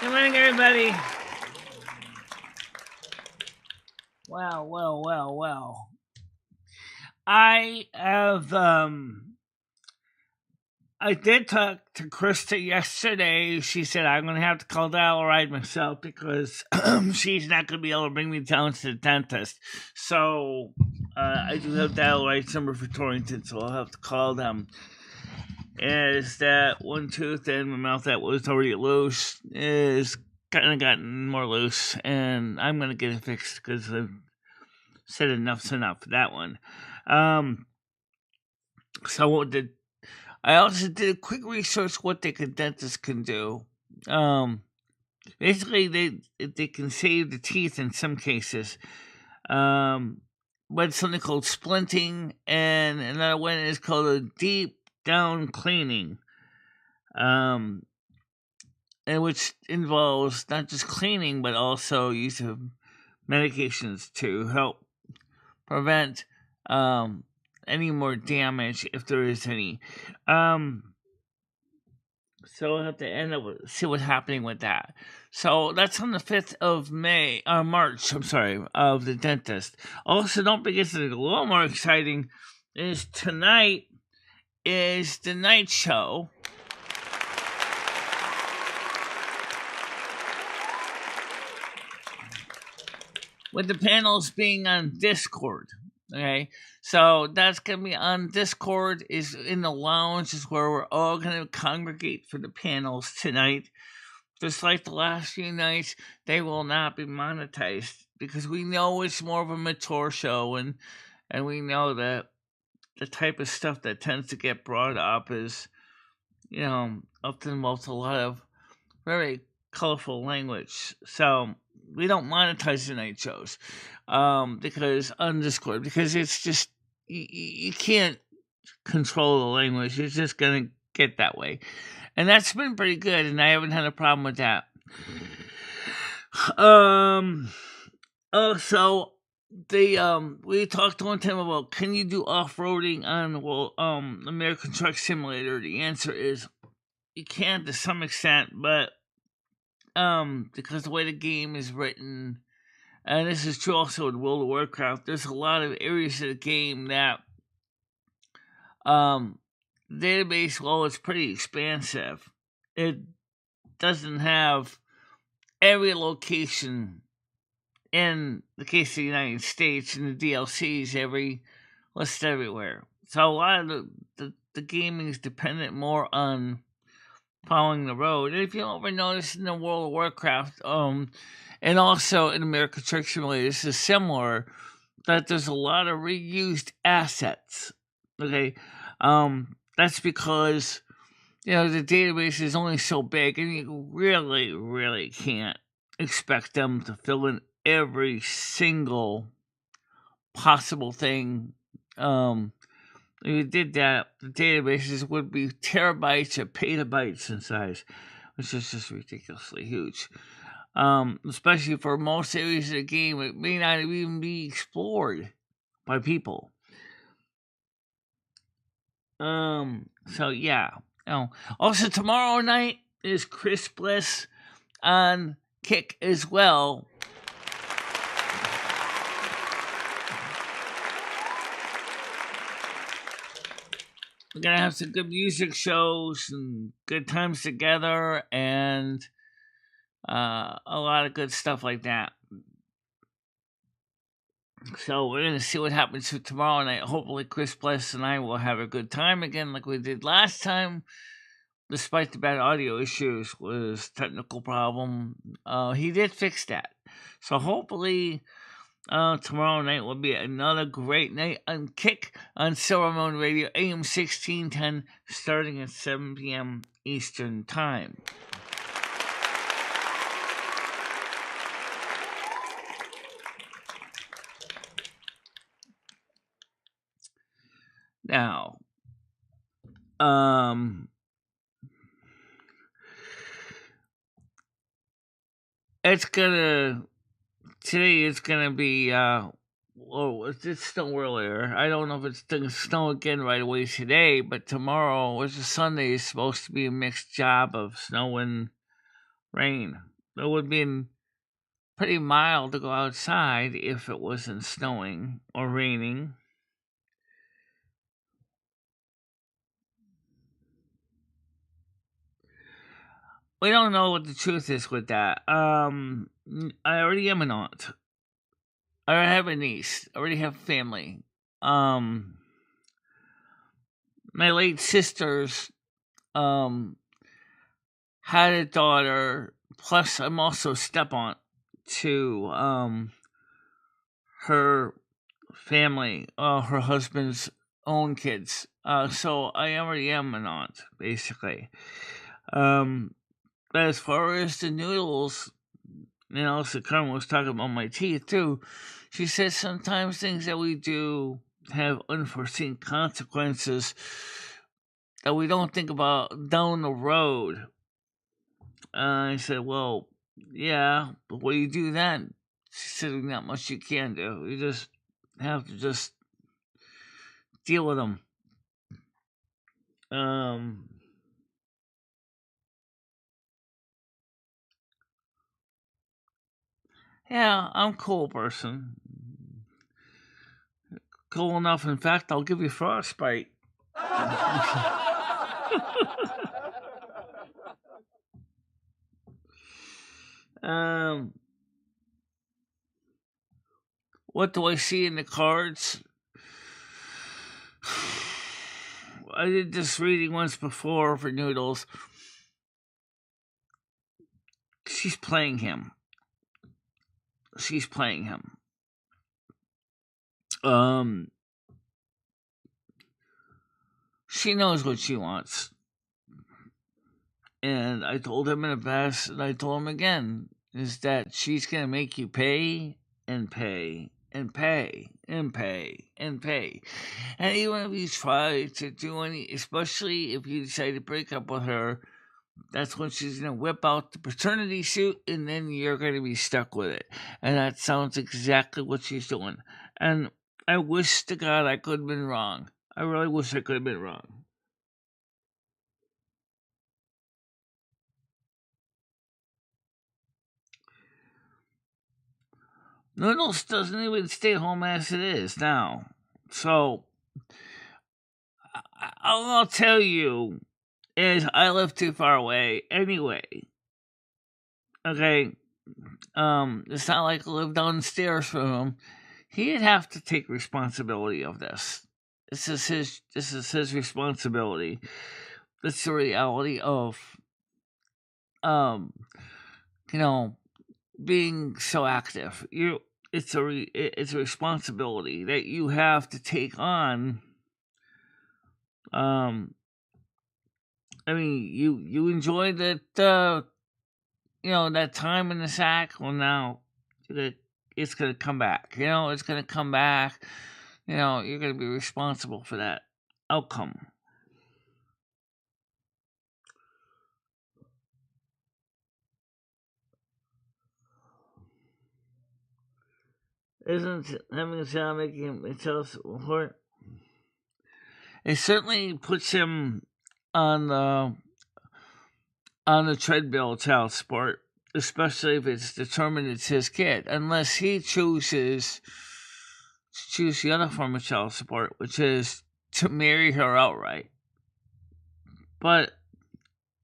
Good morning, everybody. Well. I have, I did talk to Krista yesterday. She said I'm going to have to call Dial Ride myself because she's not going to be able to bring me down to the dentist. So, I do have Dial Ride's number for Torrington, so I'll have to call them. Is that one tooth in my mouth that was already loose is kind of gotten more loose, and I'm going to get it fixed because I've said enough's enough for that one. So what did I also did a quick research what the dentists can do. Basically they can save the teeth in some cases. But something called splinting, and another one is called a deep down cleaning. And which involves not just cleaning but also use of medications to help prevent any more damage if there is any. So we'll have to end up see what's happening with that. So that's on the 5th of March, of the dentist. Also, don't forget something a little more exciting is tonight is the night show. With the panels being on Discord. Okay, so that's gonna be on Discord. Is in the lounge is where we're all gonna congregate for the panels tonight. Just like the last few nights, they will not be monetized because we know it's more of a mature show, and we know that the type of stuff that tends to get brought up is, often involves a lot of very colorful language. So we don't monetize the night shows because on Discord, because it's just you can't control the language. It's just gonna get that way, and that's been pretty good, and I haven't had a problem with that. Also, we talked one time about can you do off-roading on American Truck Simulator. The answer is you can to some extent, but because the way the game is written, and this is true also in World of Warcraft, there's a lot of areas of the game that database, while it's pretty expansive, it doesn't have every location in the case of the United States and the DLCs listed everywhere. So a lot of the gaming is dependent more on following the road. And if you ever notice in the World of Warcraft, and also in American Truck Simulator, this is similar, that there's a lot of reused assets. Okay, that's because the database is only so big, and you really can't expect them to fill in every single possible thing. If you did that, the databases would be terabytes or petabytes in size, which is just ridiculously huge. Especially for most areas of the game, it may not even be explored by people. So yeah. Also, tomorrow night is Chris Bliss on Kick as well. We're gonna have some good music shows and good times together, and a lot of good stuff like that. So we're gonna see what happens for tomorrow night. Hopefully, Chris Bliss and I will have a good time again, like we did last time. Despite the bad audio issues, was technical problem. He did fix that, so hopefully. Tomorrow night will be another great night on Kick on Silver Moon Radio, AM 1610, starting at 7 p.m. Eastern Time. Now, today it's gonna be, it did snow earlier. I don't know if it's gonna snow again right away today, but tomorrow, which is Sunday, is supposed to be a mixed job of snow and rain. It would have been pretty mild to go outside if it wasn't snowing or raining. We don't know what the truth is with that. I already am an aunt. I already have a niece. I already have family. My late sisters had a daughter. Plus, I'm also a step aunt to her family, her husband's own kids. So I already am an aunt, basically. But as far as the noodles, so Carmen was talking about my teeth too. She says sometimes things that we do have unforeseen consequences that we don't think about down the road. I said, well, yeah, but when you do that, she said, there's not much you can do. You just have to just deal with them. Yeah, I'm a cool person. Cool enough, in fact, I'll give you frostbite. What do I see in the cards? I did this reading once before for Noodles. She's playing him. She knows what she wants. And I told him in the past, and I told him again, is that she's going to make you pay and pay and pay and pay and pay. And even if you try to do any, especially if you decide to break up with her, that's when she's going to whip out the paternity suit, and then you're going to be stuck with it. And that sounds exactly what she's doing. And I wish to God I could have been wrong. I really wish I could have been wrong. Noodles doesn't even stay home as it is now. So, all I'll tell you is I live too far away anyway. Okay? It's not like I live downstairs from him. He'd have to take responsibility of this. This is his responsibility. That's the reality of being so active. It's a responsibility that you have to take on. You enjoyed that that time in the sack. Well, now it's gonna come back. It's gonna come back. You're gonna be responsible for that outcome. Isn't having a child making itself hurt? It certainly puts him on the treadmill child support, especially if it's determined it's his kid, unless he chooses to choose the other form of child support, which is to marry her outright. But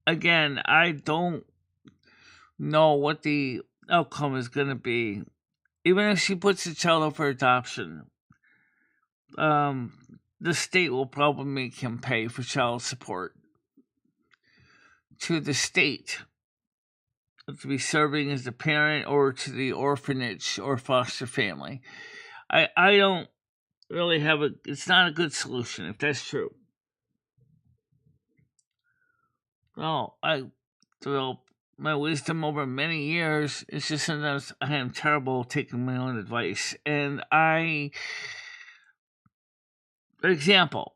again, I don't know what the outcome is going to be. Even if she puts the child up for adoption, the state will probably make him pay for child support to the state to be serving as a parent, or to the orphanage or foster family. I don't really have it's not a good solution if that's true. Well, I developed my wisdom over many years. It's just sometimes I am terrible taking my own advice. And for example,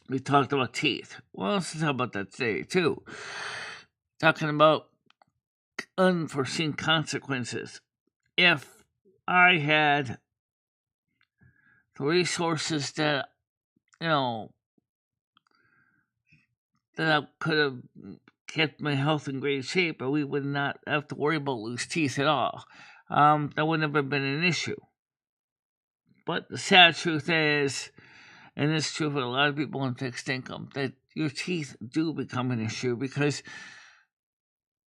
we talked about teeth. Well, let's talk about that today too. Talking about unforeseen consequences. If I had the resources that that I could have kept my health in great shape, or we would not have to worry about loose teeth at all. That would never have been an issue. But the sad truth is, and it's true for a lot of people on fixed income, that your teeth do become an issue because,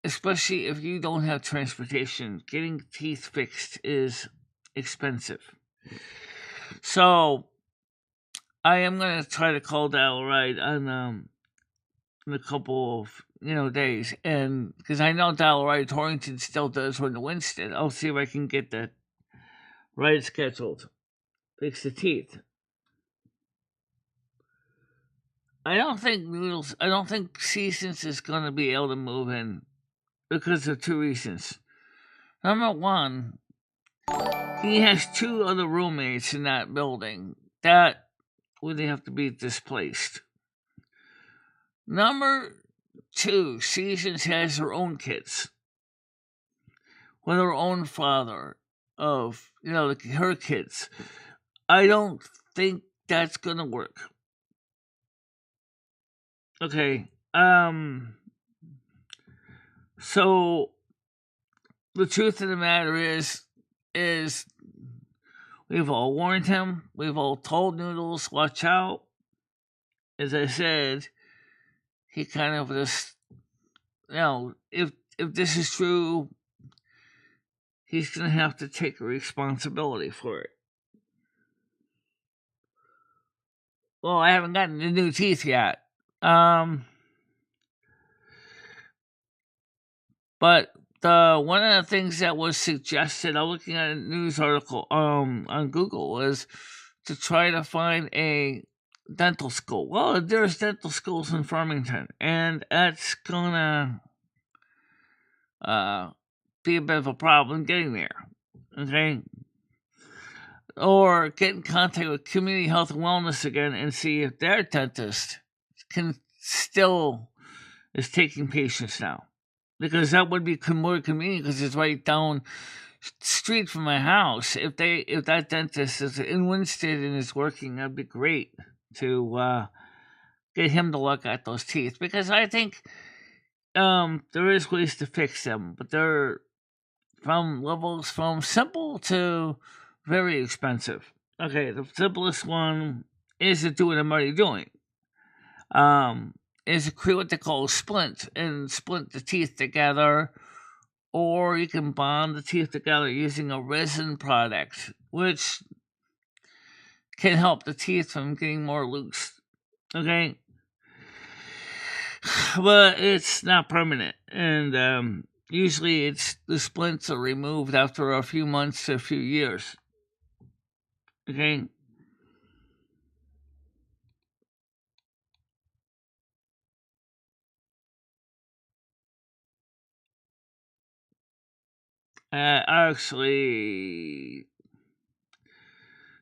especially if you don't have transportation, getting teeth fixed is expensive. So I am going to try to call Dial Ride on in a couple of days, and because I know Dial Ride Torrington still does run to Winston, I'll see if I can get that ride scheduled. Fix the teeth. I don't think Seasons is going to be able to move in because of two reasons. Number one, he has two other roommates in that building that would have to be displaced. Number two, Seasons has her own kids with her own father of, her kids. I don't think that's going to work. Okay, so the truth of the matter is we've all warned him, we've all told Noodles, watch out. As I said, he kind of just, if this is true, he's going to have to take responsibility for it. Well, I haven't gotten the new teeth yet. But one of the things that was suggested, I'm looking at a news article on Google, was to try to find a dental school. Well, there's dental schools in Farmington, and that's gonna be a bit of a problem getting there. Okay. Or get in contact with Community Health and Wellness again and see if their dentist is taking patients now. Because that would be more convenient because it's right down street from my house. If that dentist is in Winston and is working, that'd be great to get him to look at those teeth. Because I think there is ways to fix them, but they're from levels from simple to very expensive. Okay, the simplest one is to do what I'm already doing. Is to create what they call a splint and splint the teeth together, or you can bond the teeth together using a resin product, which can help the teeth from getting more loose. Okay? But it's not permanent, and usually the splints are removed after a few months to a few years. Okay? Actually,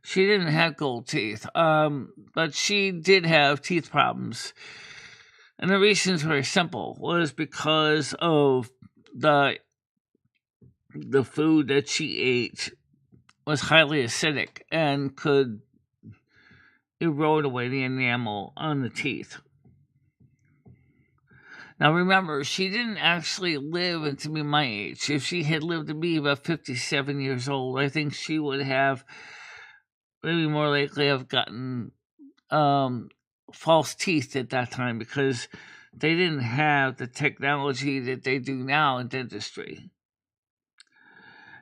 she didn't have gold teeth, but she did have teeth problems. And the reasons were simple, was because of the food that she ate was highly acidic and could erode away the enamel on the teeth. Now remember, she didn't actually live to be my age. If she had lived to be about 57 years old, I think she would have maybe more likely have gotten false teeth at that time because they didn't have the technology that they do now in dentistry.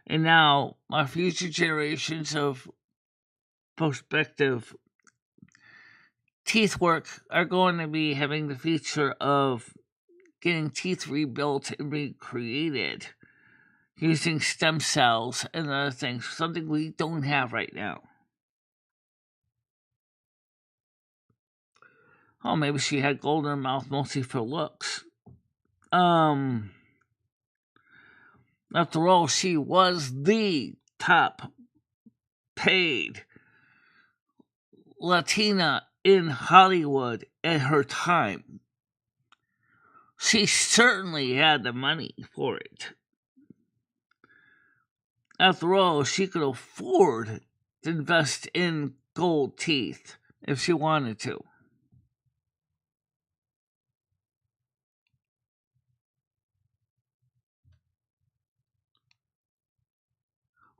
And now our future generations of prospective teeth work are going to be having the feature of getting teeth rebuilt and recreated using stem cells and other things, something we don't have right now. Oh, maybe she had gold in her mouth mostly for looks. After all, she was the top paid Latina in Hollywood at her time. She certainly had the money for it. After all, she could afford to invest in gold teeth if she wanted to.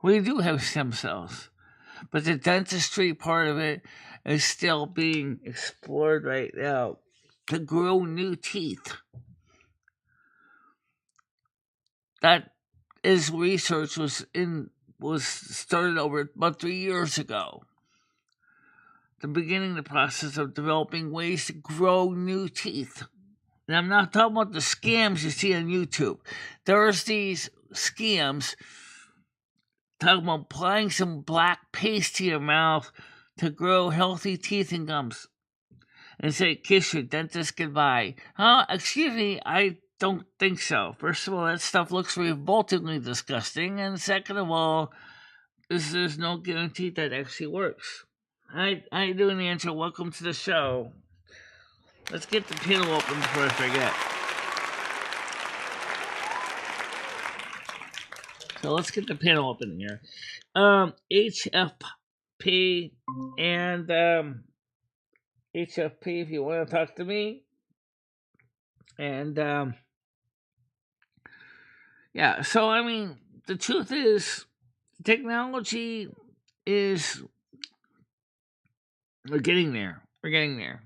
We do have stem cells, but the dentistry part of it is still being explored right now to grow new teeth. That is research was started over about 3 years ago. The beginning the process of developing ways to grow new teeth. And I'm not talking about the scams you see on YouTube. There's these scams talking about applying some black paste to your mouth to grow healthy teeth and gums. And say, kiss your dentist goodbye. Excuse me, I don't think so. First of all, that stuff looks revoltingly disgusting. And second of all, there's no guarantee that actually works. How you doing, Angela? Welcome to the show. Let's get the panel open before I forget. So let's get the panel open here. HFP and HFP, if you want to talk to me. And yeah, so I mean, the truth is, technology is we're getting there. We're getting there.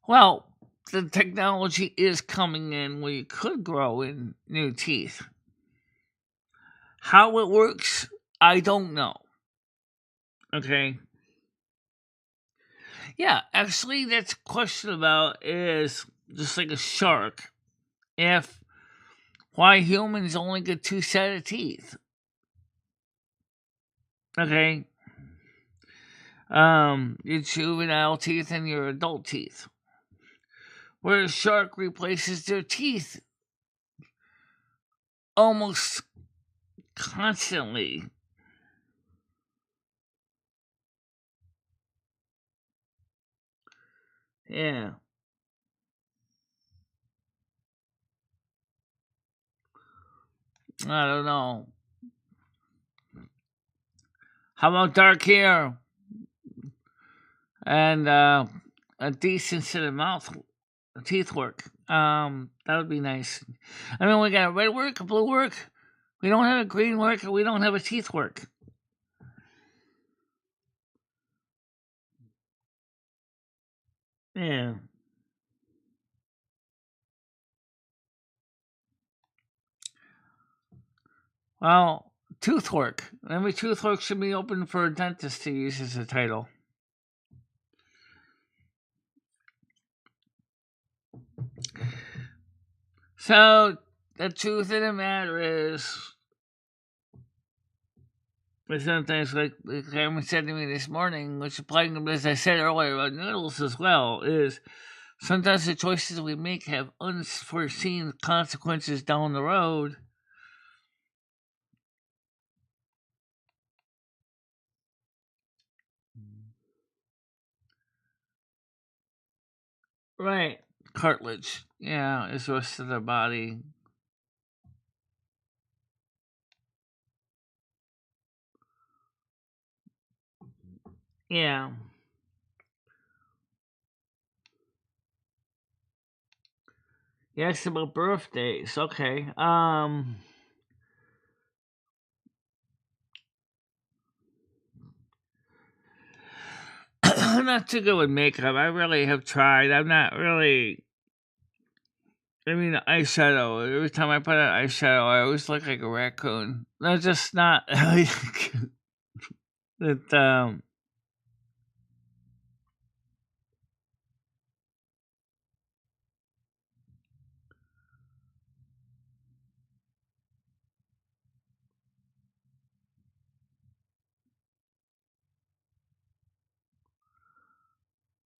Well, the technology is coming in where you could grow in new teeth. How it works, I don't know. Okay. Yeah, actually, that's a question about is just like a shark. If why humans only get 2 sets of teeth. Okay. Your juvenile teeth and your adult teeth. Where a shark replaces their teeth almost constantly. Yeah. I don't know. How about dark hair and a decent set of teeth work? That would be nice. I mean, we got red work, blue work. We don't have a green work, and we don't have a teeth work. Yeah. Well, tooth work. Every tooth work should be open for a dentist to use as a title. So the truth of the matter is, sometimes like Cameron said to me this morning, which applying as I said earlier about noodles as well, is sometimes the choices we make have unforeseen consequences down the road. Right. Cartilage. Yeah, is the rest of the body. Yeah. Yes, about birthdays. Okay. I'm not too good with makeup. I really have tried. I'm not really. I mean, eyeshadow. Every time I put on eyeshadow, I always look like a raccoon. That's just not. It.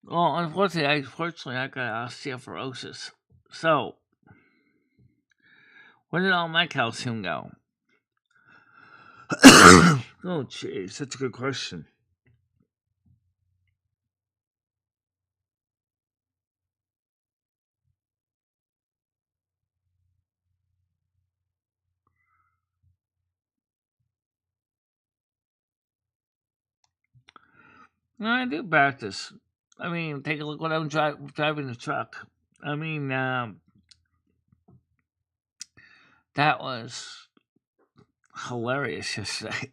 Well, unfortunately, I got osteoporosis. So, where did all my calcium go? Oh, jeez, that's a good question. No, I do practice. I mean, take a look when I'm driving the truck. I mean, that was hilarious yesterday.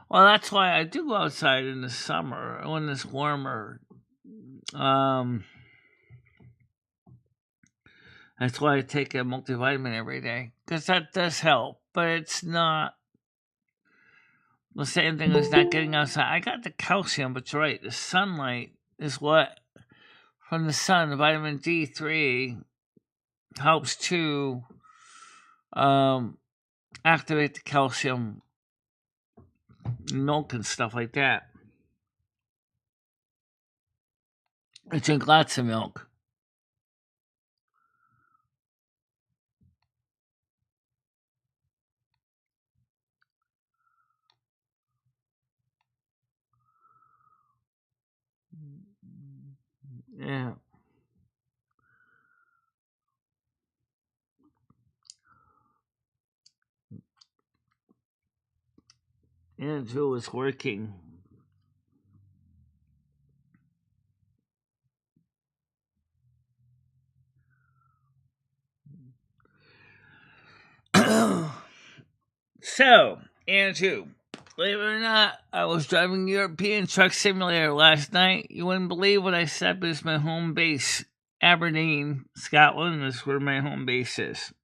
Well, that's why I do go outside in the summer when it's warmer. That's why I take a multivitamin every day because that does help, but it's not the same thing as not getting outside. I got the calcium, but you're right. The sunlight is what from the sun. The vitamin D3 helps to activate the calcium in milk and stuff like that. I drink lots of milk. Yeah. Andrew is working. So, Andrew, believe it or not, I was driving European Truck Simulator last night. You wouldn't believe what I said, but it's my home base. Aberdeen, Scotland is where my home base is.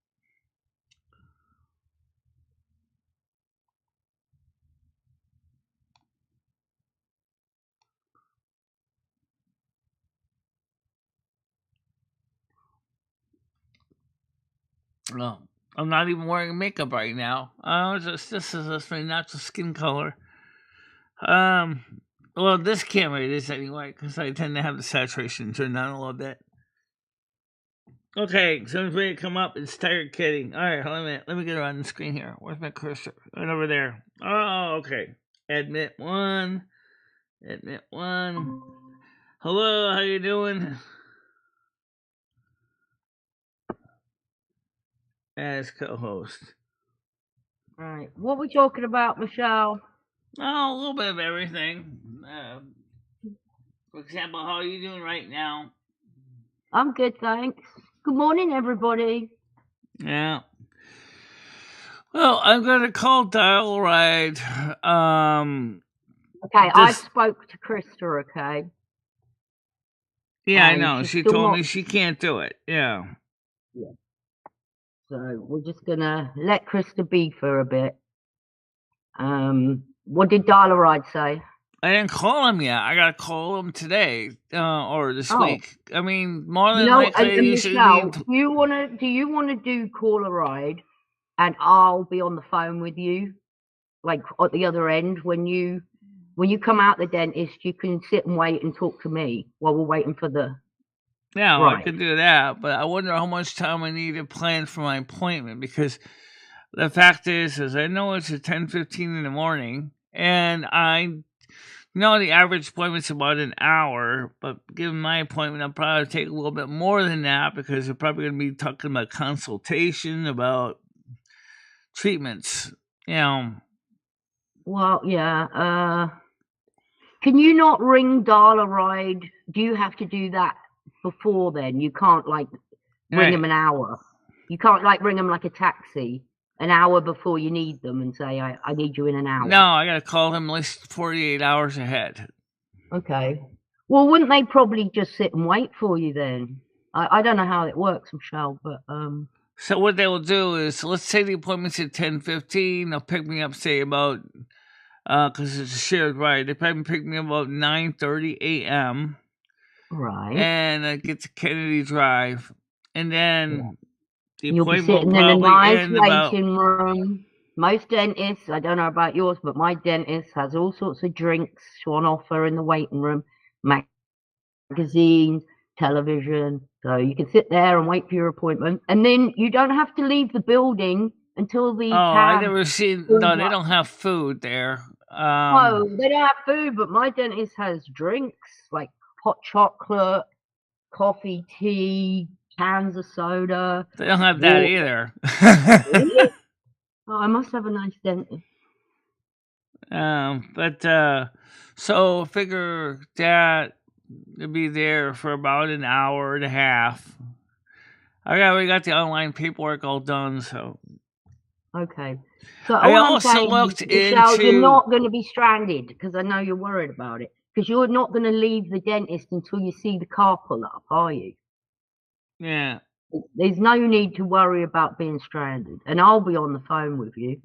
No, I'm not even wearing makeup right now. This is just my natural skin color. Well, this camera it is anyway, because I tend to have the saturation turned down a little bit. Okay, someone's ready to come up. It's tired kidding. All right, hold on a minute. Let me get her on the screen here. Where's my cursor? Right over there. Oh, okay. Admit one. Admit one. Hello, how you doing? As co-host. Right. What are we talking about, Michelle? Oh, a little bit of everything. For example, how are you doing right now? I'm good, thanks. Good morning, everybody. Yeah. Well, I'm gonna call Dial Ride. Okay, I spoke to Krista, okay? Yeah, I know. She told me she can't do it. Yeah. So we're just gonna let Krista be for a bit. What did Dial Ride say? I didn't call him yet. I gotta call him today or this week. I mean, more than likely, and Michelle, do you wanna do Call a Ride, and I'll be on the phone with you, like at the other end when you come out the dentist. You can sit and wait and talk to me while we're waiting for the. Yeah, well, I could do that, but I wonder how much time I need to plan for my appointment because the fact is I know it's at 10:15 in the morning, and I know the average appointment's about an hour, but given my appointment, I'll probably take a little bit more than that because they're probably going to be talking about consultation, about treatments, you know. Well, yeah. Can you not ring Dial a Ride? Do you have to do that before then? You can't like ring them an hour. You can't like ring them like a taxi an hour before you need them and say, I need you in an hour. No, I got to call them at least 48 hours ahead. Okay. Well, wouldn't they probably just sit and wait for you then? I don't know how it works, Michelle, but So what they will do is, let's say the appointment's at 10:15. They'll pick me up, say about, because it's a shared ride. They probably pick me up about 9:30 a.m. Right. And I get to Kennedy Drive, and then the you'll be appointment sitting will in a probably nice end about. waiting room. Most dentists, I don't know about yours, but my dentist has all sorts of drinks on offer in the waiting room, magazines, television. So you can sit there and wait for your appointment. And then you don't have to leave the building until the I never seen. No, they don't have food there. No, they don't have food, but my dentist has drinks like hot chocolate, coffee, tea, cans of soda. They don't have that either. Really? Oh, I must have a nice dentist. So figure that to be there for about an hour and a half. We got the online paperwork all done, so. Okay. So I all I'm also saying, looked Michelle, you're into. not going to be stranded because I know you're worried about it. Because you're not going to leave the dentist until you see the car pull up, are you? Yeah. There's no need to worry about being stranded. And I'll be on the phone with you.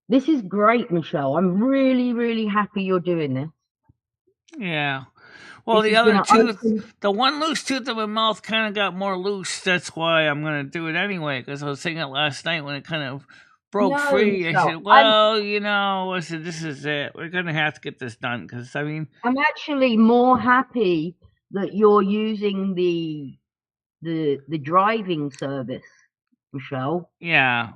This is great, Michelle. I'm really, really happy you're doing this. Yeah. Well, This the is other going to tooth, open. the one loose tooth in my mouth kind of got more loose. That's why I'm going to do it anyway, because I was thinking it last night when it kind of broke No, free. I said, Michelle. well, I said, this is it. We're going to have to get this done, because, I mean. I'm actually more happy that you're using the driving service, Michelle. Yeah.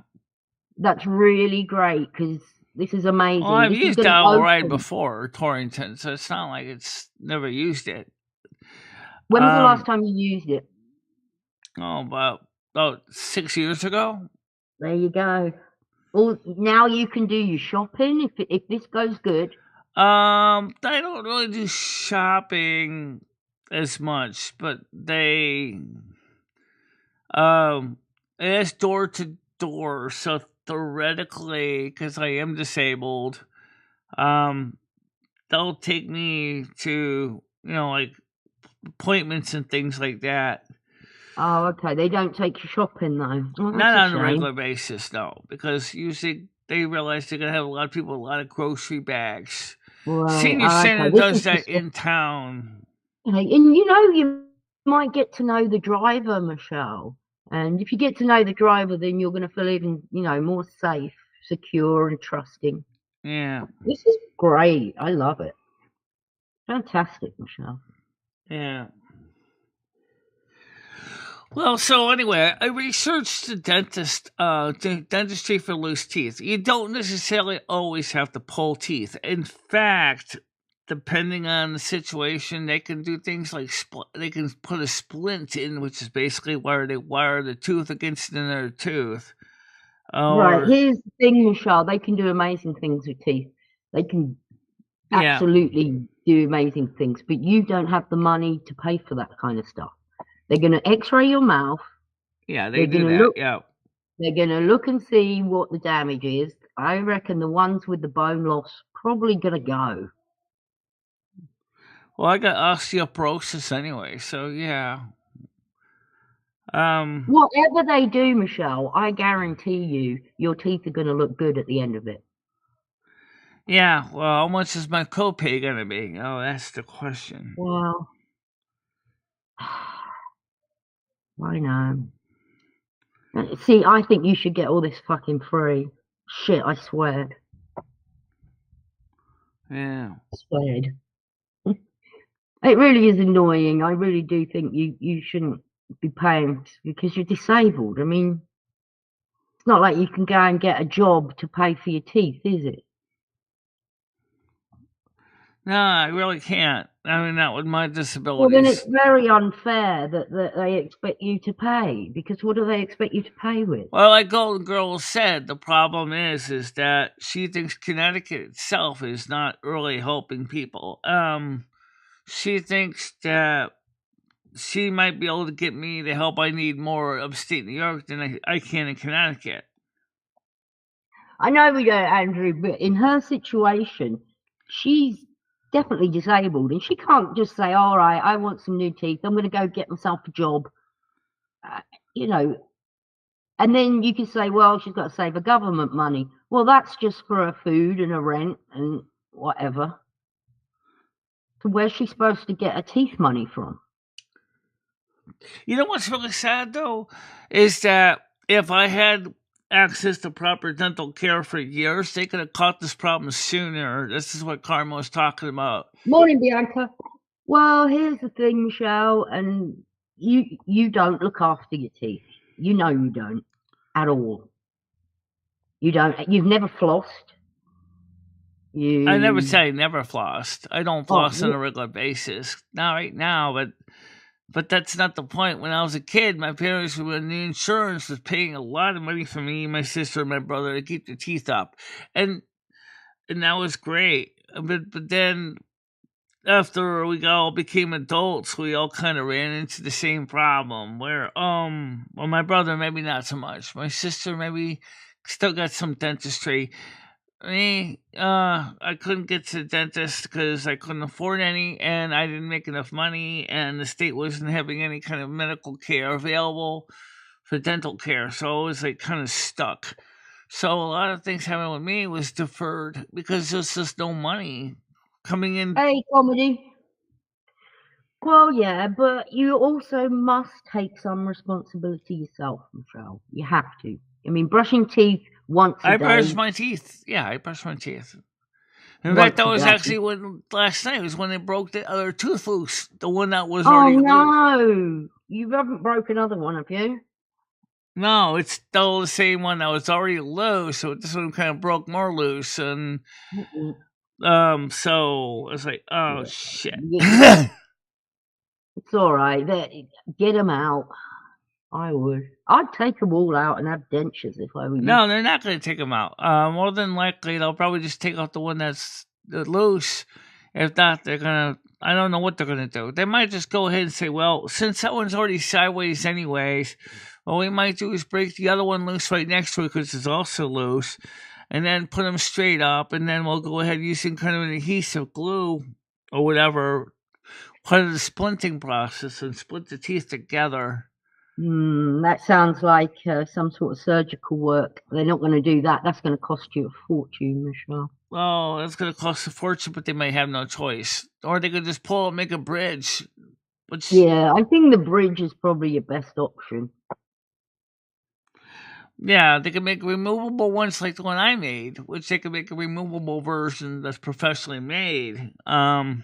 That's really great because this is amazing. Well, I've This is used going to Dollar Ride open. before, Torrington, so it's not like it's never used it. When was the last time you used it? About 6 years ago. There you go. Well, now you can do your shopping if this goes good. I don't really do shopping as much, but it's door to door, so theoretically, because I am disabled, they'll take me to like appointments and things like that. Oh, okay. They don't take you shopping though. Oh, Not on a regular basis, no, because usually they realize they're gonna have a lot of people with a lot of grocery bags. Right. Senior Center does that in town. Okay. And you might get to know the driver, Michelle. And if you get to know the driver, then you're going to feel even, more safe, secure, and trusting. Yeah. This is great. I love it. Fantastic, Michelle. Yeah. Well, so anyway, I researched the dentistry for loose teeth. You don't necessarily always have to pull teeth. In fact, depending on the situation, they can do things like they can put a splint in, which is basically where they wire the tooth against another tooth. Right. Here's the thing, Michelle. They can do amazing things with teeth. They can absolutely do amazing things, but you don't have the money to pay for that kind of stuff. They're going to x-ray your mouth. Yeah, they're do that. Yeah. They're going to look and see what the damage is. I reckon the ones with the bone loss probably going to go. Well, I got osteoporosis anyway, so yeah. Whatever they do, Michelle, I guarantee you, your teeth are going to look good at the end of it. Yeah, well, how much is my copay going to be? Oh, that's the question. Well, I know. See, I think you should get all this fucking free. Shit, I swear. Yeah. I sweared. It really is annoying. I really do think you shouldn't be paying because you're disabled. I mean, it's not like you can go and get a job to pay for your teeth, is it? No, I really can't. I mean, not with my disabilities. Well, then it's very unfair that they expect you to pay, because what do they expect you to pay with? Well, like Golden Girl said, the problem is that she thinks Connecticut itself is not really helping people. She thinks that she might be able to get me the help I need more upstate New York than I can in Connecticut. I know we don't, Andrew, but in her situation, she's definitely disabled, and she can't just say, all right, I want some new teeth, I'm going to go get myself a job, and then you can say, well, she's got to save her government money. Well, that's just for her food and her rent and whatever. So where's she supposed to get her teeth money from? You know what's really sad, though, is that if I had access to proper dental care for years, they could have caught this problem sooner. This is what Karma was talking about. Morning, Bianca. Well, here's the thing, Michelle, and you don't look after your teeth. You know you don't at all. You don't. You've never flossed. I never say I never flossed. I don't floss on a regular basis. Not right now, but But that's not the point. When I was a kid, my parents, when the insurance was paying a lot of money for me, my sister, and my brother to keep the teeth up, and that was great. But then after we all became adults, we all kind of ran into the same problem. Where well, my brother maybe not so much. My sister maybe still got some dentistry. Me, I couldn't get to the dentist because I couldn't afford any, and I didn't make enough money, and the state wasn't having any kind of medical care available for dental care, so I was like kind of stuck. So a lot of things happened with me was deferred because there's just no money coming in. Hey, comedy. Well, yeah, but you also must take some responsibility yourself, Michelle. You have to. I mean, brushing teeth once a I day. brushed my teeth. Yeah, I brushed my teeth. In Once fact, that a was day. actually when last night was when they broke the other tooth loose, the one that was Oh already loose. no! You haven't broken another one, have you? No, it's still the same one that was already loose, so this one kind of broke more loose, and so it's like, oh Yeah. shit. It's all right. Get them out. I would. I'd take them all out and have dentures if I were you. No, they're not going to take them out. More than likely, they'll probably just take out the one that's loose. If not, they're gonna. I don't know what they're gonna do. They might just go ahead and say, "Well, since that one's already sideways, anyways, what we might do is break the other one loose right next to it because it's also loose, and then put them straight up, and then we'll go ahead using kind of an adhesive glue or whatever, part of the splinting process, and split the teeth together." That sounds like some sort of surgical work. They're not going to do that. That's going to cost you a fortune, Michelle. Well, that's going to cost a fortune, but they might have no choice. Or they could just pull and make a bridge. Which, yeah, I think the bridge is probably your best option. Yeah, they could make removable ones like the one I made, which they could make a removable version that's professionally made. It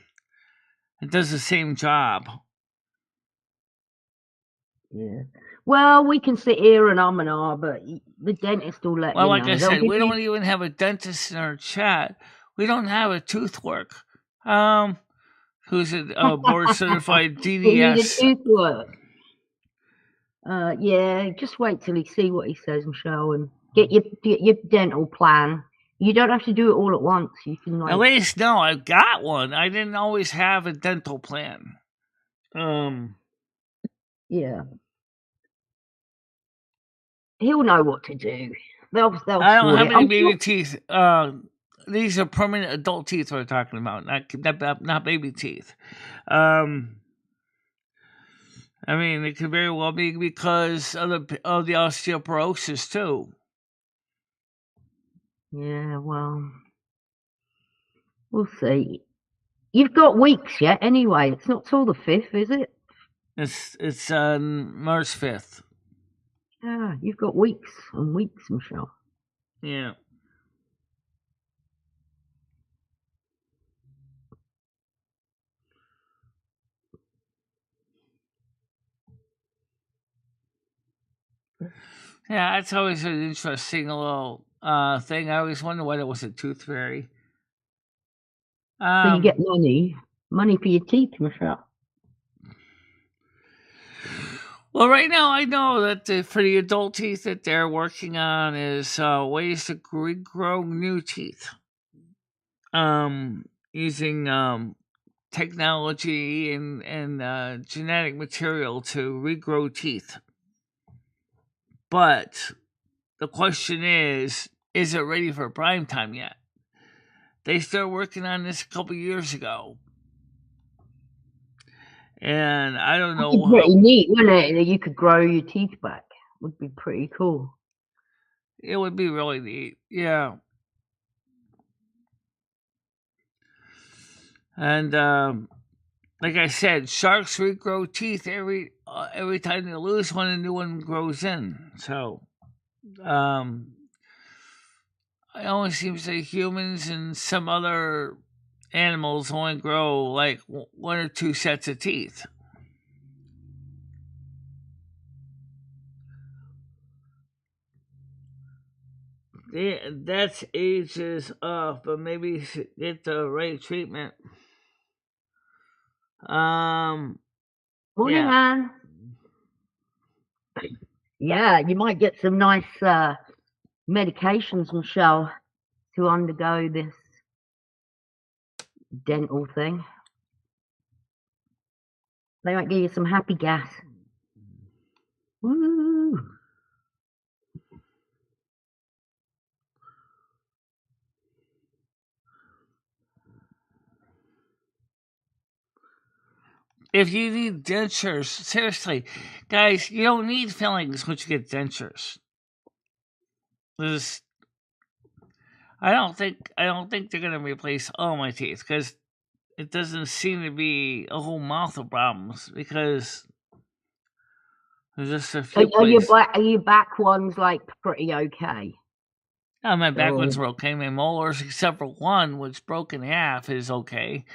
does the same job. Yeah. Well, we can sit here and ah, but the dentist will let Well, you like know. I said, we don't even have a dentist in our chat. We don't have a tooth work. Who's a board certified You need a DDS. tooth work. Yeah, just wait till you see what he says, Michelle, and get your dental plan. You don't have to do it all at once. You can At least no, I've got one. I didn't always have a dental plan. Yeah. He'll know what to do. They'll I don't sort have it. any baby teeth. These are permanent adult teeth we're talking about, not baby teeth. I mean, it could very well be because of the osteoporosis too. Yeah, well, we'll see. You've got weeks yet, anyway. It's not till the 5th, is it? It's March 5th. Yeah, you've got weeks and weeks, Michelle. Yeah. Yeah, that's always an interesting little thing. I always wonder why there was a tooth fairy. So you get money for your teeth, Michelle. Well, right now I know that for the adult teeth that they're working on is ways to regrow new teeth. Using technology and genetic material to regrow teeth. But the question is it ready for prime time yet? They started working on this a couple years ago. And I don't know. It'd be pretty neat, wouldn't it? That you could grow your teeth back. Would be pretty cool. It would be really neat. Yeah. And like I said, sharks regrow teeth every time they lose one, a new one grows in. So, it only seems like humans and some other animals only grow like one or two sets of teeth. That's ages off, but maybe get the right treatment. Morning, Yeah. Anne. Yeah, you might get some nice medications, Michelle, to undergo this dental thing. They might give you some happy gas. Woo! If you need dentures, seriously, guys, you don't need fillings once you get dentures. There's, I don't think they're gonna replace all my teeth because it doesn't seem to be a whole mouth of problems because there's just a few places. Are your back ones like pretty okay? Oh, my back ones Oh, were okay. My molars, except for one, which broke in half, is okay.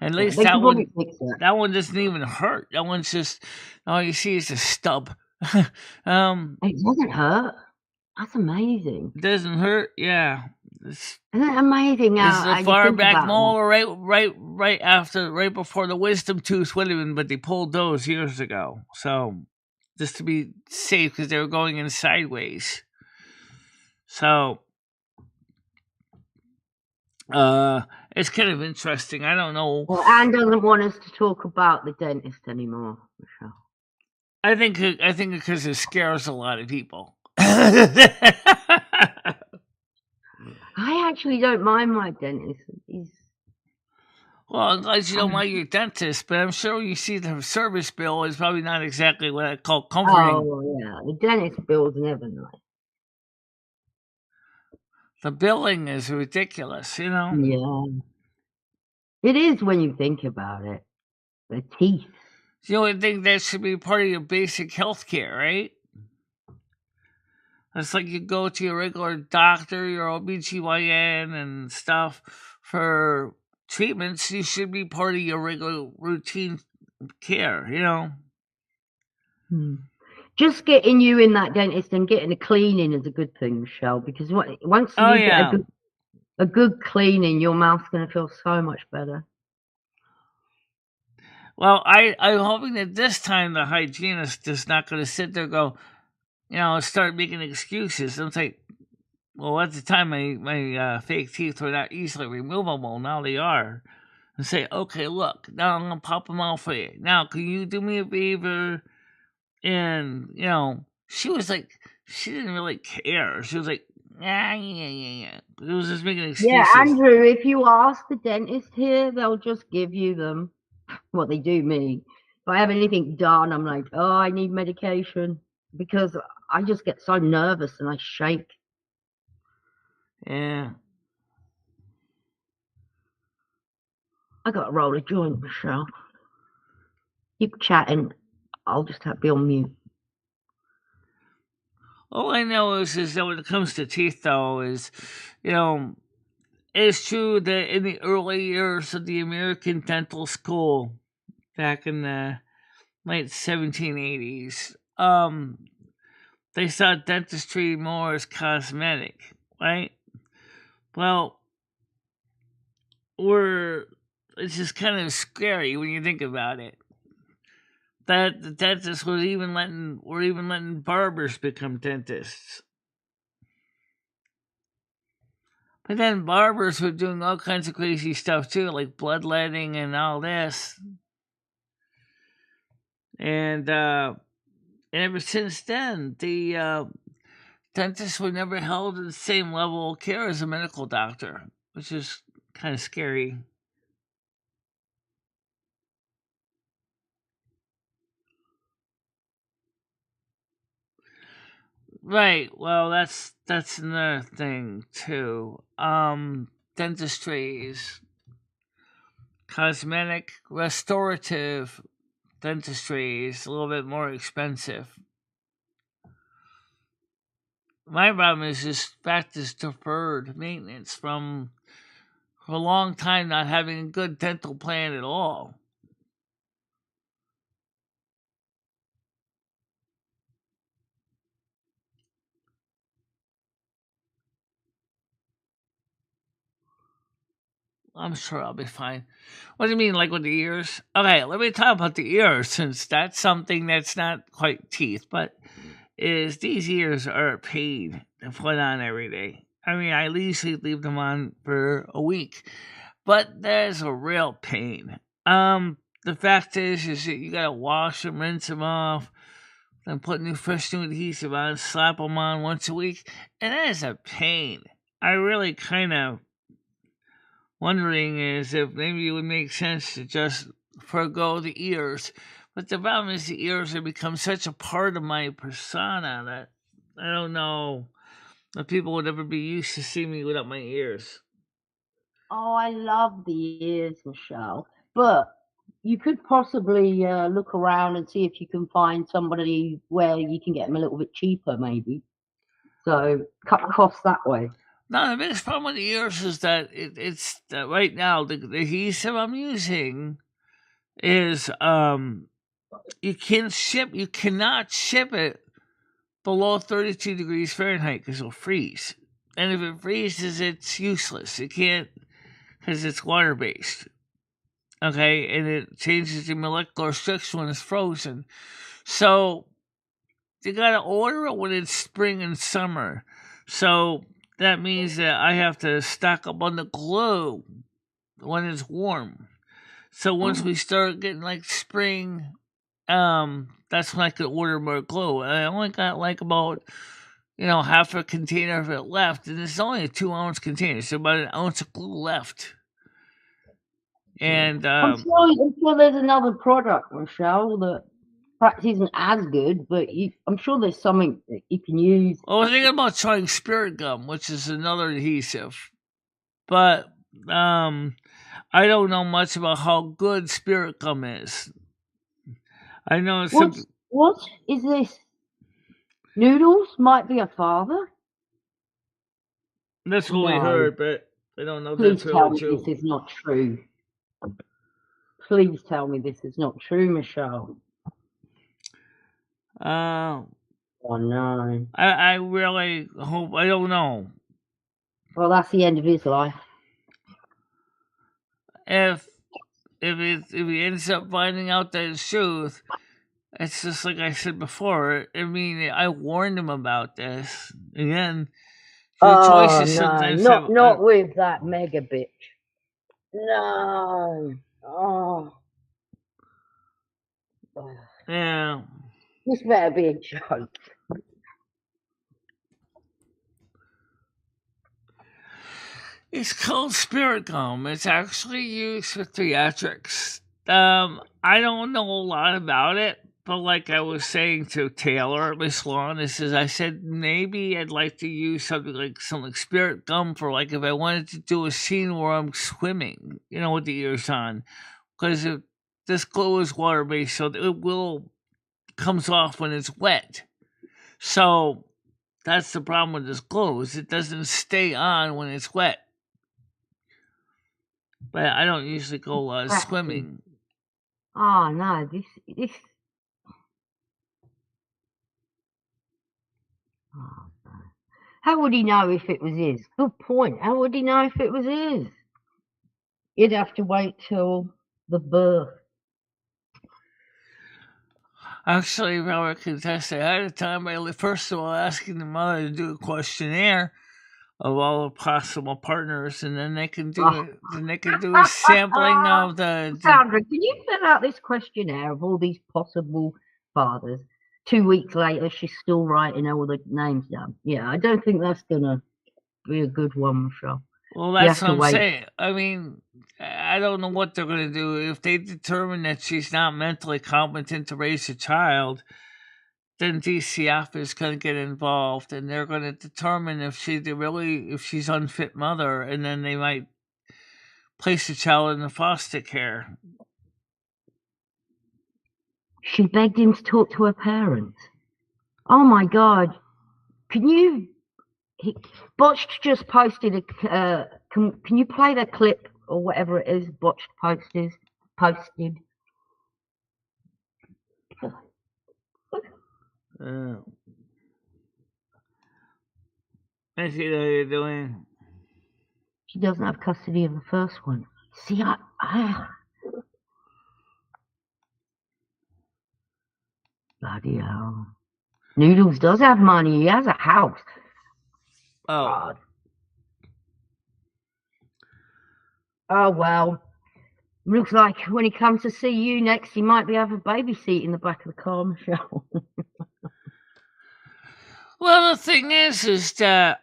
At yeah, least they can probably fix it. that one doesn't even hurt. That one's just all you see is a stub. It doesn't hurt. That's amazing. It doesn't hurt. Yeah, it's Isn't it amazing it's the how you far think back about that? molar, right before the wisdom tooth would have been, but they pulled those years ago. So just to be safe, because they were going in sideways. So it's kind of interesting. I don't know. Well, Anne doesn't want us to talk about the dentist anymore, Michelle. I think because it scares a lot of people. I actually don't mind my dentist. Well, I'm glad you don't mind your dentist, but I'm sure you see the service bill is probably not exactly what I call comforting. Oh, yeah. The dentist bill's never nice. The billing is ridiculous, you know? Yeah. It is when you think about it. The teeth. You would think that should be part of your basic health care, right? It's like you go to your regular doctor, your OBGYN and stuff for treatments. You should be part of your regular routine care, you know? Just getting you in that dentist and getting a cleaning is a good thing, Michelle, because once Oh, you get yeah. a good cleaning, your mouth's going to feel so much better. Well, I'm hoping that this time the hygienist is not going to sit there and go, start making excuses. And it's like, well, at the time my fake teeth were not easily removable. Now they are. And say, okay, look, now I'm going to pop them out for you. Now, can you do me a favor? And, she was like, she didn't really care. She was like, yeah. It was just making excuses. Yeah, Andrew, if you ask the dentist here, they'll just give you them. What they do me. If I have anything done, I'm like, oh, I need medication because I just get so nervous and I shake. Yeah. I got to roll a joint, Michelle. Keep chatting. I'll just have to be on mute. All I know is that when it comes to teeth, though, is, it's true that in the early years of the American dental school, back in the late 1780s, they saw dentistry more as cosmetic, right? Well, it's just kind of scary when you think about it. That the dentists were even letting barbers become dentists. But then barbers were doing all kinds of crazy stuff too, like bloodletting and all this. And ever since then, the dentists were never held in the same level of care as a medical doctor, which is kind of scary. Right. Well, that's another thing too. Dentistry is cosmetic, restorative dentistry is a little bit more expensive. My problem is just fact is deferred maintenance from for a long time not having a good dental plan at all. I'm sure I'll be fine. What do you mean, like with the ears? Okay, let me talk about the ears, since that's something that's not quite teeth, but is these ears are a pain to put on every day. I mean, I usually leave them on for a week, but there's a real pain. The fact is that you gotta wash them, rinse them off, then put fresh new adhesive on, slap them on once a week, and that is a pain. I really kind of wondering is if maybe it would make sense to just forego the ears. But the problem is the ears have become such a part of my persona that I don't know if people would ever be used to seeing me without my ears. Oh, I love the ears, Michelle. But you could possibly look around and see if you can find somebody where you can get them a little bit cheaper, maybe. So cut costs that way. No, the biggest problem with the ears is that it's right now the adhesive I'm using is you cannot ship it below 32 degrees Fahrenheit because it'll freeze. And if it freezes, it's useless. It can't, because it's water based. Okay, and it changes the molecular structure when it's frozen. So you gotta order it when it's spring and summer. So that means that I have to stock up on the glue when it's warm. So once we start getting like spring, that's when I could order more glue. And I only got like about half a container of it left, and it's only a 2-ounce container, so about an ounce of glue left. And I'm sure there's another product, Michelle, that perhaps isn't as good, but I'm sure there's something that you can use. I was thinking about trying spirit gum, which is another adhesive, but I don't know much about how good spirit gum is. I know What is this? Noodles might be a father. That's what we heard, but I don't know if Please that's tell really me true. this is not true. Please tell me this is not true, Michelle. Oh no. I really hope. I don't know. Well, that's the end of his life. If he ends up finding out that it's truth, it's just like I said before. I mean, I warned him about this. Again, your choices sometimes not with that mega bitch. No. Oh. Yeah. This better be a joke. It's called spirit gum. It's actually used for theatrics. I don't know a lot about it, but like I was saying to Taylor, Miss Lawn, I said maybe I'd like to use something like spirit gum for like if I wanted to do a scene where I'm swimming, with the ears on, because this glue is water based, so it comes off when it's wet. So that's the problem with this glue is it doesn't stay on when it's wet. But I don't usually go swimming. Oh no, this. Oh, no. How would he know if it was his? Good point. How would he know if it was his? You'd have to wait till the birth. Actually, Robert contest ahead of time by first of all asking the mother to do a questionnaire of all the possible partners, and then they can do a sampling of the. Sandra, can you fill out this questionnaire of all these possible fathers? 2 weeks later, she's still writing all the names down. Yeah, I don't think that's gonna be a good one, Michelle. Well, that's what I'm saying. I mean, I don't know what they're going to do. If they determine that she's not mentally competent to raise a child, then DCF is going to get involved, and they're going to determine if she's unfit mother, and then they might place the child in the foster care. She begged him to talk to her parents. Oh my God! Can you? Botched just posted a. Can you play the clip or whatever it is? Botched posted. I see how you're doing. She doesn't have custody of the first one. See, bloody hell. Noodles does have money. He has a house. Oh. God. Oh, well. Looks like when he comes to see you next, he might be having a baby seat in the back of the car, Michelle. Well, the thing is that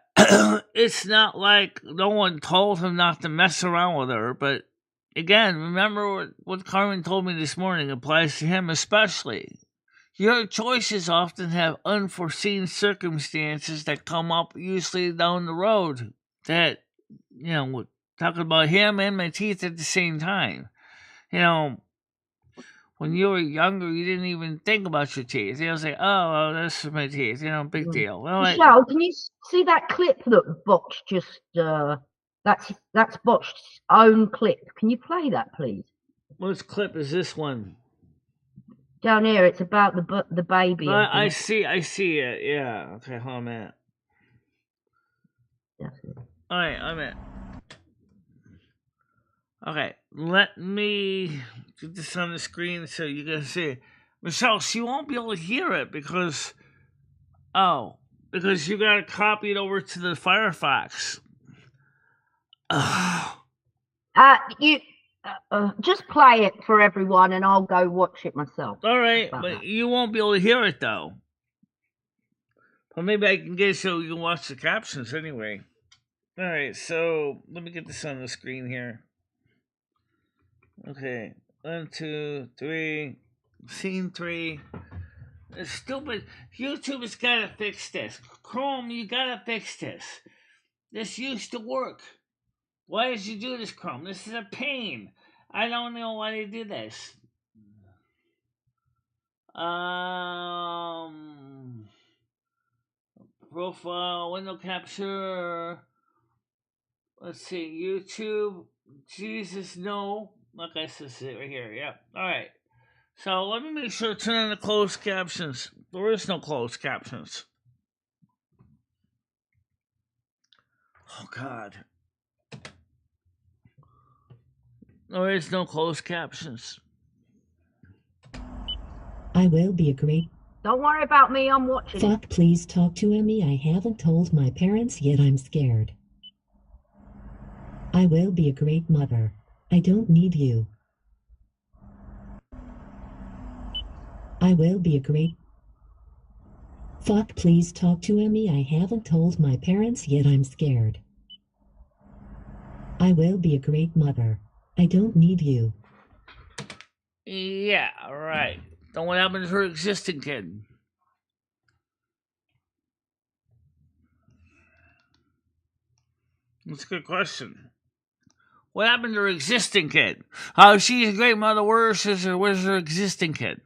it's not like no one told him not to mess around with her, but again, remember what Carmen told me this morning applies to him especially. Your choices often have unforeseen circumstances that come up usually down the road that, talking about him and my teeth at the same time. When you were younger, you didn't even think about your teeth. You say, oh, well, that's for my teeth, big deal. Well, Michelle, can you see that clip that Botch just, that's Botch's own clip. Can you play that, please? What clip is this one? Down here, it's about the baby. I see it. Yeah. Okay, hold on a minute. All right, I'm in. Okay, let me get this on the screen so you can see it. Michelle, she won't be able to hear it because you gotta copy it over to the Firefox. You just play it for everyone, and I'll go watch it myself. All right, but you won't be able to hear it though. But maybe I can get it so you can watch the captions anyway. All right, so let me get this on the screen here. Okay, 1, 2, 3, scene 3. It's stupid. YouTube has gotta fix this. Chrome, you gotta fix this. This used to work. Why did you do this, Chrome? This is a pain. I don't know why they did this. Profile, window capture. Let's see, YouTube. Jesus, no. Okay, so this is it right here. Yep. All right. So let me make sure to turn on the closed captions. There is no closed captions. Oh, God. There is no closed captions. I will be a great... Don't worry about me, I'm watching. Fuck, please talk to Emmy. I haven't told my parents yet. I'm scared. I will be a great mother. I don't need you. I will be a great... Fuck, please talk to Emmy. I haven't told my parents yet. I'm scared. I will be a great mother. I don't need you. Yeah, right. Then what happened to her existing kid? That's a good question. What happened to her existing kid? She's a great mother. Where's her existing kid?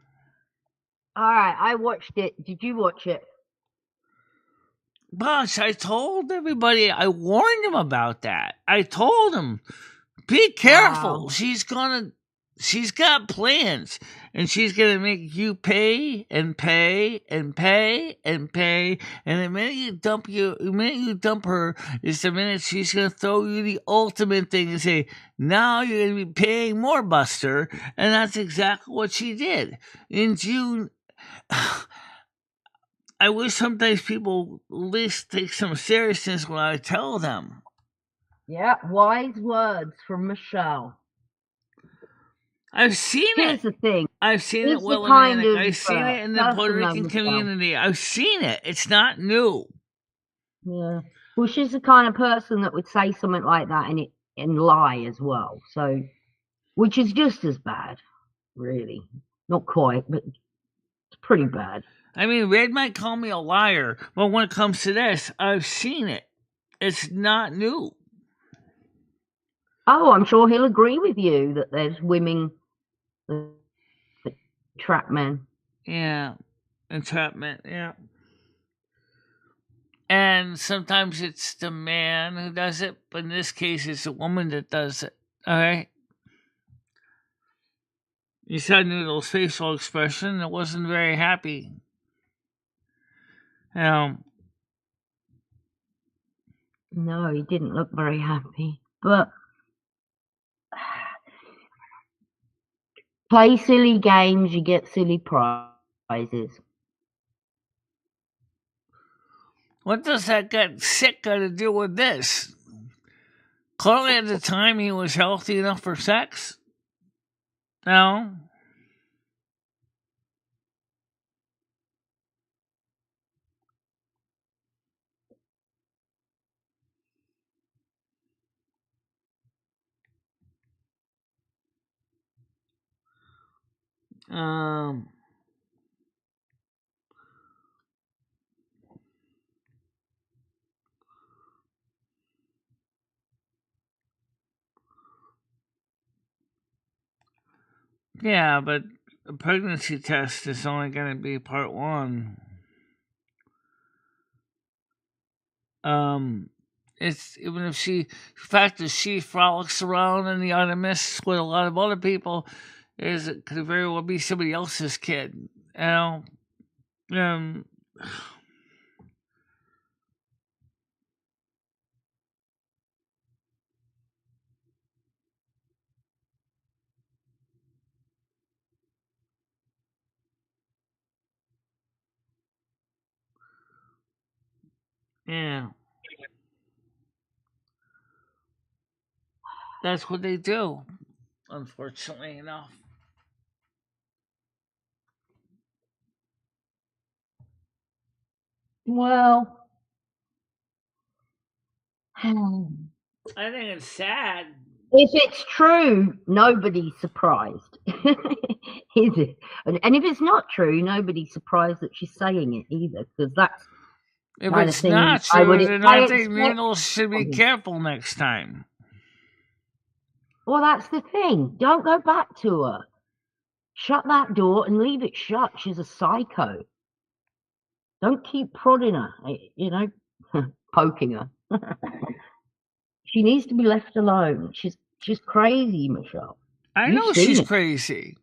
All right, I watched it. Did you watch it? Boss, I told everybody. I warned him about that. I told him, be careful. Wow. She's got plans, and she's gonna make you pay and pay and pay and pay. And the minute you dump her, is the minute she's gonna throw you the ultimate thing and say, "Now you're gonna be paying more, Buster." And that's exactly what she did in June. I wish sometimes people at least take some seriousness when I tell them. Yeah, wise words from Michelle. I've seen it. Here's the thing. I've seen it well in I've seen it in the Puerto Rican community. I've seen it. It's not new. Yeah. Well, she's the kind of person that would say something like that and lie as well. So, which is just as bad, really. Not quite, but it's pretty bad. I mean, Red might call me a liar, but when it comes to this, I've seen it. It's not new. Oh, I'm sure he'll agree with you that there's women that trap men. Yeah, entrapment, yeah. And sometimes it's the man who does it, but in this case, it's the woman that does it. All right? You saw Noodle's facial expression. It wasn't very happy. No, he didn't look very happy. But Play silly games, you get silly prizes. What does that get sick got to do with this? Clearly, at the time, he was healthy enough for sex. No. Yeah, but a pregnancy test is only going to be part one. It's even if the fact that she frolics around in the Artemis with a lot of other people, is it could very well be somebody else's kid. You know, um, yeah, that's what they do. Unfortunately enough. Well, I think it's sad. if it's true, nobody's surprised, is it? And if it's not true, nobody's surprised that she's saying it either, because that's If kind of it's thing not true, then I I think expect. Noodles should be careful next time. Well, that's the thing. Don't go back to her. Shut that door and leave it shut. She's a psycho. Don't keep prodding her, poking her. She needs to be left alone. She's crazy, Michelle. I You've know seen she's it. crazy.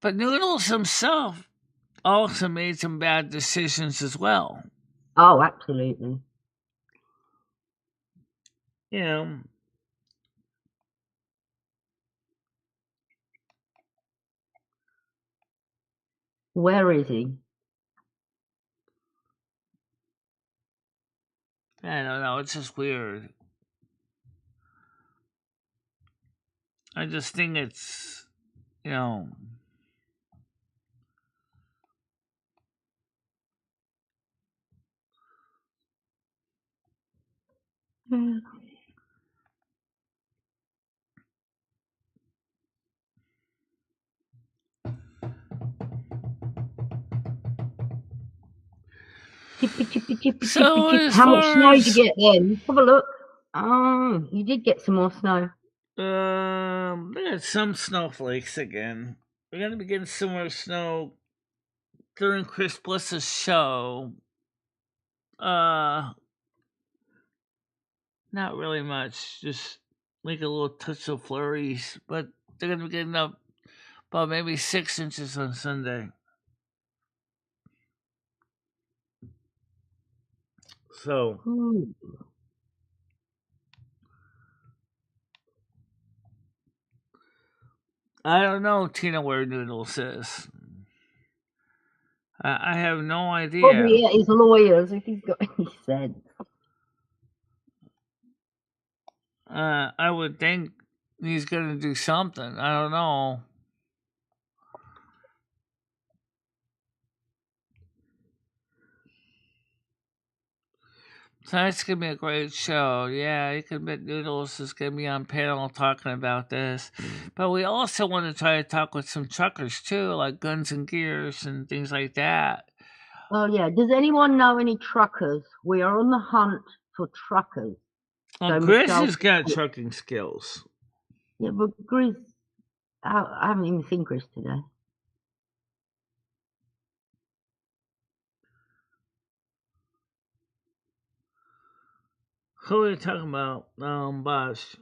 But Noodles himself also made some bad decisions as well. Oh, absolutely. You know, Where is he? I don't know. It's just weird. I just think it's, you know, Chippy, chippy, chippy, chippy, so chippy. as How much far snow did you as get then? Have a look. Oh, you did get some more snow. we got some snowflakes again. We're gonna be getting some more snow during Chris Bliss's show. Uh, not really much. Just like a little touch of flurries, but they're gonna be getting up about maybe 6 inches on Sunday. So Ooh. I don't know, Tina, where Noodles is. I have no idea. Probably at his lawyers if he's got any sense. I would think he's gonna do something. I don't know. Tonight's gonna be a great show. Yeah, you can bet Noodles is gonna be on panel talking about this. But we also want to try to talk with some truckers too, like Guns and Gears and things like that. Oh yeah. Does anyone know any truckers? We are on the hunt for truckers. Well, So Chris Michelle, has got trucking skills. yeah, but Grizz, I haven't even seen Grizz today. Who are you talking about, Bosh?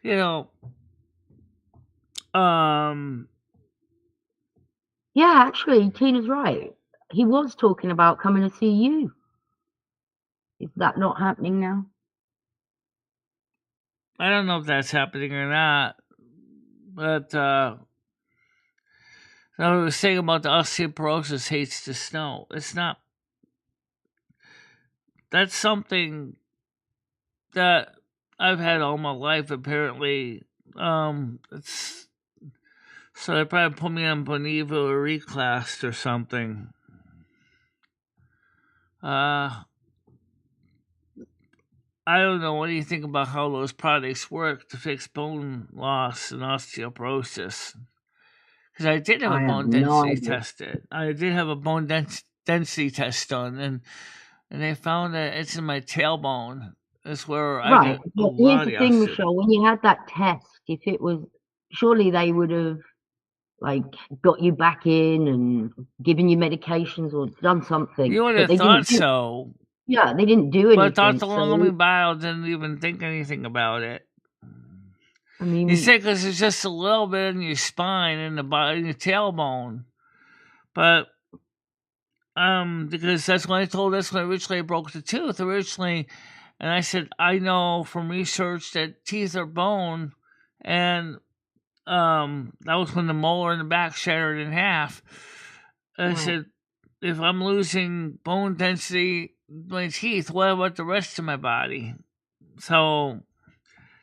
You know, um, Yeah, actually, Tina's right. He was talking about coming to see you. Is that not happening now? I don't know if that's happening or not, but I was saying about the osteoporosis hates the snow. It's not. That's something that I've had all my life. Apparently, it's so they probably put me on Bonivo or reclassed or something. I don't know. What do you think about how those products work to fix bone loss and osteoporosis? Because I did have a I have bone no density idea. tested. I did have a bone density test done, and they found that it's in my tailbone. That's where I Right, get a but here's lot the of the thing, Michelle. When you had that test, if it was, surely they would have like got you back in and given you medications or done something, You would but have they thought didn't do. so, Yeah, they didn't do but anything. Dr. So Longamy Bio didn't even think anything about it. I He mean, said because it's just a little bit in your spine and in your tailbone, but because that's when I told that's when originally I broke the tooth originally, and I said I know from research that teeth are bone, and that was when the molar in the back shattered in half. I right. said if I'm losing bone density in my teeth, what about the rest of my body? So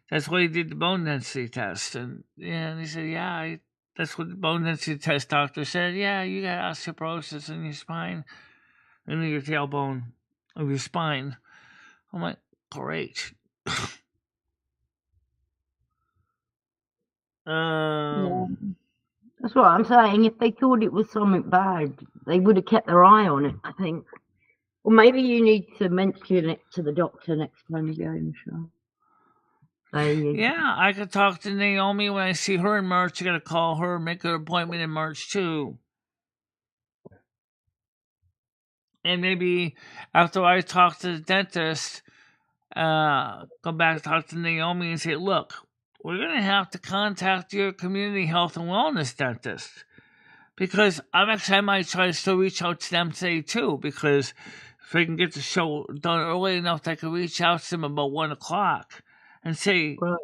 that's why he did the bone density test, and he said that's what the bone density test doctor said. Yeah, you got osteoporosis in your spine. Into your tailbone of your spine. I'm like, great. Yeah, um, that's what I'm saying. If they thought it was something bad, they would have kept their eye on it, I think. Or maybe you need to mention it to the doctor next time you go, Michelle. yeah, I could talk to Naomi when I see her in March. I gotta call her, make an appointment in March too. And maybe after I talk to the dentist, go back and talk to Naomi and say, look, we're gonna have to contact your community health and wellness dentist. Because I might try to still reach out to them today too, because if I can get the show done early enough that I can reach out to them about 1 o'clock and say, Right.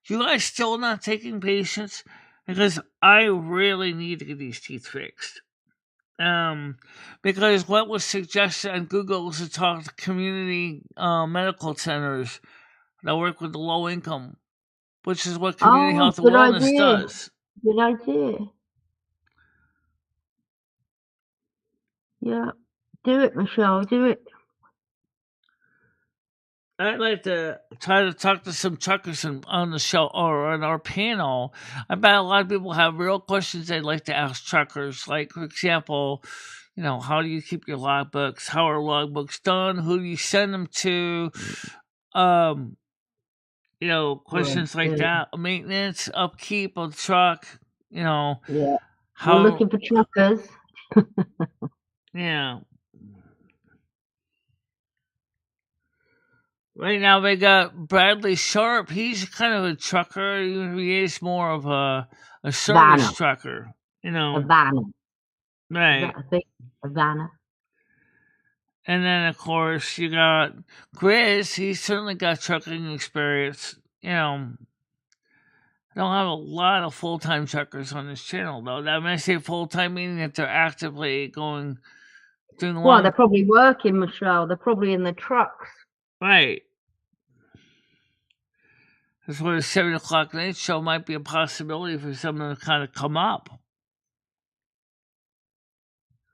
you guys still not taking patients? Because I really need to get these teeth fixed. Because what was suggested on Google was to talk to community medical centers that work with the low income, which is what community Oh, health and good wellness idea. does. Good idea. Yeah. Do it, Michelle. Do it. I'd like to try to talk to some truckers on the show or on our panel. I bet a lot of people have real questions they'd like to ask truckers. Like, for example, how do you keep your logbooks? How are logbooks done? Who do you send them to? Um, Right. questions like Yeah. that. Maintenance, upkeep of the truck. Yeah. We're How? looking for truckers. Yeah. Right now they got Bradley Sharp. He's kind of a trucker. He is more of a service Vanna. trucker. A Vanna. Is Right. that a thing? A Vanna. And then of course you got Grizz. He's certainly got trucking experience. I don't have a lot of full time truckers on this channel though. That when I say full time, meaning that they're actively doing Well, they're long. probably working, Michelle. They're probably in the trucks. Right. That's where the 7 o'clock night show might be a possibility for someone to kind of come up.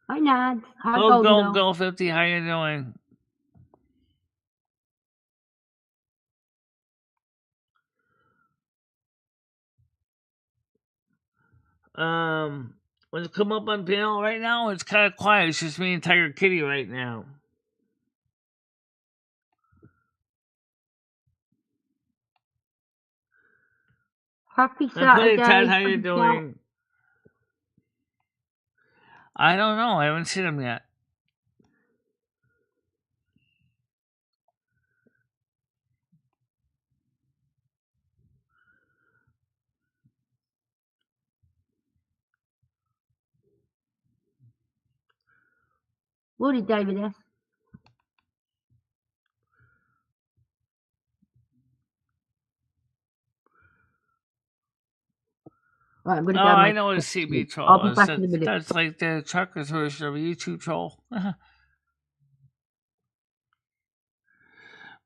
Hi, Nads. Hi, Hello, Golden Gold Girl. Girl 50. How you doing? Want to come up on panel right now? It's kind of quiet. It's just me and Tiger Kitty right now. Happy And Play Ted, Saturday. how you doing? I don't know. I haven't seen him yet. What did David ask? Right, I'm gonna go. I know what a CB troll I'll be is. back in a minute. That's like the trucker's version of a YouTube troll. Well,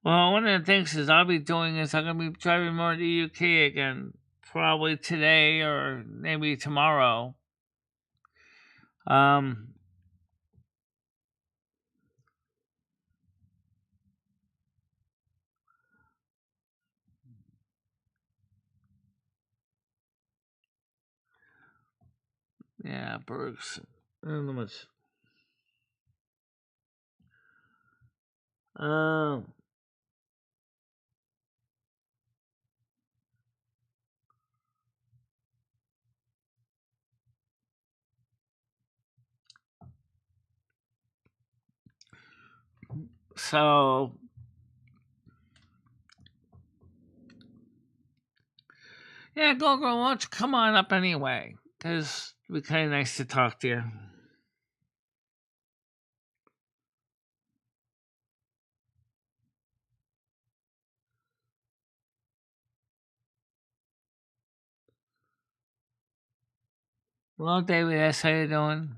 one of the things is I'll be doing is I'm going to be driving more to the UK again, probably today or maybe tomorrow. Yeah, Bergs. I don't know much. So yeah, go, why don't you come on up anyway? Because it'd be kind of nice to talk to you. Well, David S., how you doing?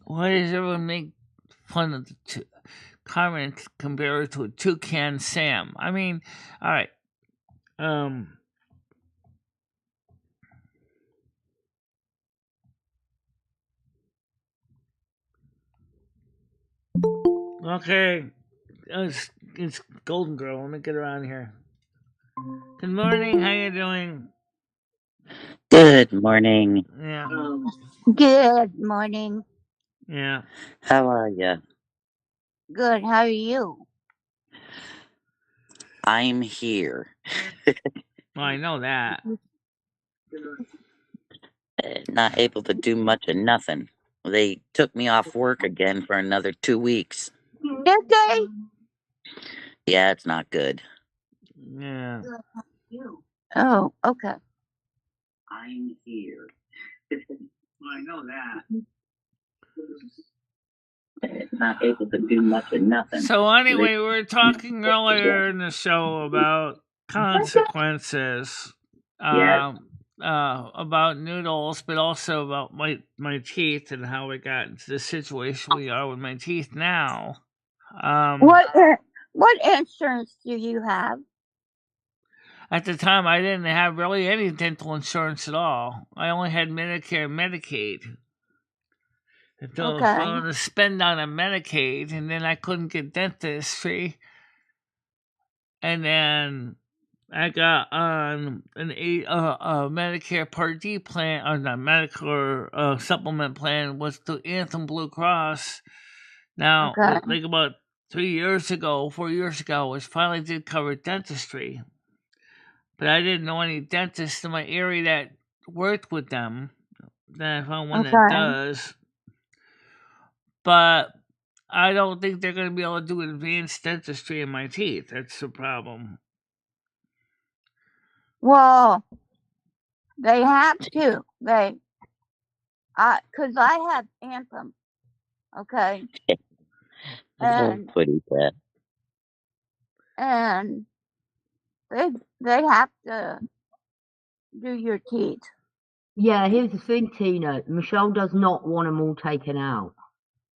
Why does everyone make fun of the Carmen compared to a toucan Sam? I mean, all right. Okay. It's Golden Girl. Let me get around here. Good morning. How you doing? Good morning. Yeah. Good morning. Yeah. How are you? Good. How are you? I'm here. Well, I know that. Not able to do much of nothing. They took me off work again for another 2 weeks. Did they? Yeah, it's not good. Yeah. Oh, okay. I'm here. Well, I know that. Not able to do much of nothing. So anyway, we were talking earlier in the show about consequences. About noodles, but also about my teeth and how we got into the situation we are with my teeth now. What insurance do you have? At the time, I didn't have really any dental insurance at all. I only had Medicare and Medicaid. If I was going to spend on a Medicaid, and then I couldn't get dentistry, and then I got on a Medicare Part D plan, or not Medicare supplement plan, was through Anthem Blue Cross. Now, like about 4 years ago, was finally did cover dentistry. But I didn't know any dentists in my area that worked with them. Then I found one that does. But I don't think they're going to be able to do advanced dentistry in my teeth. That's the problem. Well, they have to. Because I have Anthem. Okay. And they have to do your teeth. Yeah, here's the thing, Tina. Michelle does not want them all taken out.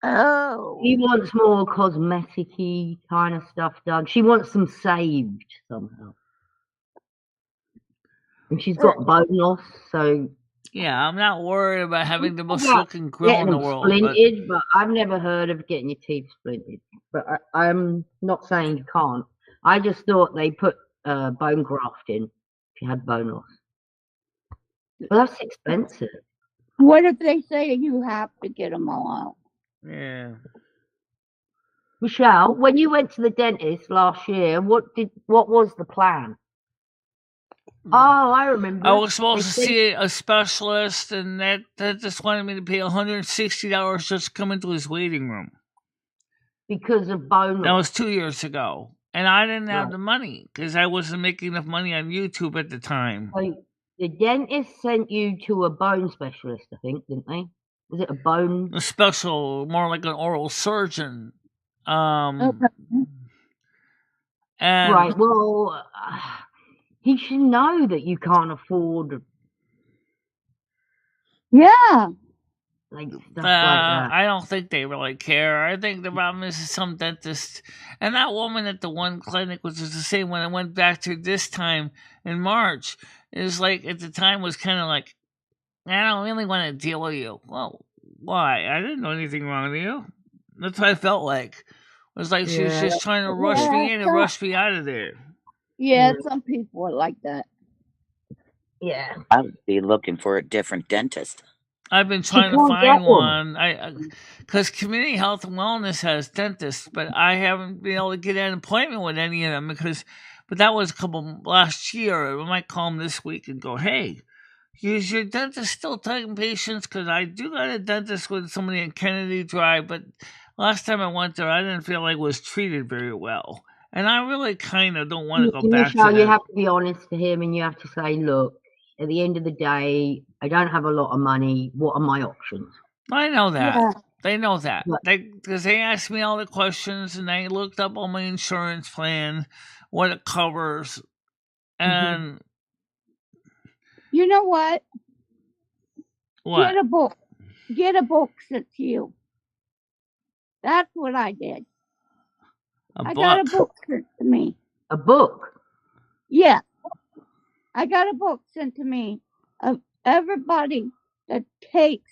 Oh. She wants more cosmetic-y kind of stuff done. She wants them saved somehow. And she's got bone loss, so... Yeah, I'm not worried about having the most looking grill in the world. Splinted, but I've never heard of getting your teeth splinted. But I'm not saying you can't. I just thought they put bone graft in if you had bone loss. Well, that's expensive. What if they say you have to get them all out? Yeah. Michelle, when you went to the dentist last year, what was the plan? Oh, I remember. I was supposed They to sent- see a specialist, and that just wanted me to pay $160 just to come into his waiting room. because of bone That loss. was 2 years ago. And I didn't have Right. the money because I wasn't making enough money on YouTube at the time. So the dentist sent you to a bone specialist, I think, didn't they? Was it a bone? A special, more like an oral surgeon. Okay. And Right. Well, he should know that you can't afford Yeah. like stuff like that. I don't think they really care. I think the problem is some dentist and that woman at the one clinic, which was the same when I went back to this time in March, is like at the time was kind of like, I don't really want to deal with you. Well, why? I didn't do anything wrong to you. That's what I felt like. It was like she was Yeah. just trying to rush me in and rush me out of there. Yeah, Yeah. some people are like that. Yeah. I would be looking for a different dentist. I've been trying to can't find get one. one. Because Community Health and Wellness has dentists, but I haven't been able to get an appointment with any of them but that was last year. I might call them this week and go, hey, is your dentist still taking patients? Because I do got a dentist with somebody in Kennedy Drive, but last time I went there, I didn't feel like it was treated very well. And I really kind of don't want to go back to Michelle, you that. have to be honest to him, and you have to say, look, at the end of the day, I don't have a lot of money. What are my options? I know that. Yeah. They know that. But- Because they asked me all the questions, and I looked up on my insurance plan, what it covers, and You know what? what? Get a book. Get a book sent to you. That's what I did. A I got a book. book sent to me. A book. Yeah. I got a book sent to me of everybody that takes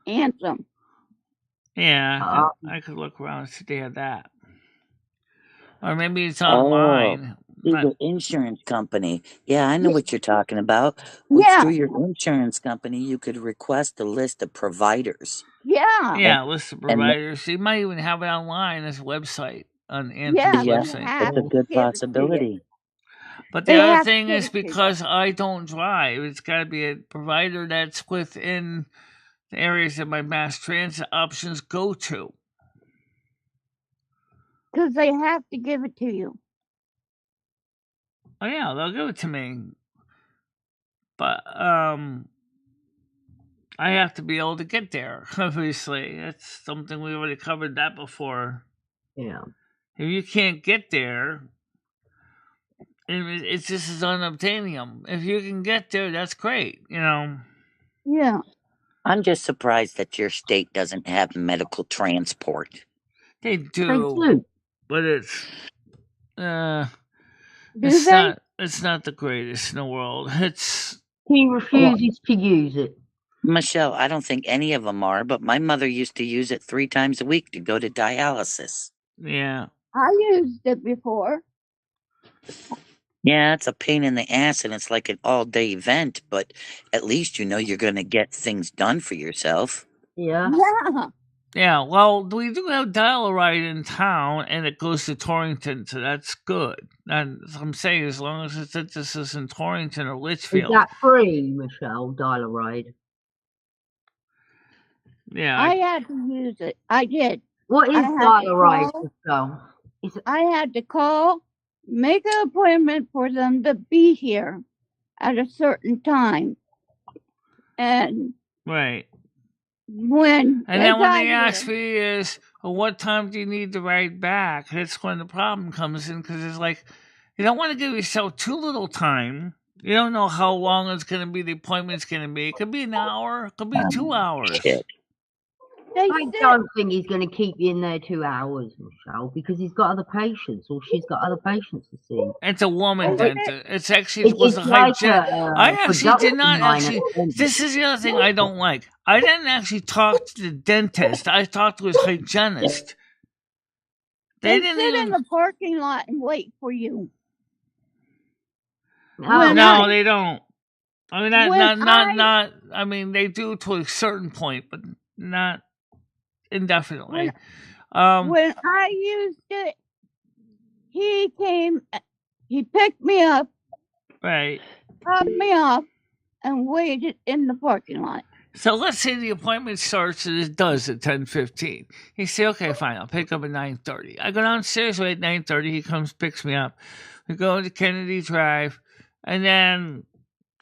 Anthem. Yeah, I could look around and see they had that. Or maybe it's online. Through the insurance company. Yeah, I know what you're talking about. Yeah. Through your insurance company, you could request a list of providers. Yeah. Yeah, list of providers. You might even have it online as a website on Anthem's Yeah, they website. have It's a to good give it to you. possibility. But the They other have to thing give is it to you. because I don't drive, it's got to be a provider that's within the areas that my mass transit options go to. Because they have to give it to you. Oh yeah, they'll give it to me. But I have to be able to get there. Obviously, that's something we already covered that before. Yeah. If you can't get there, it's just as unobtainium. If you can get there, that's great. Yeah. I'm just surprised that your state doesn't have medical transport. They They do, do. but it's Do it's they? not the greatest in the world. It's He refuses to use it. Michelle, I don't think any of them are, but my mother used to use it 3 times a week to go to dialysis. yeah. I used it before. Yeah, it's a pain in the ass and it's like an all-day event, but at least you know you're going to get things done for yourself. Yeah. Yeah. Yeah, well, we do have Dial-A-Ride in town, and it goes to Torrington, so that's good. And I'm saying, as long as this is in Torrington or Is Litchfield, that free, Michelle? Dial-A-Ride. yeah, I had to use it. I did. What I is had to Dial-A-Ride, call. Michelle? Is it, I had to call, make an appointment for them to be here at a certain time. And right. when And they then when got they ask here, me is, well, what time do you need to ride back? That's when the problem comes in, because it's like, you don't want to give yourself too little time. You don't know how long it's going to be, the appointment's going to be. It could be an hour, it could be 2 hours. Shit. they I said, don't think he's going to keep you in there 2 hours, Michelle, because he's got other patients, or she's got other patients to see. It's a woman Okay. dentist. It's actually It, was it's a like hygienist. a I actually did production not line actually. at the end. This is the other thing I don't like. I didn't actually talk to the dentist. I talked to his hygienist. they didn't sit in even. the parking lot and wait for you. Oh, When No, I- they don't. I mean, when not. I mean, they do to a certain point, but not indefinitely. When I used it, he came, he picked me up, right. dropped me off, and waited in the parking lot. So let's say the appointment starts and it does at 10:15. He say, okay, fine, I'll pick up at 9:30. I go downstairs at 9:30. He comes, picks me up. We go to Kennedy Drive, and then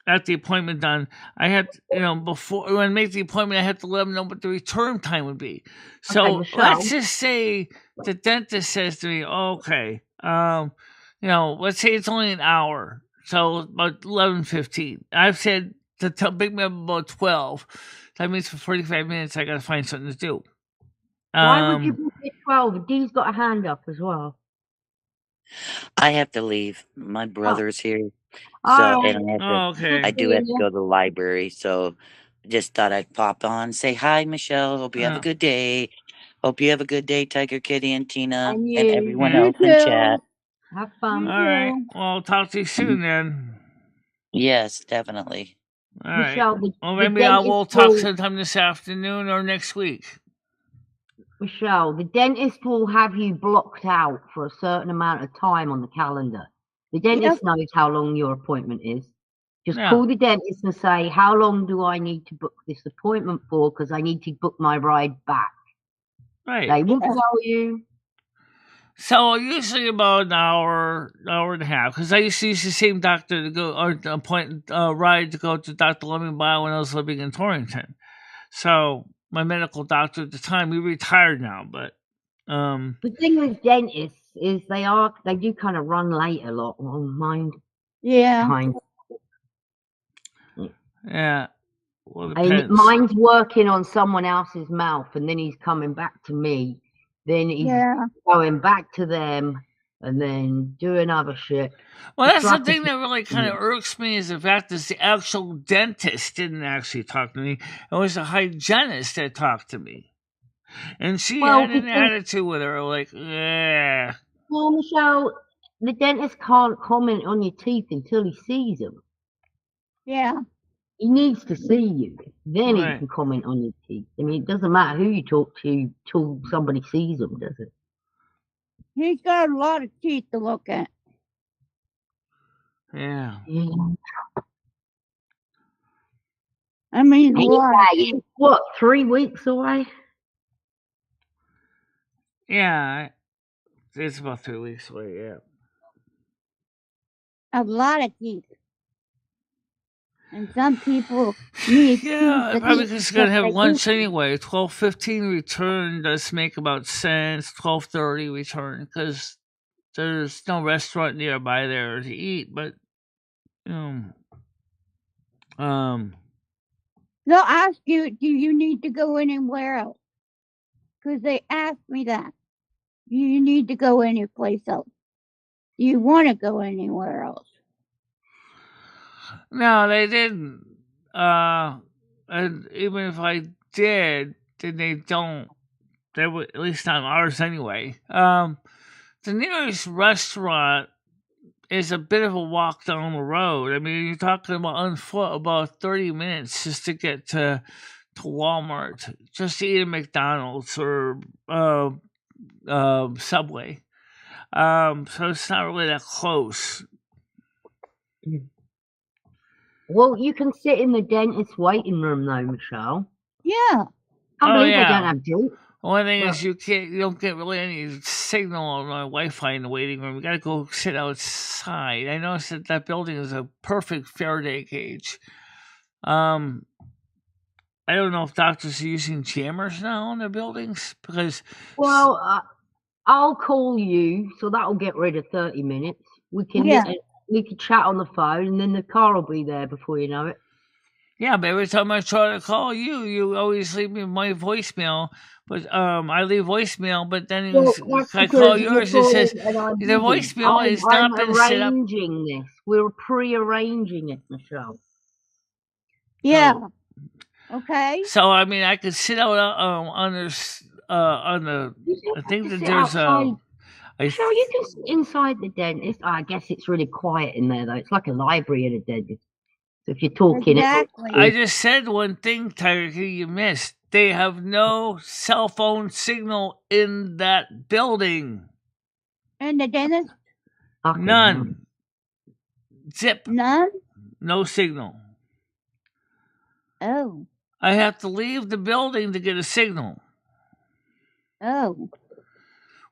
at the appointment done, I had before when I make the appointment, I had to let him know what the return time would be. So Okay, let's just say the dentist says to me, okay, let's say it's only an hour, so about 11:15. I've said to pick me up about 12. That means for 45 minutes, I got to find something to do. Why would you book at 12? Dee's got a hand up as well. I have to leave. My brother's here. All So, right. and I Okay. do have to go to the library. So, just thought I'd pop on, say hi, Michelle. Hope you have a good day. Hope you have a good day, Tiger Kitty and Tina And and you. everyone You else in chat. too. Have fun. You All right. too. Well, I'll talk to you soon then. Yes, definitely. All right. Michelle, Well, the maybe I dentist will talk will, sometime this afternoon or next week. Michelle, the dentist will have you blocked out for a certain amount of time on the calendar. The dentist knows how long your appointment is. Just Yeah. call the dentist and say, how long do I need to book this appointment for? Because I need to book my ride back. Right. They will tell you. So usually about an hour and a half, because I used to use the same doctor to go or ride to go to Dr. Lemon Bio when I was living in Torrington. So my medical doctor at the time, he retired now, but The thing with dentists is they do kind of run late a lot on mine. Yeah. Time. yeah. Well, it And depends. mine's working on someone else's mouth, and then he's coming back to me. Then he's going back to them, and then doing other shit. Well, that's the thing that really kind of irks me is the fact that the actual dentist didn't actually talk to me. It was a hygienist that talked to me. And she had an attitude with her, like, yeah. Well, Michelle, the dentist can't comment on your teeth until he sees them. Yeah. He needs to see you. Then he can comment on your teeth. I mean, it doesn't matter who you talk to till somebody sees them, does it? He's got a lot of teeth to look at. Yeah. I mean, what, 3 weeks away? Yeah. It's about 3 weeks away, yeah. A lot of teeth. And some people need I'm probably just going to have lunch anyway. 12:15 return does make about sense. 12:30 return, because there's no restaurant nearby there to eat, but they'll ask you, do you need to go anywhere else? Because they asked me that. Do you need to go anyplace else? Do you want to go anywhere else? No, they didn't. And even if I did, then they don't. They would, at least not ours anyway. The nearest restaurant is a bit of a walk down the road. I mean, you're talking about on foot about 30 minutes just to get to Walmart, just to eat at McDonald's or Subway. So it's not really that close. Well, you can sit in the dentist's waiting room though, Michelle. Yeah. I believe they don't have drinks. The only thing is you don't get really any signal on my Wi-Fi in the waiting room. You got to go sit outside. I noticed that building is a perfect Faraday cage. I don't know if doctors are using jammers now in their buildings because. Well, I'll call you, so that'll get rid of 30 minutes. We can chat on the phone, and then the car will be there before you know it. Yeah, but every time I try to call you, you always leave me my voicemail. But I leave voicemail, but then I call yours. It says the voicemail has not been set up. This. We're pre-arranging it, Michelle. Yeah. Okay. So I mean, I could sit out on the. I think that there's a. Michelle, you can sit inside the dentist. I guess it's really quiet in there though. It's like a library at a dentist. So if you're talking, Exactly. I just said one thing, Tiger, you missed. They have no cell phone signal in that building. And the dentist? None. Zip. None? No signal. Oh. I have to leave the building to get a signal. Oh.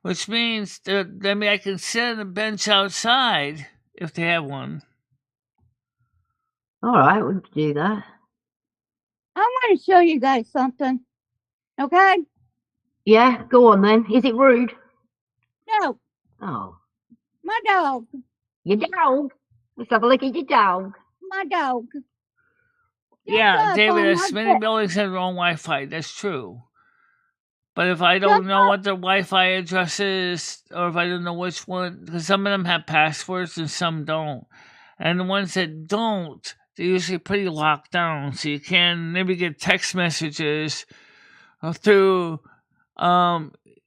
Which means that I can sit on a bench outside if they have one. All right, we can do that. I want to show you guys something. Okay? Yeah, go on then. Is it rude? No. Oh, My dog. your dog. Let's have a look at your dog. My dog. Yeah, up David, on there's my many bed. buildings have their own Wi-Fi. That's true. But if I don't Jump know up. what their Wi-Fi address is, or if I don't know which one, because some of them have passwords and some don't. And the ones that don't, they're usually pretty locked down. So you can maybe get text messages through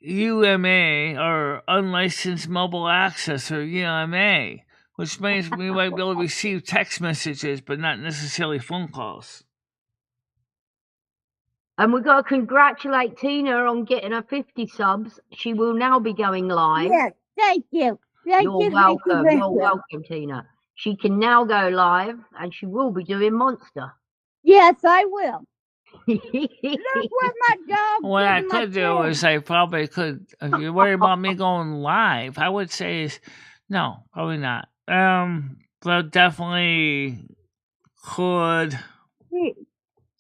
UMA or unlicensed mobile access or UMA, which means we might be able to receive text messages, but not necessarily phone calls. And we've got to congratulate Tina on getting her 50 subs. She will now be going live. Yes. Thank you. Thank You're you. welcome. Thank You're you. welcome, Tina. She can now go live, and she will be doing Monster. Yes, I will. Look what my dog What did I to my could do pen. is I probably could, if you're worried about me going live, I would say is no, probably not. But definitely could.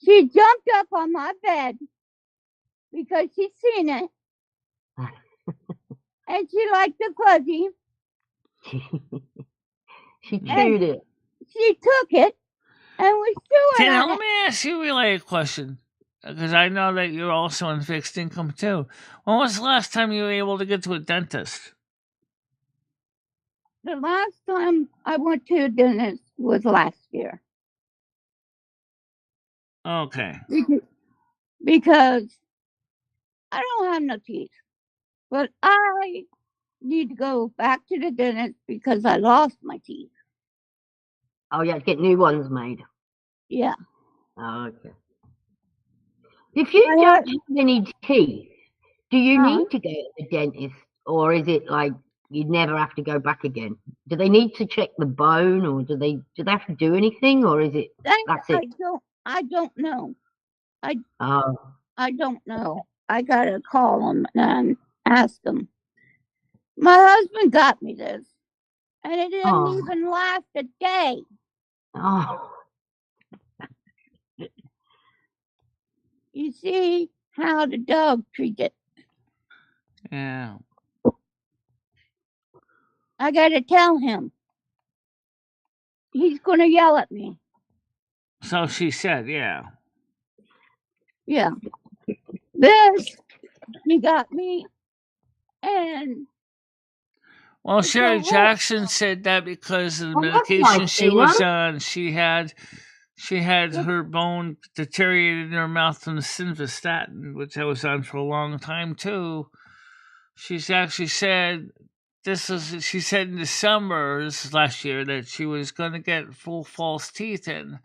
She jumped up on my bed because she's seen it. And she liked the fuzzy. She chewed it. She took it and was chewing Tina, on let it. me ask you a related question. Because I know that you're also in fixed income too. When was the last time you were able to get to a dentist? The last time I went to a dentist was last year. Okay. Because I don't have no teeth. But I need to go back to the dentist because I lost my teeth. Oh, yeah, to get new ones made. Yeah. Oh, okay. If you don't have any teeth, do you need to go to the dentist, or is it like you never have to go back again? Do they need to check the bone, or do they have to do anything, or is it that's it? I don't know. Oh, I don't know. I gotta call them and ask them. My husband got me this, and it didn't even last a day. oh, You see how the dog treats it. Yeah. I gotta tell him. He's gonna yell at me. So she said, yeah. Yeah. This, he got me, and Well, it's Sherry a whole- Jackson said that because of the Oh, that's medication nice, she was Tina. on, she had her bone deteriorated in her mouth from the simvastatin, which I was on for a long time too. She's actually said she said in December, this is last year, that she was going to get full false teeth in.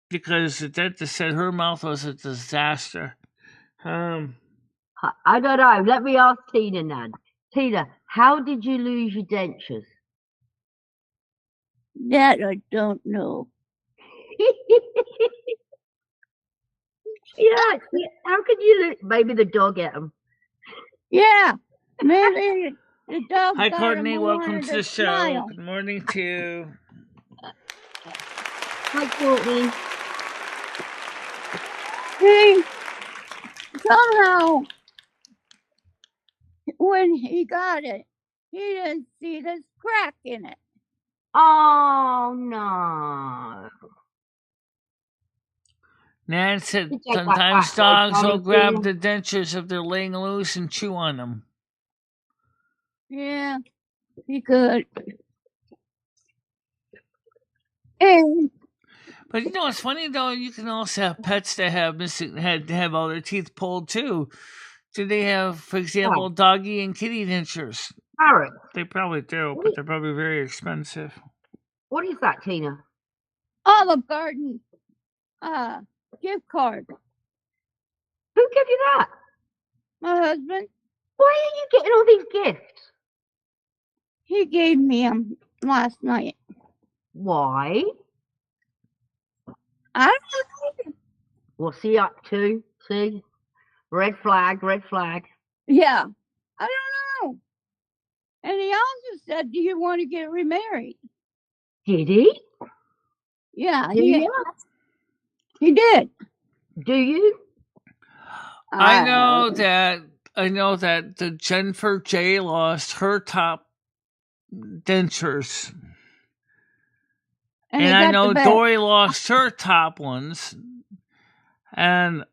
Because the dentist said her mouth was a disaster. I don't know. Let me ask Tina now. Tina, how did you lose your dentures? That I don't know. Yeah, how could you lose? Maybe the dog ate them. Yeah, maybe the dog. Hi, got Courtney. him Welcome to the show. smile. Good morning to you. Hi, Courtney. See, somehow when he got it, he didn't see this crack in it. Oh no. Nan said It's like sometimes that, dogs will grab Tina. the dentures if they're laying loose and chew on them. Yeah, he could. And But you know what's funny though? You can also have pets that have all their teeth pulled too. Do they have, for example, doggy and kitty dentures? Parrot. They probably do, but they're probably very expensive. What is that, Tina? Olive Garden gift card. Who gave you that? My husband, Why are you getting all these gifts? he gave me them last night. Why? I don't know. What's he up to? See? Red flag, red flag. Yeah, I don't know. And he also said, "Do you want to get remarried?" Did he? Yeah, Do you? he did. Do you? I know that the Jennifer J lost her top dentures. And I know Dory lost her top ones. And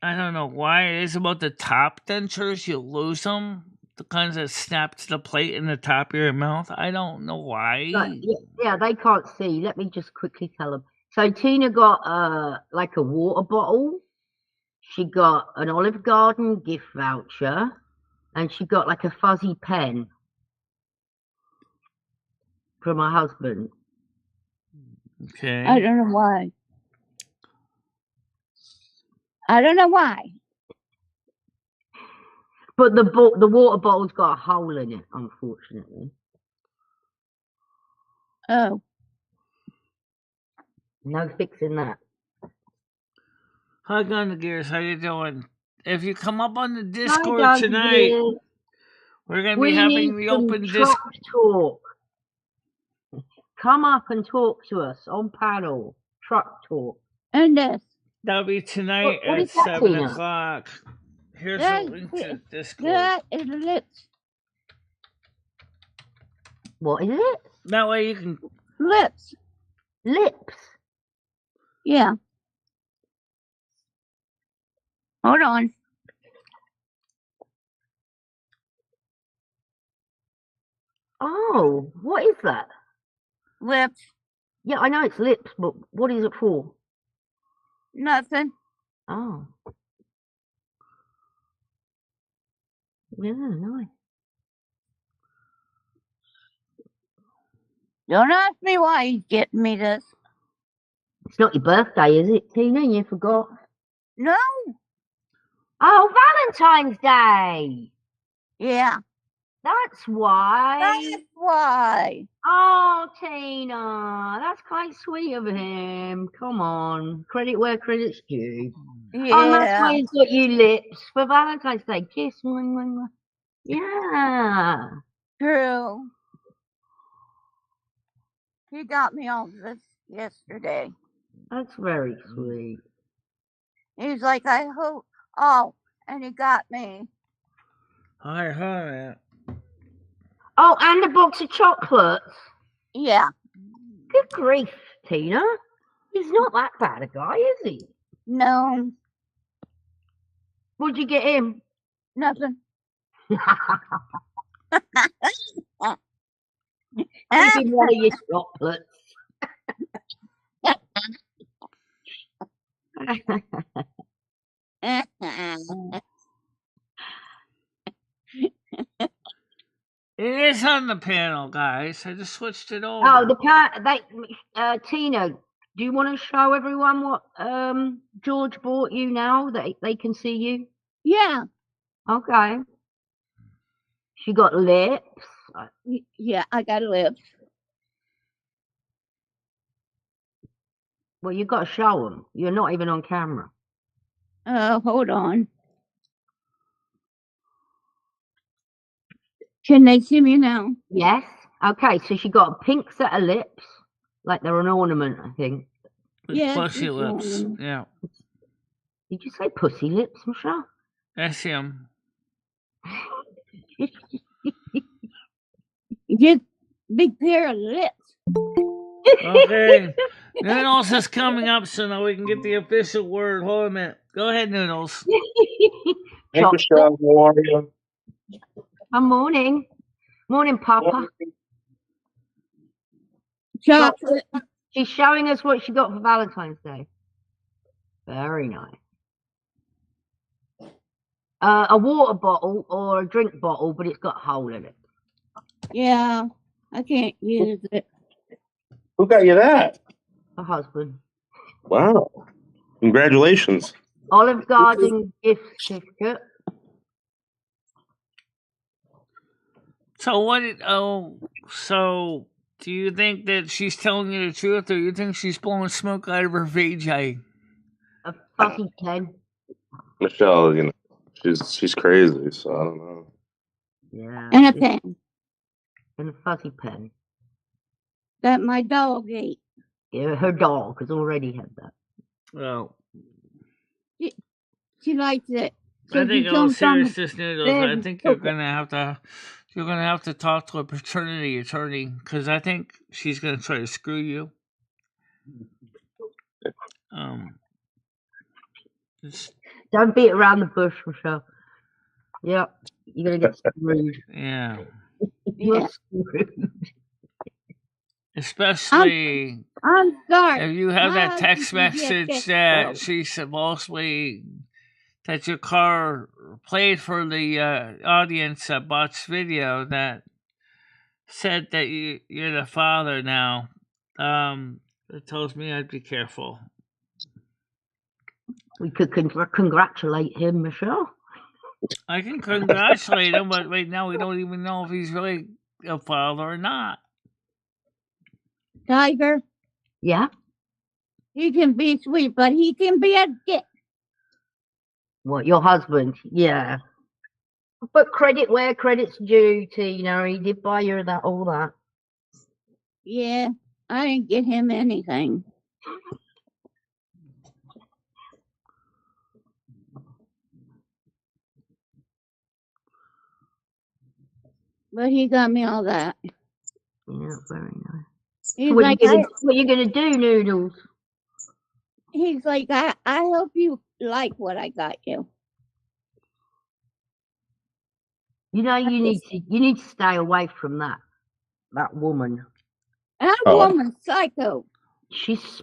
I don't know why it is about the top dentures. You lose them. The kinds that snap to the plate in the top of your mouth. I don't know why. Yeah, they can't see. Let me just quickly tell them. So Tina got like a water bottle. She got an Olive Garden gift voucher. And she got like a fuzzy pen from her husband. Okay. I don't know why. I don't know why. But the water bottle's got a hole in it, unfortunately. Oh. No fixing that. Hi, Gun the Gears. How you doing? If you come up on the Hi, Discord tonight, Gears. we're going to We be having need the some open truck Discord. talk. Come up and talk to us on panel. Truck talk. And this. That'll be tonight What at is that, 7 Tina? o'clock. Here's That- the link to Discord. That is lips. What is it? That way you can... Lips. Lips. Yeah. Hold on. Oh, what is that? Lips. Yeah, I know it's lips, but what is it for? Nothing. Oh. Yeah, nice. Don't ask me why he's getting me this. It's not your birthday, is it, Tina? You forgot? No. Oh, Valentine's Day. Yeah. That's why. That's why. Oh, Tina, that's quite sweet of him. Come on, credit where credit's due. Yeah. Oh, that's why he's got you lips for Valentine's Day. Kiss, one, one. Yeah. True. He got me all this yesterday. That's very sweet. He's like, I hope. Oh, and he got me. Hi, man. Oh, and a box of chocolates. Yeah. Good grief, Tina. He's not that bad a guy, is he? No. What'd you get him? Nothing. Give him one of your chocolates. It is on the panel, guys. I just switched it over. Oh, Tina, do you want to show everyone what George bought you now that they can see you? Yeah. Okay. She got lips. Yeah, I got lips. Well, you got to show them. You're not even on camera. Hold on. Can they see me now? Yes. Okay, so she got a pink set of lips, like they're an ornament, I think. With pussy lips. Yeah. Did you say pussy lips, Michelle? That's him. Just big pair of lips. Okay. Noodles is coming up so now we can get the official word. Hold a minute. Go ahead, Noodles. Hey, Michelle, how are you? Good morning. Morning, Papa. Chocolate. She's showing us what she got for Valentine's Day. Very nice. A water bottle or a drink bottle, but it's got a hole in it. Yeah, I can't use it. Who got you that? Her husband. Wow. Congratulations. Olive Garden gift certificate. So do you think that she's telling you the truth, or you think she's blowing smoke out of her vajay? A fuzzy pen. Michelle, she's crazy, so I don't know. Yeah. And a pen And a fuzzy pen. that my dog ate. Yeah, her dog has already had that. Well, She likes it. So I think she in all jumped on the seriousness, Noodles, bed I and think took it. you're gonna have to talk to a paternity attorney, because I think she's gonna try to screw you. Just, Don't beat around the bush, Michelle. Yep. You're gonna get screwed. yeah. You're Yeah. screwed. Especially I'm sorry. if you have My that husband text can get message this that though. she supposedly that your car played for the audience that watched video that said that you're the father now. It tells me I'd be careful. We could congratulate him, Michelle. I can congratulate him, but right now we don't even know if he's really a father or not. Tiger, Yeah. he can be sweet, but he can be a dick. What, your husband? Yeah. But credit where credit's due, Tina. He did buy you all that. Yeah, I didn't get him anything. But he got me all that. Yeah, very nice. He's So what like, you gonna do, Noodles? he's like, I hope you like what I got you. You know you need to stay away from that woman. That woman's psycho. She's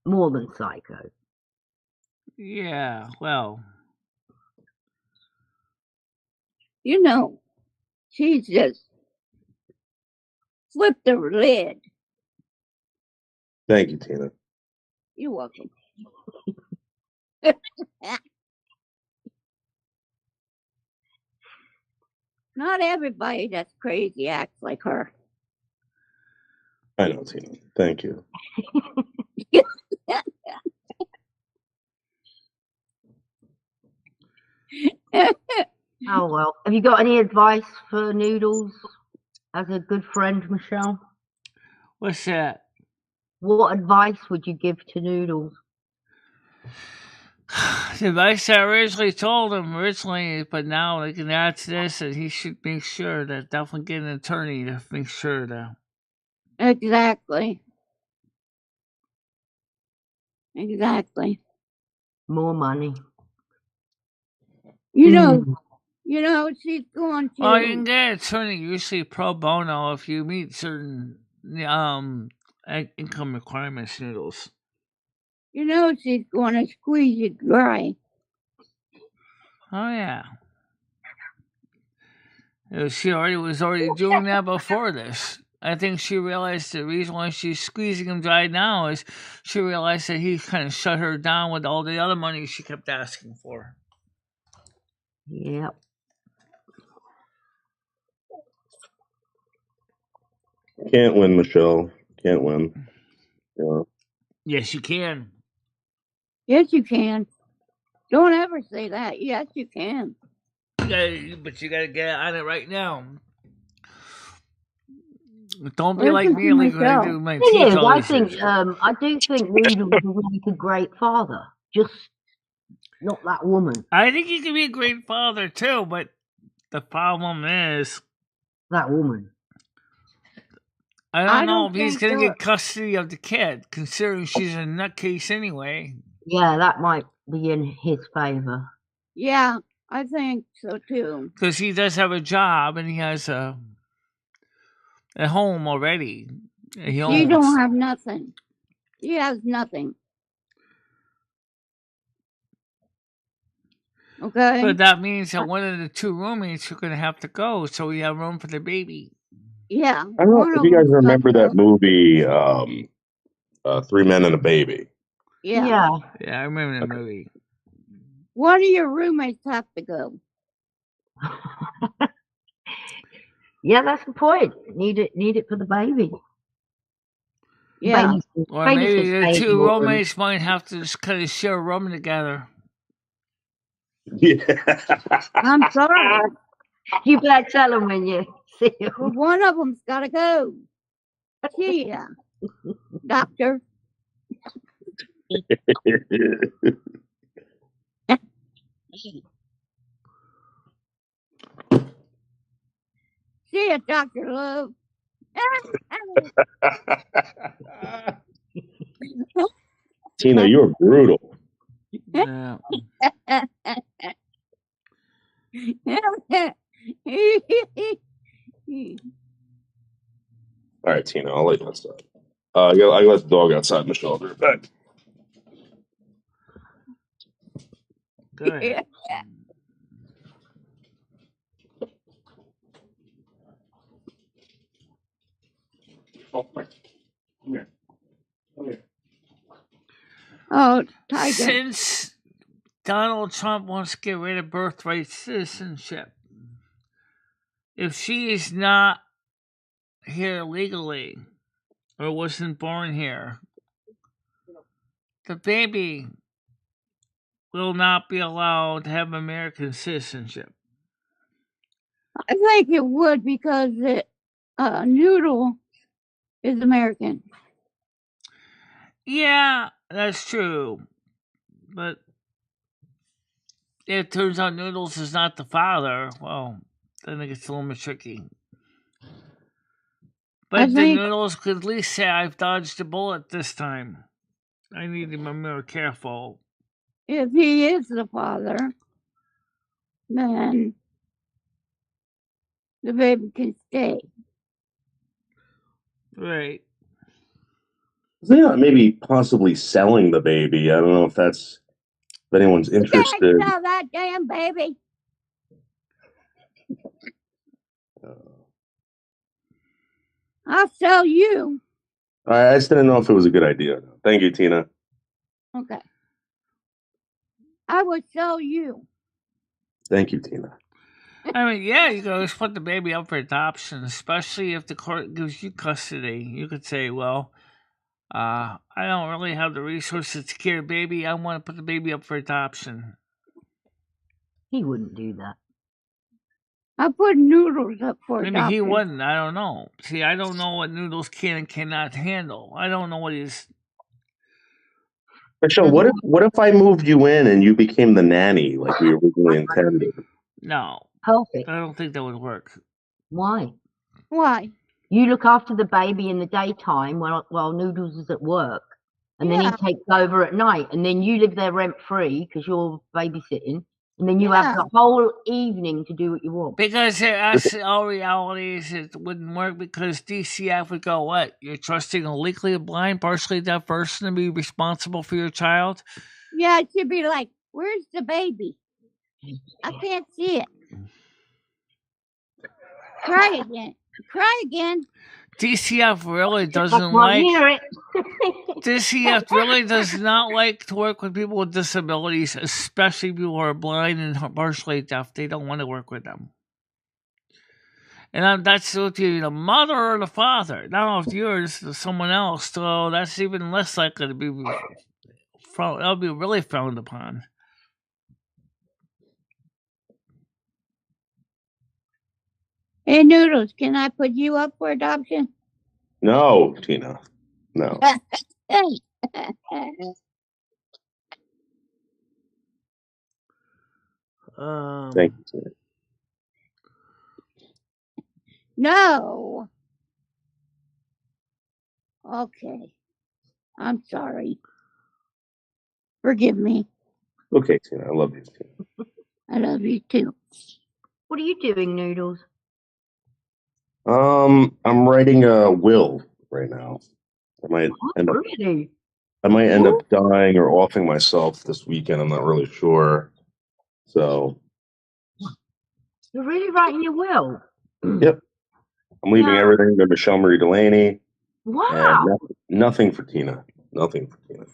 more than psycho. Yeah, well, You know, she's just flipped the lid. Thank you, Tina. You're welcome. Not everybody that's crazy acts like her. I know, Tina. Thank you. Oh well. Have you got any advice for Noodles as a good friend, Michelle? what's that? What advice would you give to Noodles? The advice I originally told him but now they can add to this that he should make sure that definitely get an attorney to make sure that. Exactly. More money. You know, she's going to. Well, you can get an attorney usually pro bono if you meet certain income requirements, Noodles. You know, she's going to squeeze you dry. Oh yeah. She was already doing that before this. I think she realized the reason why she's squeezing him dry now is she realized that he kind of shut her down with all the other money she kept asking for. Yep. Can't win, Michelle. Can't win. Yeah. Yes, you can. Yes, you can. Don't ever say that. Yes, you can. But you gotta get on it right now. Don't be Listen like to me, like when I Michelle. do my Thing teeth is, all I these think years. I do think Noodles is like a great father. Just not that woman. I think he can be a great father too, but the problem is That woman. I don't know if he's think gonna so. get custody of the kid, considering she's a nutcase anyway. Yeah, that might be in his favor. Yeah, I think so too. Because he does have a job and he has a home already. She don't have nothing. She has nothing. Okay. But that means that one of the two roommates are going to have to go, so we have room for the baby. Yeah. I don't know one if of you guys them's remember gotta that go. movie, Three Men and a Baby. Yeah. Yeah, I remember the movie. One of your roommates have to go. Yeah, that's the point. Need it for the baby. Yeah. Or Babies maybe can the stay in two the room. roommates might have to just kind of share a room together. Yeah. I'm sorry. You better tell them when you see them. But one of them's gotta go. See ya, doctor. See ya, Dr. Love. Tina, you're brutal. Yeah. All right, Tina, I'll let you outside. I gotta let the dog outside, Michelle. I'll be right back. Go ahead. Oh, Tiger. Since Donald Trump wants to get rid of birthright citizenship, if she is not here legally or wasn't born here, the baby will not be allowed to have American citizenship. I think it would because Noodle is American. Yeah, that's true. But if it turns out Noodles is not the father, well, then it gets a little more tricky. But the Noodles could at least say, I've dodged a bullet this time. I need to be more careful. If he is the father, then the baby can stay. Right. Yeah, maybe possibly selling the baby. I don't know if anyone's interested. You can't sell that damn baby. I'll sell you. I just didn't know if it was a good idea. Thank you, Tina. Okay. I would sell you. Thank you, Tina. I mean, yeah, you can always put the baby up for adoption, especially if the court gives you custody. You could say, well, I don't really have the resources to care a baby. I want to put the baby up for adoption. He wouldn't do that. I put Noodles up for Maybe adoption. he wouldn't. I don't know. See, I don't know what Noodles can and cannot handle. I don't know what he's... Michelle, what if I moved you in and you became the nanny like we originally intended? No. Perfect. I don't think that would work. Why? Why? You look after the baby in the daytime while Noodles is at work, and then he takes over at night, and then you live there rent-free because you're babysitting, and then you have the whole evening to do what you want. Because all realities, it wouldn't work because DCF would go, what? You're trusting a legally blind, partially deaf person to be responsible for your child? Yeah, it should be like, where's the baby? I can't see it. Try again. Try again. DCF really doesn't like... hear it. DCF really does not like to work with people with disabilities, especially people who are blind and partially deaf. They don't want to work with them. And that's with you, the mother or the father. Now, if yours to someone else, so that's even less likely to be that'll be really frowned upon. Hey, Noodles, can I put you up for adoption? No, Tina. No. Thank you, Tina. No. Okay. I'm sorry. Forgive me. Okay, Tina. I love you, Tina. I love you too. What are you doing, Noodles? I'm writing a will right now. I might end up dying or offing myself this weekend. I'm not really sure. So You're really writing your will? Yep. I'm leaving Yeah. everything to MicheleMarieDalene. Wow. And nothing for Tina. Nothing for Tina.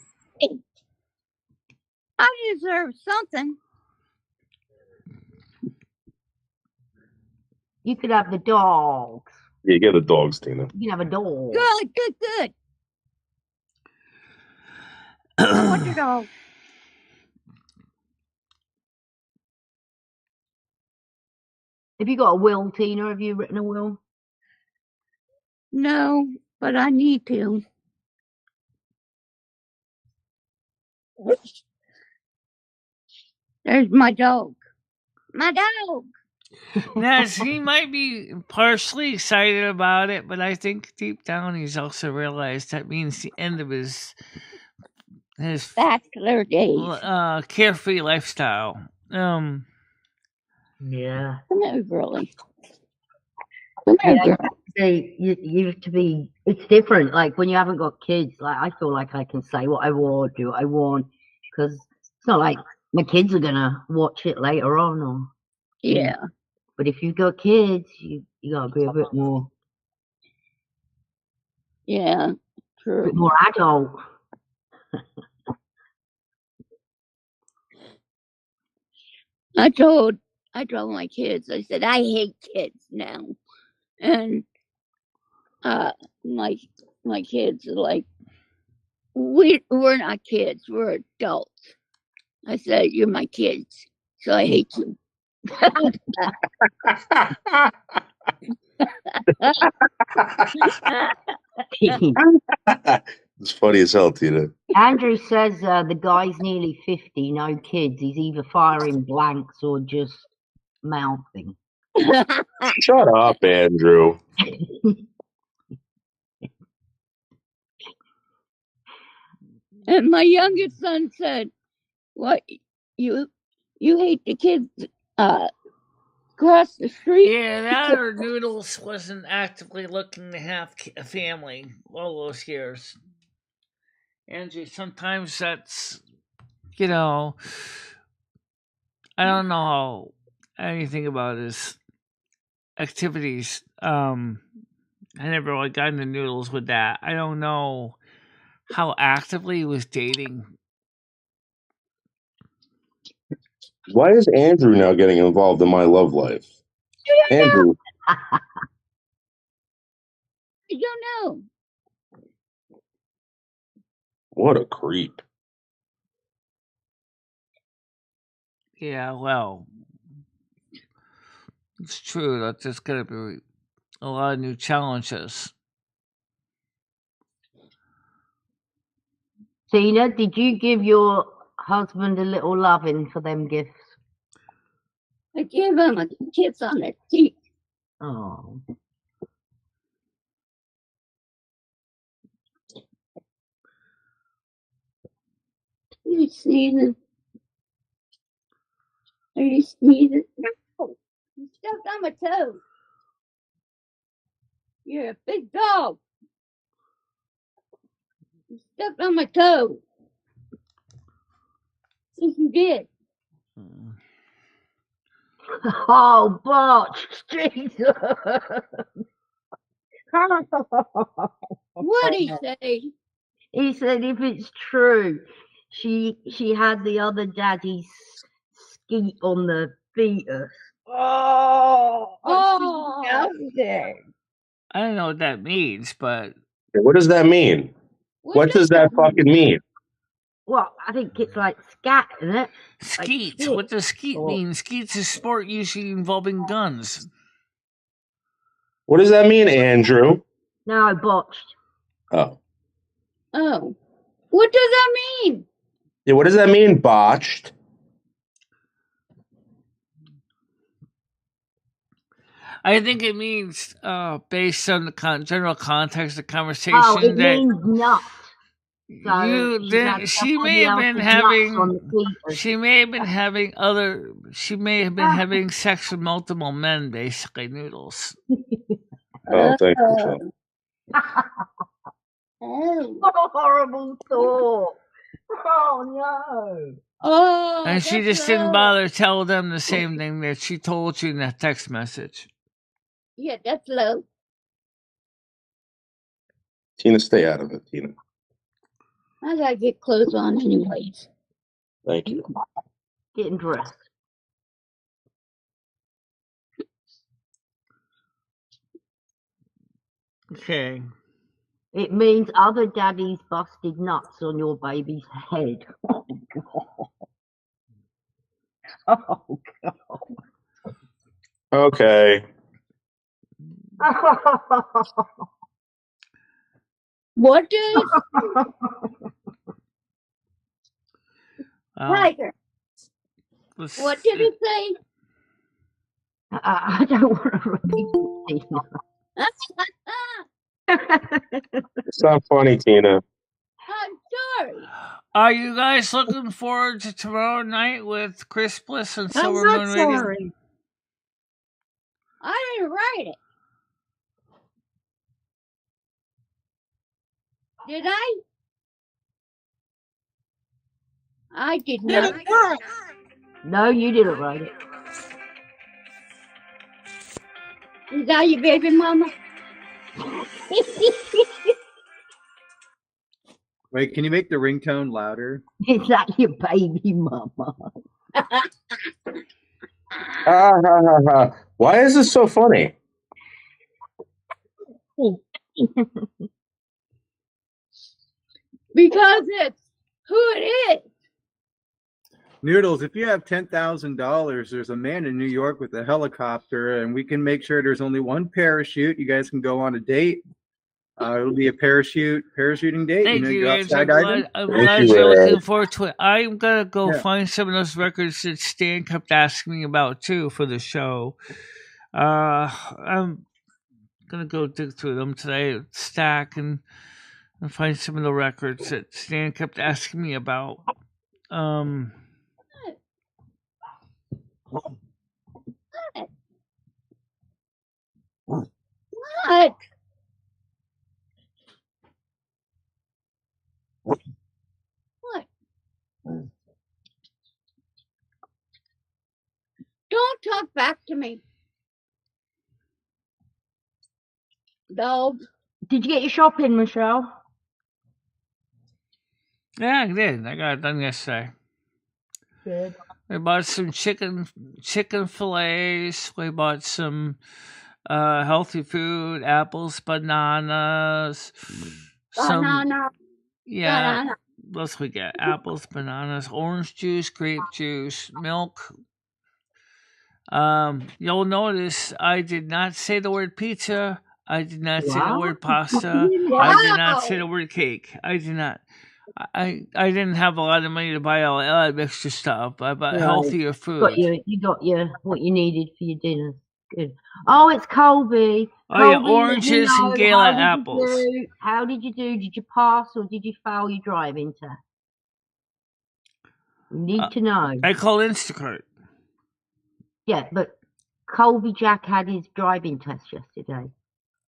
I deserve something. You could have the dogs. Yeah, get the dogs, Tina. You can have a dog. Good. I want the dog. Have you got a will, Tina? Have you written a will? No, but I need to. There's my dog. My dog. Yes, he might be partially excited about it, but I think deep down he's also realized that means the end of his Bachelor days. carefree lifestyle. Yeah. Come here, girlie. You have to be. It's different. Like when you haven't got kids. Like I feel like I can say what I want, do what I want, because it's not like my kids are gonna watch it later on. Or Yeah. But if you've got kids, you gotta be a bit more. Yeah. True. A bit more adult. I told my kids, I said, I hate kids now. And my kids are like, we're not kids, we're adults. I said, you're my kids, so I hate you. It's funny as hell, Tina. Andrew says the guy's nearly 50, no kids. He's either firing blanks or just mouthing. Shut up, Andrew. And my youngest son said, what, you hate the kids across the street? Yeah, that or Noodles wasn't actively looking to have a family all those years. Andrew, sometimes that's, I don't know anything about his activities. I never really got into Noodles with that. I don't know how actively he was dating. Why is Andrew now getting involved in my love life? Andrew. I don't know. What a creep. Yeah, well, it's true. That's just going to be a lot of new challenges. Tina, did you give your husband a little loving for them gifts? I gave him a kiss on the cheek. Oh. You sneezing? Are you sneezing? No. You stepped on my toe. You're a big dog. You stepped on my toe. Yes, you did. Oh, Botch, Jesus. What did he say? He said if it's true, she had the other daddy's skeet on the fetus. Oh, I don't know what that means, but What does that mean? What does that fucking mean? Well, I think it's like scat, isn't it? skeet. Like What does skeet mean? Skeet's a sport usually involving guns. What does that mean, Andrew? No, botched. Oh. Oh. What does that mean? Yeah, what does that mean, botched? I think it means, based on the general context of the conversation, Oh, it that means nut. So she may have been having sex with multiple men, basically. Noodles. Oh, thank you, Michelle. What a horrible thought. Oh no. Oh. And she just didn't bother to tell them the same thing that she told you in that text message. Yeah, that's low. Tina, stay out of it, Tina. I gotta get clothes on anyways. Thank you. Getting dressed. Okay. It means other daddies busted nuts on your baby's head. Oh, God. Okay. What does Tiger? What did it say? I don't want to repeat it, Tina. It's not funny, Tina. I'm sorry. Are you guys looking forward to tomorrow night with Chris Bliss and Silver I'm not Moon Radio? sorry. I didn't write it. Did I? I did not. No, you didn't write it. Is that your baby mama? Wait, can you make the ringtone louder? Is that your baby mama? Why is this so funny? Because it's who it is. Noodles, if you have $10,000, there's a man in New York with a helicopter, and we can make sure there's only one parachute. You guys can go on a date. It'll be a parachuting date. Thank you, go Ames. skydiving. I'm glad you're looking forward to it. I'm going to go find some of those records that Stan kept asking me about, too, for the show. I'm going to go dig through them today, stack, and find some of the records that Stan kept asking me about. What? What? Don't talk back to me. Dog. Did you get your shopping, Michelle? Yeah, I did. I got it done yesterday. Good. We bought some chicken fillets. We bought some healthy food, apples, bananas. Banana. Yeah. Banana. What else we get? Apples, bananas, orange juice, grape juice, milk. You'll notice I did not say the word pizza. I did not say the word pasta. Wow. I did not say the word cake. I did not. I didn't have a lot of money to buy all that extra stuff. I bought healthier food. You got your what you needed for your dinner. Good. Oh, it's Colby. Oh, yeah, Colby, oranges and gala apples. How did you do? Did you pass or did you fail your driving test? You need to know. I called Instacart. Yeah, but Colby Jack had his driving test yesterday.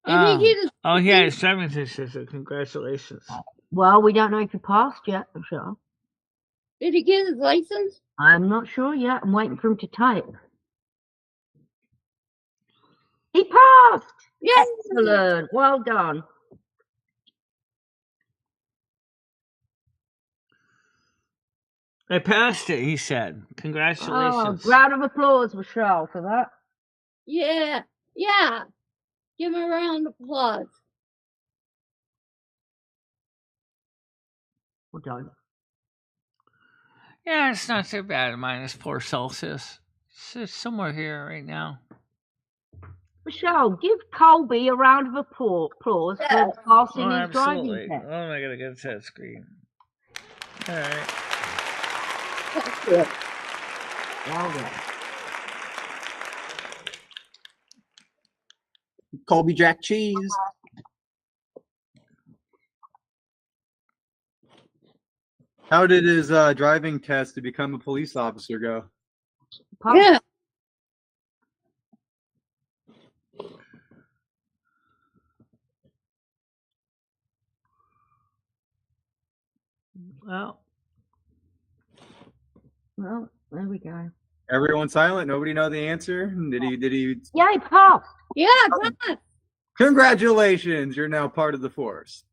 Yeah, his driving test yesterday. Congratulations. Well, we don't know if he passed yet, for sure. Did he get his license? I'm not sure yet. I'm waiting for him to type. He passed! Yes! Excellent. Well done. I passed it, he said. Congratulations. Oh, round of applause, Michelle, for that. Yeah. Yeah. Give him a round of applause. Well done. Yeah, it's not too bad. -4 Celsius. It's somewhere here right now. Michelle, give Colby a round of applause for passing his driving test. Oh, am I going to get to that screen? All right. That's good. Well done. Colby Jack cheese. How did his driving test to become a police officer go? Yeah. Well, there we go. Everyone silent. Nobody know the answer. Did he? Yeah, he passed. Yeah, passed. Congratulations! You're now part of the force.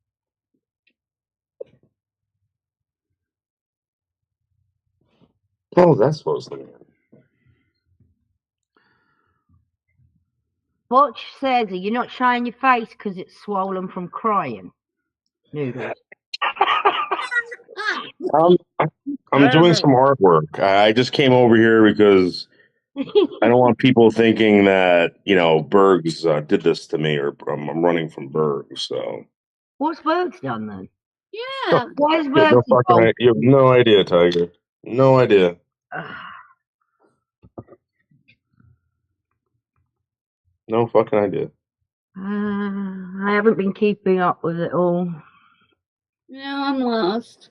Oh, that's supposed to mean. Butch says, "Are you not showing your face because it's swollen from crying?" Noodles. I'm doing some artwork. I just came over here because I don't want people thinking that, Berg's did this to me, or I'm running from Berg. So What's Berg's done then? Yeah. Why is you have Berg's involved? you have no idea, Tiger. No idea. No fucking idea. I haven't been keeping up with it all. Now I'm lost.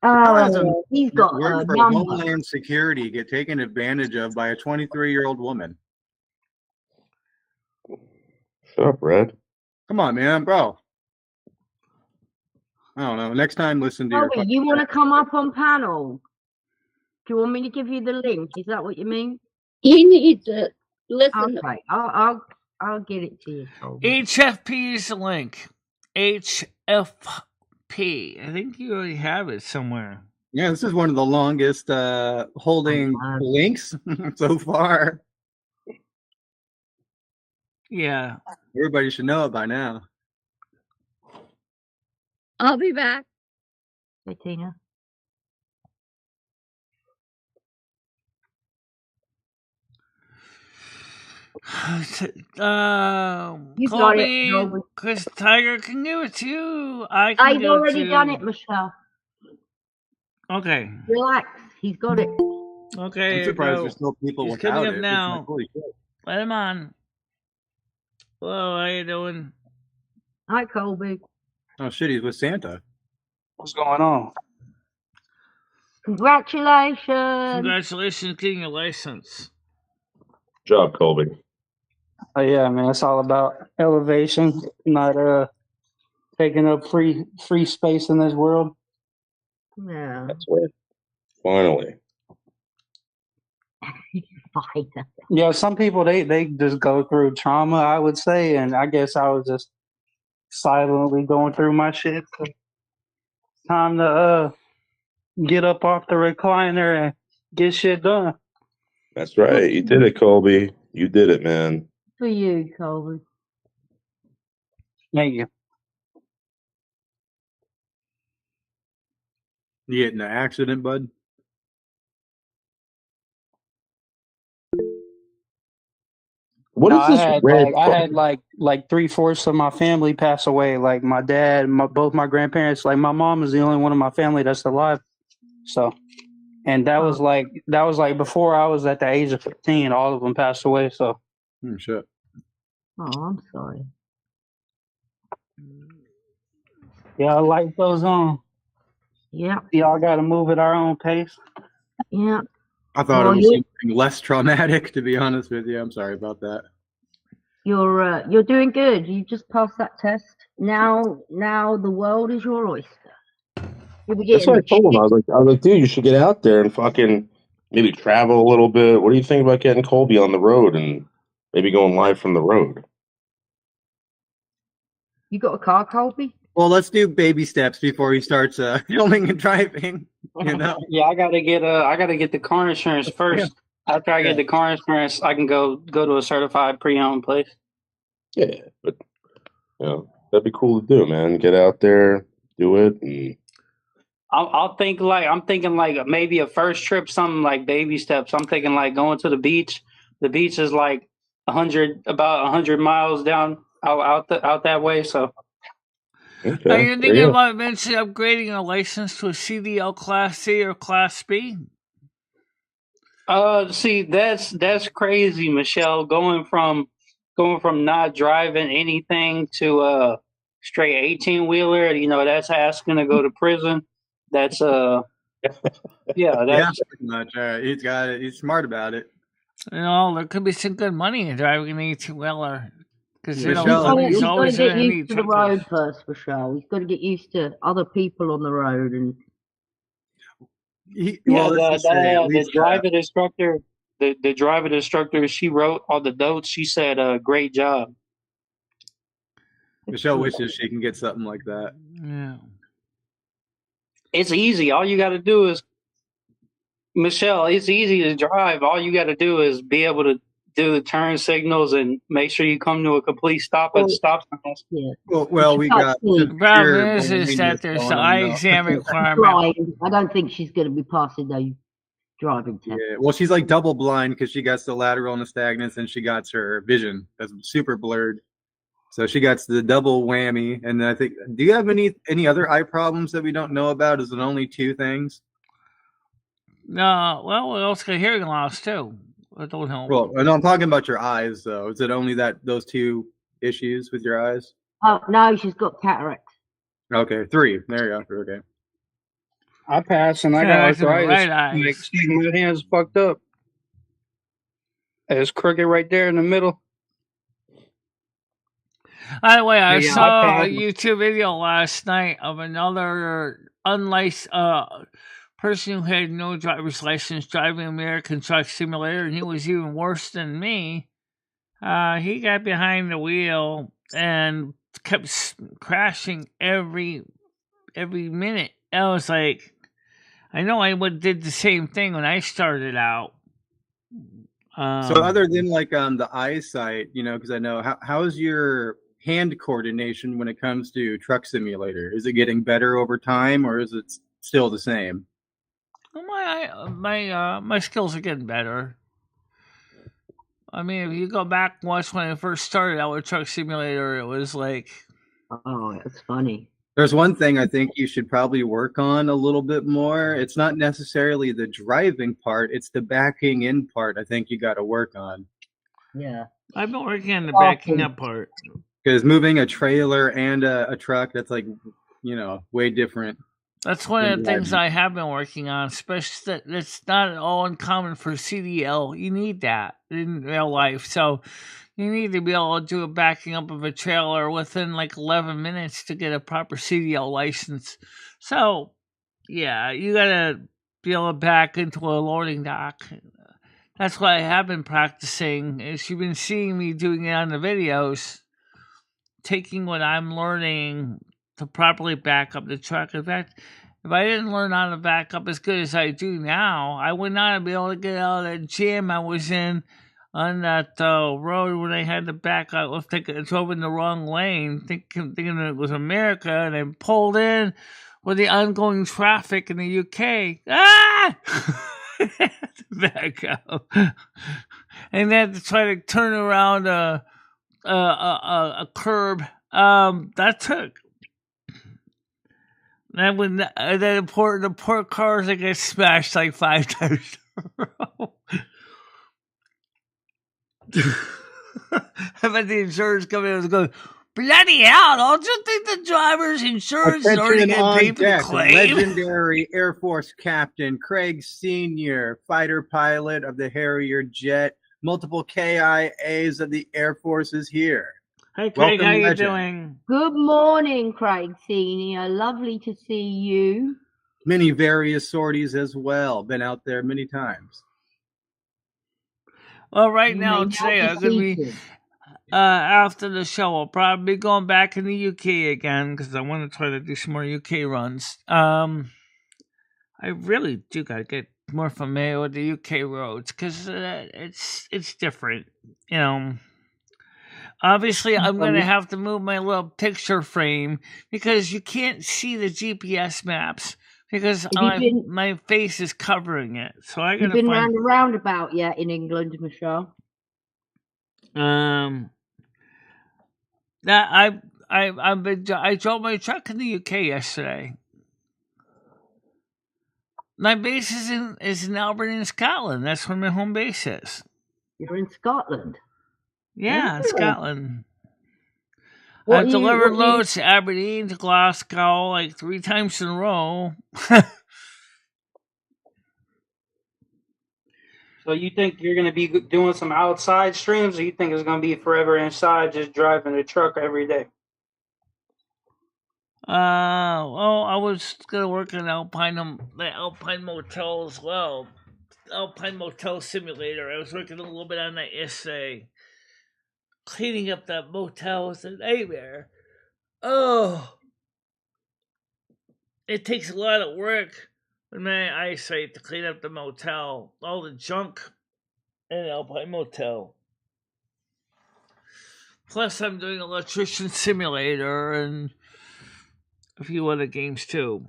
Oh, he's got Work a for number. Homeland Security get taken advantage of by a 23-year-old woman. Shut up, Red. Come on, man, bro. I don't know. Next time, listen to your. You want to come up on panel? Do you want me to give you the link? Is that what you mean? You need to listen. Okay, I'll get it to you. HFP is the link. HFP. I think you already have it somewhere. Yeah, this is one of the longest holding links so far. Yeah. Everybody should know it by now. I'll be back. Hey, Tina. Colby, Chris Tiger can give it to you. I've already done it, Michelle. Okay. Relax. He's got it. Okay. I'm surprised there's still people He's without coming up it. now. Like, holy shit. Let him on. Hello, how you doing? Hi, Colby. Oh shit, he's with Santa. What's going on? Congratulations. Congratulations getting your license. Good job, Colby. Oh yeah, man, it's all about elevation, not taking up free space in this world. Yeah. That's right. Finally. Yeah, some people they just go through trauma, I would say, and I guess I was just silently going through my shit. So time to get up off the recliner and get shit done. That's right. You did it, Colby. You did it, man. For you, Colby. Thank you. You get in an accident, bud? What is this red? I had like 3/4 of my family pass away. Like my dad, both my grandparents. Like my mom is the only one of my family that's alive. So, and that was like before I was at the age of 15. All of them passed away. So, Shit. Oh, I'm sorry. Yeah, life goes on. Yeah. Y'all got to move at our own pace. Yeah. I thought it was something less traumatic, to be honest with you. I'm sorry about that. You're doing good. You just passed that test. Now the world is your oyster. That's what I told him. I was like, dude, you should get out there and fucking maybe travel a little bit. What do you think about getting Colby on the road and maybe going live from the road? You got a car, Colby? Well, let's do baby steps before he starts filming and driving. You know? Yeah, I gotta get the car insurance first. After I get the car insurance, I can go to a certified pre-owned place. Yeah, but that'd be cool to do, man. Get out there, do it, and I'm thinking like maybe a first trip, something like baby steps. I'm thinking like going to the beach. The beach is like about 100 miles down out that way. So, okay, Are you thinking about eventually upgrading your license to a CDL Class C or Class B? See, that's crazy, Michelle. Going from not driving anything to a straight 18-wheeler. That's asking to go to prison. That's yeah, that's pretty much. He's got it. He's smart about it. There could be some good money in driving an 18-wheeler. Because he's got to get used to the road first, Michelle. He's got to get used to other people on the road, and the driver instructor. She wrote all the notes. She said, "Great job." Michelle wishes she can get something like that. Yeah, it's easy. All you got to do is Michelle, it's easy to drive. All you got to do is be able to do the turn signals and make sure you come to a complete stop at Well, stop signs. yeah. Well, She we can't got see. The problem severe is that blindness there's the going eye on though. exam She's requirement. blind. I don't think she's going to be passing those driving tests. Yeah, well, she's like double blind because she got the lateral nystagmus and she got her vision that's super blurred. So she got the double whammy. And I think, do you have any other eye problems that we don't know about? Is it only two things? No, well, we also got hearing loss too. That don't help. Well, no, I'm talking about your eyes though. Is it only those two issues with your eyes? Oh no, she's got cataracts. Okay, three. There you go. Okay. I passed and I got Cataracts in the arthritis. right eye. Like, my hand's fucked up. It's crooked right there in the middle. By the way, I Yeah, saw I a passed. YouTube video last night of another unlicensed person who had no driver's license driving American Truck Simulator, and he was even worse than me. He got behind the wheel and kept crashing every minute. I was like, I know I did the same thing when I started out. So other than like the eyesight, because I know how's your hand coordination when it comes to Truck Simulator? Is it getting better over time, or is it still the same? My skills are getting better. I mean, if you go back and watch when I first started out with Truck Simulator, it was like, oh, that's funny. There's one thing I think you should probably work on a little bit more. It's not necessarily the driving part; it's the backing in part. I think you got to work on. Yeah, I've been working on the backing up part. Because moving a trailer and a truck, that's like, way different. That's one of the things I have been working on, especially that it's not at all uncommon for CDL. You need that in real life. So you need to be able to do a backing up of a trailer within like 11 minutes to get a proper CDL license. So, yeah, you got to be able to back into a loading dock. That's what I have been practicing. As you've been seeing me doing it on the videos, taking what I'm learning to properly back up the truck. In fact, if I didn't learn how to back up as good as I do now, I would not be able to get out of that jam I was in on that road when I had to back up. I drove in the wrong lane, thinking it was America, and then pulled in with the ongoing traffic in the UK. Ah! Back up. And then to try to turn around a curb. That took. And when the poor cars that get smashed like 5 times in a row. I bet the insurance company was going, bloody hell, don't you think the driver's insurance is already going to pay for the claim? Legendary Air Force Captain Craig Sr., fighter pilot of the Harrier jet, multiple KIAs of the Air Force is here. Hi, Craig, how you doing? Good morning, Craig Senior. Lovely to see you. Many various sorties as well. Been out there many times. Well, right now, today, I'm going to be, after the show, I'll probably be going back in the UK again, because I want to try to do some more UK runs. I really do got to get more familiar with the UK roads, because it's different, Obviously, I'm going to have to move my little picture frame because you can't see the GPS maps because my face is covering it. So I got to You've been round a roundabout yet in England, Michelle? That I drove my truck in the UK yesterday. My base is in Aberdeen, Scotland. That's where my home base is. You're in Scotland? Yeah, in Scotland. I've delivered loads to Aberdeen, to Glasgow, like 3 times in a row. So you think you're going to be doing some outside streams, or you think it's going to be forever inside, just driving the truck every day? Well, I was going to work in the Alpine Motel as well. Alpine Motel Simulator. I was working a little bit on that yesterday. Cleaning up that motel was a nightmare. Oh, it takes a lot of work with my eyesight to clean up the motel, all the junk in the Alpine Motel. Plus, I'm doing Electrician Simulator and a few other games too.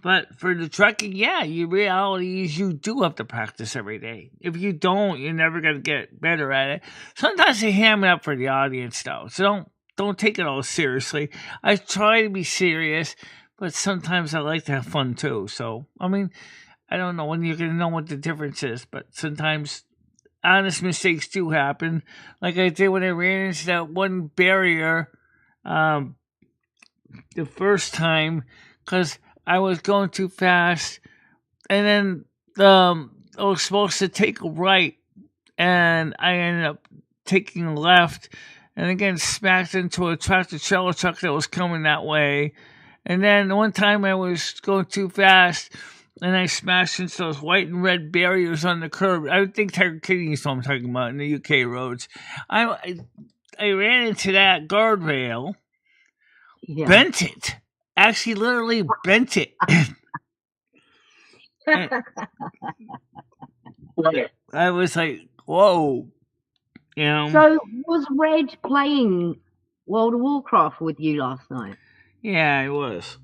But for the trucking, yeah, your reality is you do have to practice every day. If you don't, you're never gonna get better at it. Sometimes I ham it up for the audience though, so don't take it all seriously. I try to be serious, but sometimes I like to have fun too. So I mean, I don't know when you're gonna know what the difference is, but sometimes honest mistakes do happen. Like I did when I ran into that one barrier the first time because I was going too fast, and then I was supposed to take a right, and I ended up taking a left, and again smacked into a tractor trailer truck that was coming that way. And then one time I was going too fast, and I smashed into those white and red barriers on the curb. I think Tiger Kitty is what I'm talking about in the UK roads. I ran into that guardrail, bent it. Actually, literally bent it. I was like, whoa. You know? So was Red playing World of Warcraft with you last night? Yeah, it was.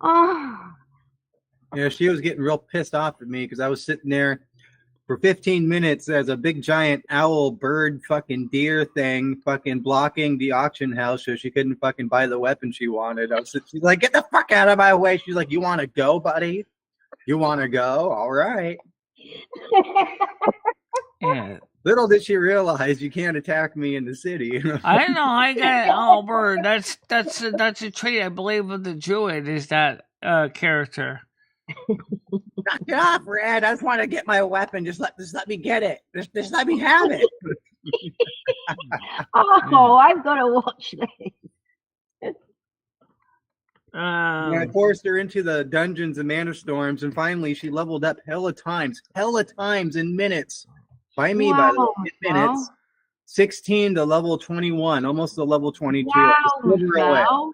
Oh. Yeah, she was getting real pissed off at me because I was sitting there for 15 minutes as a big giant owl bird fucking deer thing fucking blocking the auction house so she couldn't fucking buy the weapon she wanted. She's like, get the fuck out of my way. She's like, you want to go, buddy? You want to go? All right. Yeah. Little did she realize you can't attack me in the city. I know. I got owl bird. That's a trait I believe of the Druid is that character. Knock it off, Red. I just want to get my weapon. Just let me get it. Just let me have it. I've got to watch this. I forced her into the dungeons and mana storms, and finally she leveled up hella times in minutes. By me, by the way, in minutes. 16 to level 21, almost to level 22. Wow.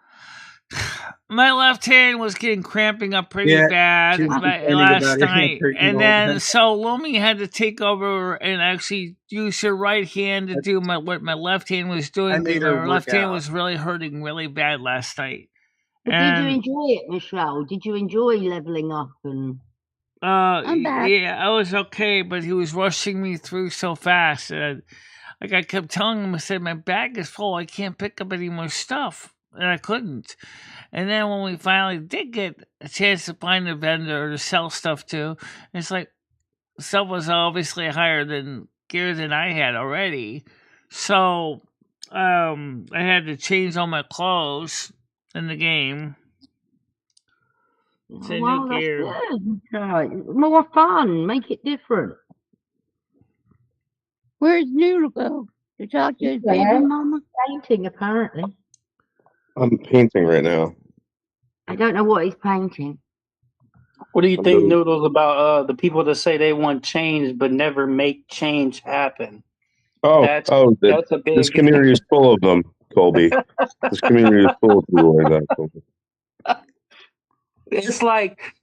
My left hand was getting cramping up pretty bad last night. And then so Lumi had to take over and actually use her right hand to do what my left hand was doing. Her left hand was really hurting really bad last night. But did you enjoy it, Michelle? Did you enjoy leveling up? And yeah, I was okay, but he was rushing me through so fast. Like I kept telling him, I said, my bag is full. I can't pick up any more stuff. And I couldn't. And then when we finally did get a chance to find a vendor to sell stuff to, it's like stuff was obviously higher than gear than I had already. So I had to change all my clothes in the game. It's new gear. Good. More fun. Make it different. Where's Noodle go? To talk to his baby mama? Painting, apparently. I'm painting right now. I don't know what he's painting. What do you think, Noodles, about the people that say they want change but never make change happen? That's a big... This community is full of them, Colby. This community is full of people like that, Colby.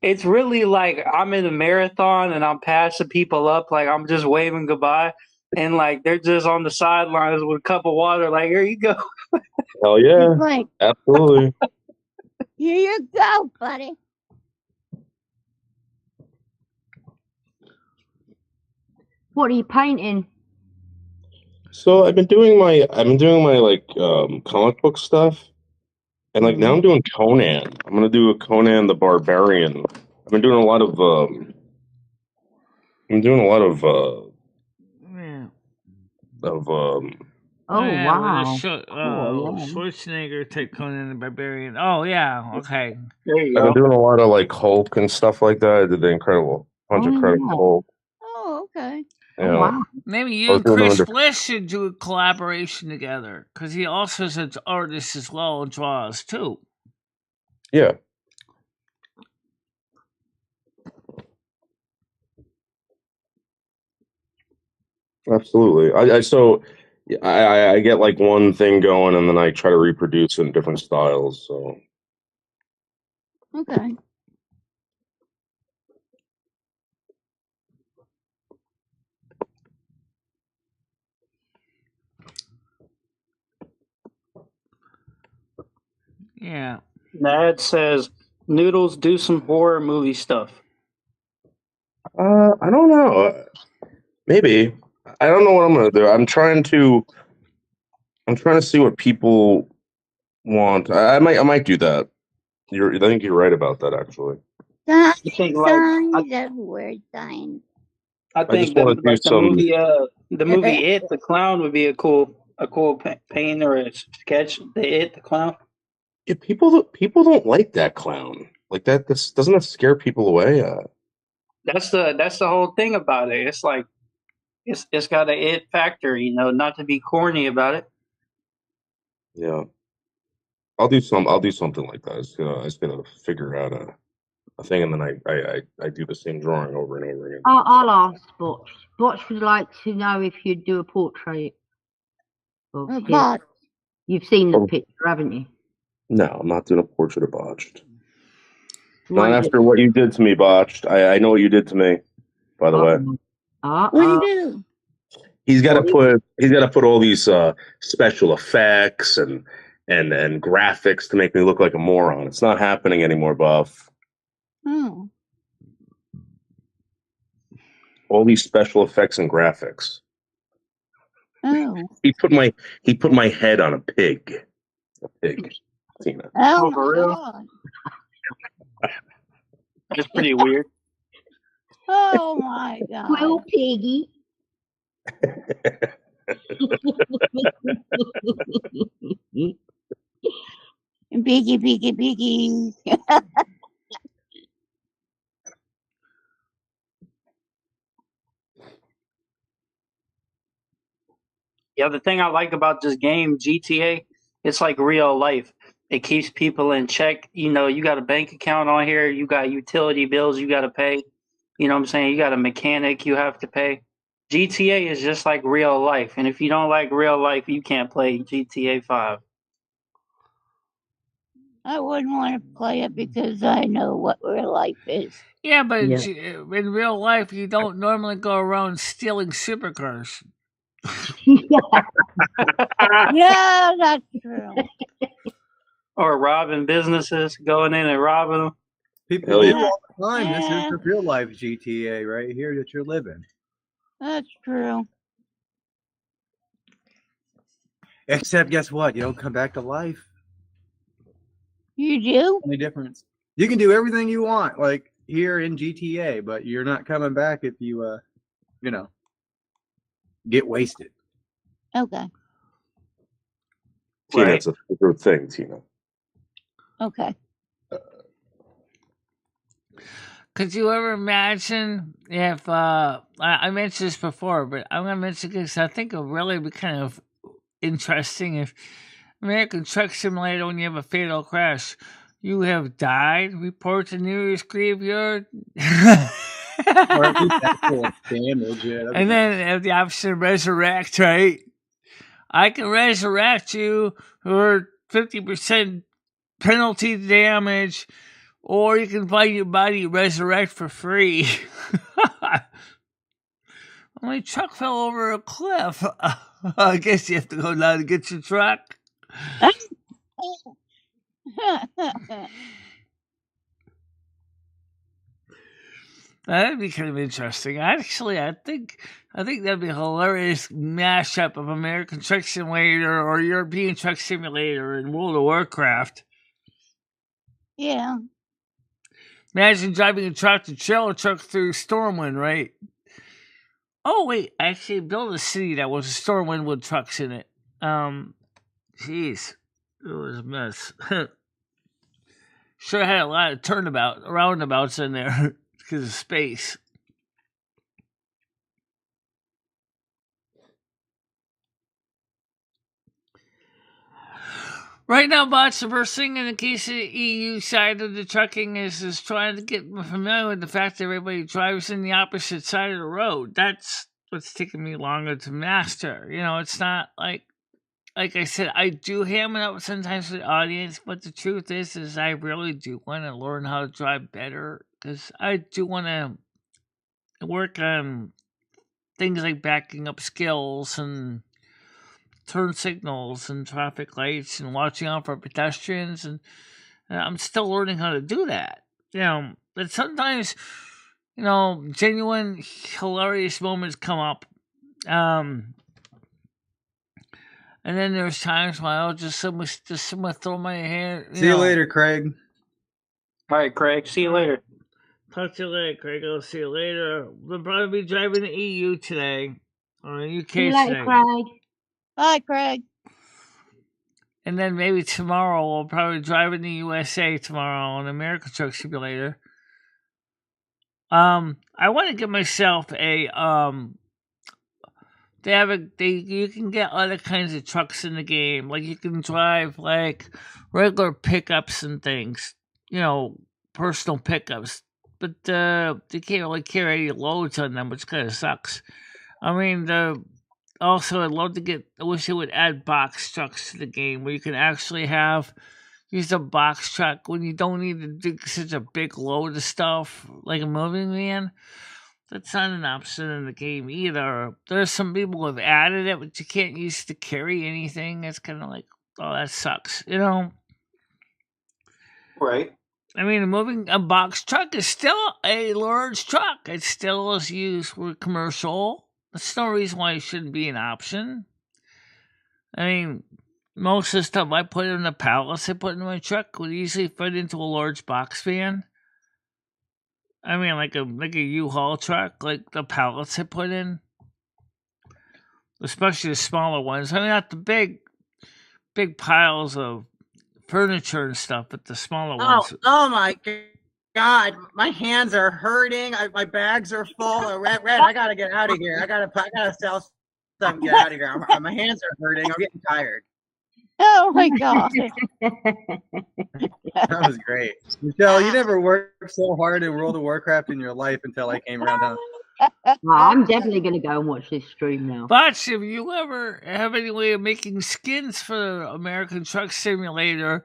It's really like I'm in a marathon and I'm passing people up, like I'm just waving goodbye, and like they're just on the sidelines with a cup of water, like, here you go. Hell yeah. Absolutely. Here you go, buddy. What are you painting? So I've been doing my like comic book stuff. And like now I'm doing Conan. I'm gonna do a Conan the Barbarian. I've been doing a lot of wow. Schwarzenegger type Conan the Barbarian. Oh yeah, okay. There you I've been doing a lot of like Hulk and stuff like that. I did the Incredible Hulk. Oh, okay. Wow. Maybe you and Chris Bliss should do a collaboration together because he also is an artist as well and draws too. Yeah. Absolutely. I get like one thing going and then I try to reproduce it in different styles. So. Okay. Yeah. That says Noodles do some horror movie stuff. I don't know. Maybe. I don't know what I'm gonna do. I'm trying to see what people want. I might do that. I think you're right about that, actually. I think Signs everywhere, signs. I I just think want to do the some. movie It the Clown would be a cool paint or a sketch. The Clown. Yeah, people don't like that clown. Like that. This doesn't that scare people away? That's the whole thing about it. It's like it's got an it factor, not to be corny about it. Yeah. I'll do something like that. I just gotta figure out a thing, and then I do the same drawing over and over again. I'll ask Botch. Botch would like to know if you'd do a portrait of him. But You've seen the picture, haven't you? No, I'm not doing a portrait of Botched. Why Not is after it- what you did to me, Botched. I know what you did to me. By the way, what do you do? he's got to put all these special effects and graphics to make me look like a moron. It's not happening anymore, Buff. Oh. All these special effects and graphics. Oh. He put my head on a pig. A pig, Tina. Oh, for my real? God. It's pretty weird. Oh my God. Well, piggy. Biggie, biggie, biggie. Yeah, the thing I like about this game, GTA, it's like real life. It keeps people in check. You got a bank account on here, you got utility bills you got to pay. You know what I'm saying? You got a mechanic you have to pay. GTA is just like real life. And if you don't like real life, you can't play GTA 5. I wouldn't want to play it because I know what real life is. Yeah, but in real life, you don't normally go around stealing supercars. Yeah, that's true. Or robbing businesses, going in and robbing them. People Hell do yeah. all the time. This is Yeah. the real life GTA right here that you're living. That's true. Except, guess what? You don't come back to life. You do? Only difference. You can do everything you want, like here in GTA, but you're not coming back if you, get wasted. Okay. Tina, Right. it's a good thing, Tina. Okay. Could you ever imagine if I mentioned this before, but I'm gonna mention it because I think it would really be kind of interesting if American Truck Simulator, when you have a fatal crash, you have died, report to nearest graveyard. Or at least that's full of damage. Yeah, And then have the option to resurrect, right? I can resurrect you for 50% penalty damage, or you can find your body resurrect for free. My truck fell over a cliff. I guess you have to go down to get your truck. That'd be kind of interesting. Actually, I think that'd be a hilarious mashup of American Truck Simulator or European Truck Simulator and World of Warcraft. Yeah. Imagine driving a tractor-trailer truck through Stormwind, right? Oh wait, I actually built a city that was a Stormwind with trucks in it. Jeez, it was a mess. Sure had a lot of roundabouts in there because of space. Right now, bots, the first thing in the case of the EU side of the trucking is trying to get familiar with the fact that everybody drives in the opposite side of the road. That's what's taking me longer to master. It's not like I said, I do ham it up sometimes with the audience, but the truth is I really do want to learn how to drive better because I do want to work on things like backing up skills and turn signals and traffic lights and watching out for pedestrians, and I'm still learning how to do that. But sometimes, genuine hilarious moments come up. And then there's times when I'll just someone throw my hand. See you later, Craig. All right, Craig. See you later. Talk to you later, Craig. I'll see you later. We'll probably be driving the EU today. Or the UK See you later, today. Craig. Bye, Craig. And then maybe tomorrow we'll probably drive in the USA tomorrow on American Truck Simulator. I want to give myself a you can get other kinds of trucks in the game. Like you can drive like regular pickups and things, personal pickups. But they can't really carry any loads on them, which kind of sucks. I mean, also I wish they would add box trucks to the game where you can actually use a box truck when you don't need to do such a big load of stuff like a moving van. That's not an option in the game either. There's some people who have added it, but you can't use it to carry anything. It's kind of like, oh, that sucks, Right. I mean, a box truck is still a large truck. It still is used for commercial. That's no reason why it shouldn't be an option. I mean, most of the stuff I put in the pallets I put in my truck would easily fit into a large box van. I mean, like a U-Haul truck, like the pallets I put in, especially the smaller ones. I mean, not the big piles of furniture and stuff, but the smaller ones. Oh my God! My hands are hurting. My bags are full. Red, I gotta get out of here. I gotta sell something. Get out of here. My hands are hurting. I'm getting tired. Oh my God. That was great. Michelle, you never worked so hard in World of Warcraft in your life until I came around. Well, I'm definitely going to go and watch this stream now. But if you ever have any way of making skins for American Truck Simulator,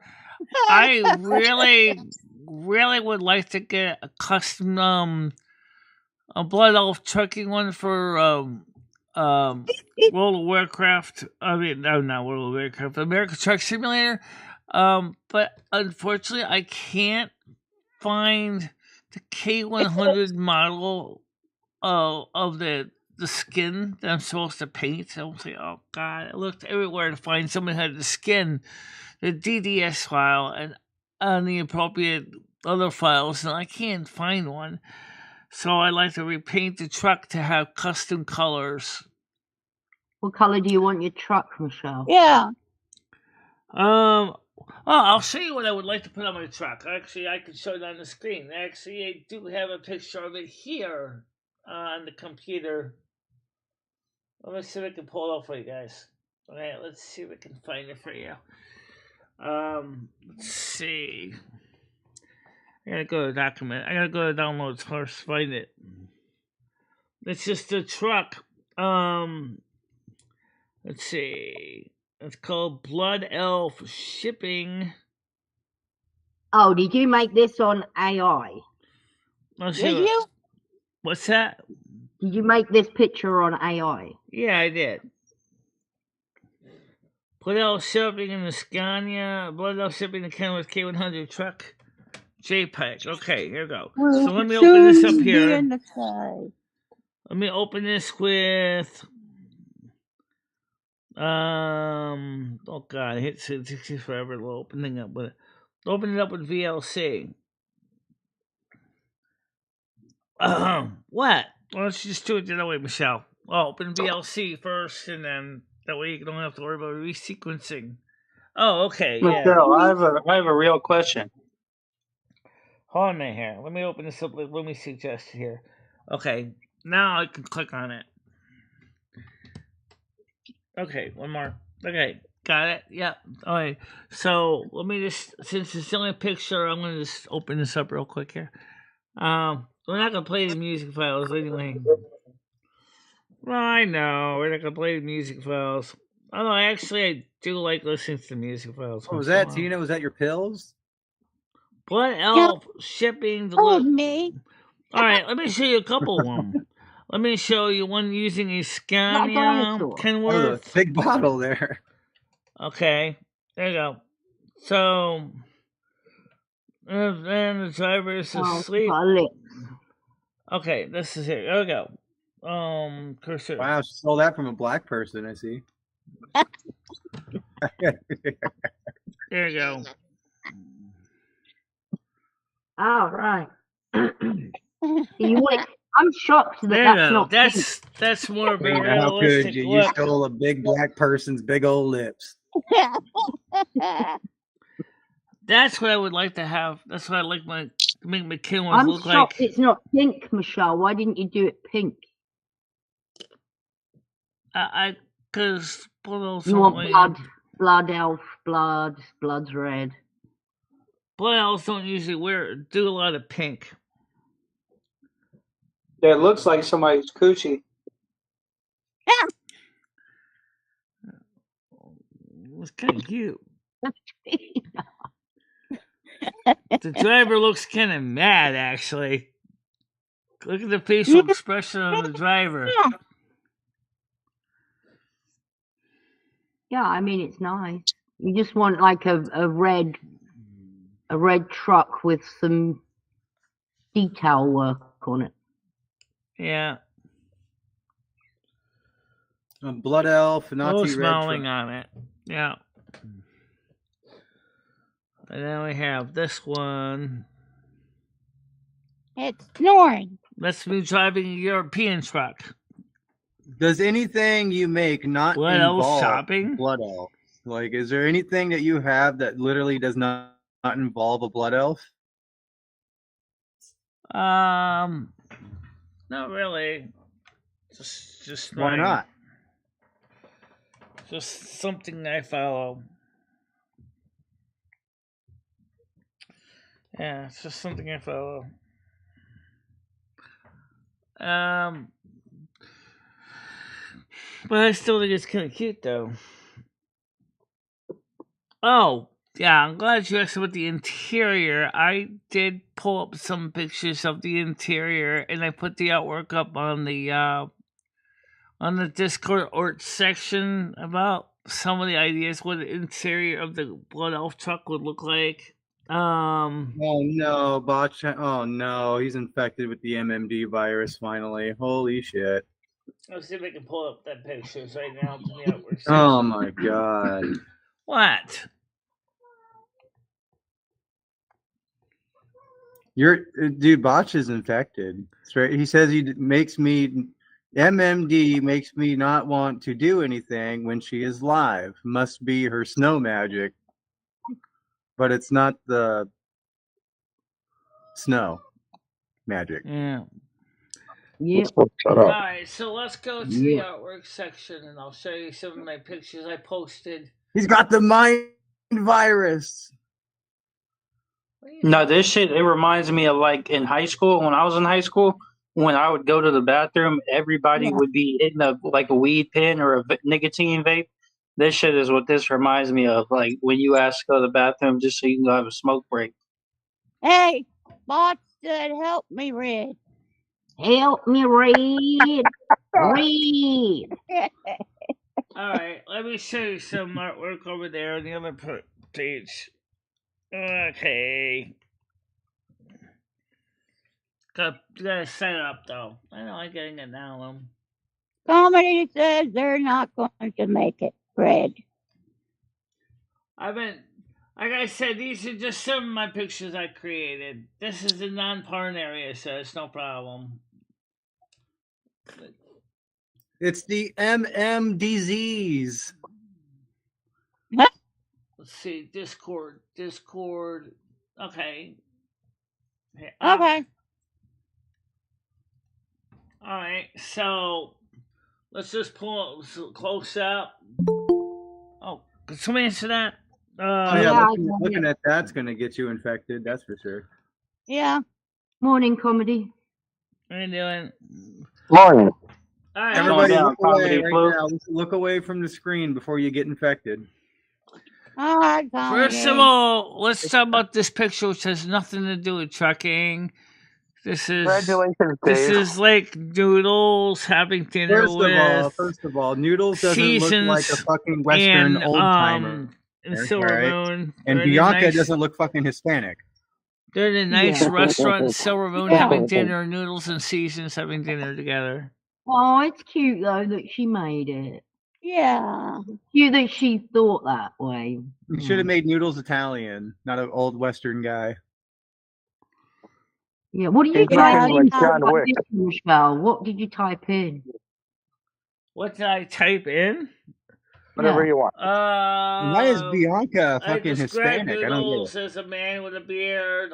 I really, really would like to get a custom a Blood Elf trucking one for World of Warcraft. I mean, no, not World of Warcraft. American Truck Simulator. But unfortunately, I can't find the K100 model of the skin that I'm supposed to paint. I was like, oh God! I looked everywhere to find someone who had the skin, the DDS file, and on the appropriate other files, and I can't find one. So I'd like to repaint the truck to have custom colors. What color do you want your truck, Michelle? Yeah. I'll show you what I would like to put on my truck. Actually, I can show it on the screen. Actually, I do have a picture of it here on the computer. Let me see if I can pull it up for you guys. All right, let's see if I can find it for you. Let's see. I gotta go to document. I gotta go to downloads first, find it. It's just a truck. Let's see. It's called Blood Elf Shipping. Oh, did you make this on AI? Did you? What's that? Did you make this picture on AI? Yeah, I did. Blood Elf Shipping in the Scania. Blood Elf Shipping the Kenworth K100 truck. JPEG. Okay, here we go. So let me open this up here. Let me open this with oh God, it takes forever to open it up with open it up with VLC. What? Why don't you just do it the other way, Michelle? Well, open VLC first, and then that way you don't have to worry about resequencing. Oh, okay. Michelle, Yeah. I have a real question. Hold on a minute here. Let me open this up. Let me suggest here. Okay, now I can click on it. Okay, one more. Okay, got it. Yep. All right. So let me just, since it's the only picture, I'm gonna just open this up real quick here. We're not gonna play the music files anyway. Well, I know we're not gonna play the music files. Although actually, I do like listening to the music files. What was that, Tina? Was that your pills? Blood Elf Shipping. Oh, me. All right, let me show you a couple of them. Let me show you one using a Not a Scania dinosaur. Oh, the Kenworth. big bottle there. Okay, there you go. So, and the driver is Oh, asleep. got a lip. Okay, this is it. There we go. Cursor. Wow, she stole that from a black person, I see. There you go. All right. You want? I'm shocked that There you that's go. not pink. That's more of a How could realistic you? You look. stole a big black person's big old lips. That's what I would like to have. That's what I like to make my Kenworth I'm look shocked like. it's not pink, Michelle. Why didn't you do it pink? Because blood You want blood elf, blood's red. Blood elves don't usually do a lot of pink. That looks like somebody's coochie. It's kind of cute. The driver looks kind of mad, actually. Look at the facial expression on the driver. Yeah, I mean it's nice. You just want like a red truck with some detail work on it. Yeah. A blood elf, Nazi red smiling truck. on it. Yeah. And then we have this one. It's snoring. Let's be driving a European truck. Does anything you make not Blood elf involve shopping? blood elf? Like, is there anything that you have that literally does not involve a blood elf? Not really. Just Why not? Just something I follow. Yeah, it's just something I follow. But I still think it's kind of cute, though. Oh, yeah, I'm glad you asked about the interior. I did pull up some pictures of the interior, and I put the artwork up on the Discord art section about some of the ideas what the interior of the blood elf truck would look like. Oh no, Botch! Oh no, he's infected with the MMD virus. Finally, holy shit! Let's see if I can pull up that pictures right now. To the artwork section. Oh my god! What? Dude, Botch is infected. Straight. He says MMD makes me not want to do anything when she is live. Must be her snow magic. But it's not the snow magic. Yeah. Yep. Alright, so let's go to the artwork section and I'll show you some of my pictures I posted. He's got the mind virus. No, this shit, it reminds me of like in high school, when I was in high school, when I would go to the bathroom, everybody would be hitting a weed pen or a nicotine vape. This shit is what this reminds me of. Like when you ask to go to the bathroom just so you can go have a smoke break. Hey, Bot said, help me read. Help me read. Read. Alright, let me show you some artwork over there on the other page. Okay. Gotta set it up though. I know I'm getting it now. Comedy says they're not going to make it, Fred. Like I said, these are just some of my pictures I created. This is a non-porn area, so it's no problem. It's the MM disease. Let's see, Discord. Okay. Okay. Alright, so let's just pull up close up. Oh, could somebody answer that? Looking at that's gonna get you infected, that's for sure. Yeah. Morning, comedy. What are you doing? Morning. All right. Everybody look away right now. Look away from the screen before you get infected. All right, First of all, let's talk about this picture, which has nothing to do with trucking. This is Congratulations, this Dave. is like Noodles having dinner First of all, Noodles doesn't look like a Seasons fucking Western and old timer. and Silver Moon. And Bianca doesn't look fucking Hispanic. They're in a nice Yeah. restaurant in Silver Moon Yeah. having dinner. Noodles and Seasons having dinner together. Oh, it's cute though that she made it. Yeah. Cute that she thought that way. You should have made Noodles Italian, not an old Western guy. Yeah. What did He you type sounds in? like John Wick. Michelle? What did you type in? What did I type in? Whatever Yeah. you want. Why is Bianca I fucking described Hispanic? I don't Noodles get it. as a man with a beard.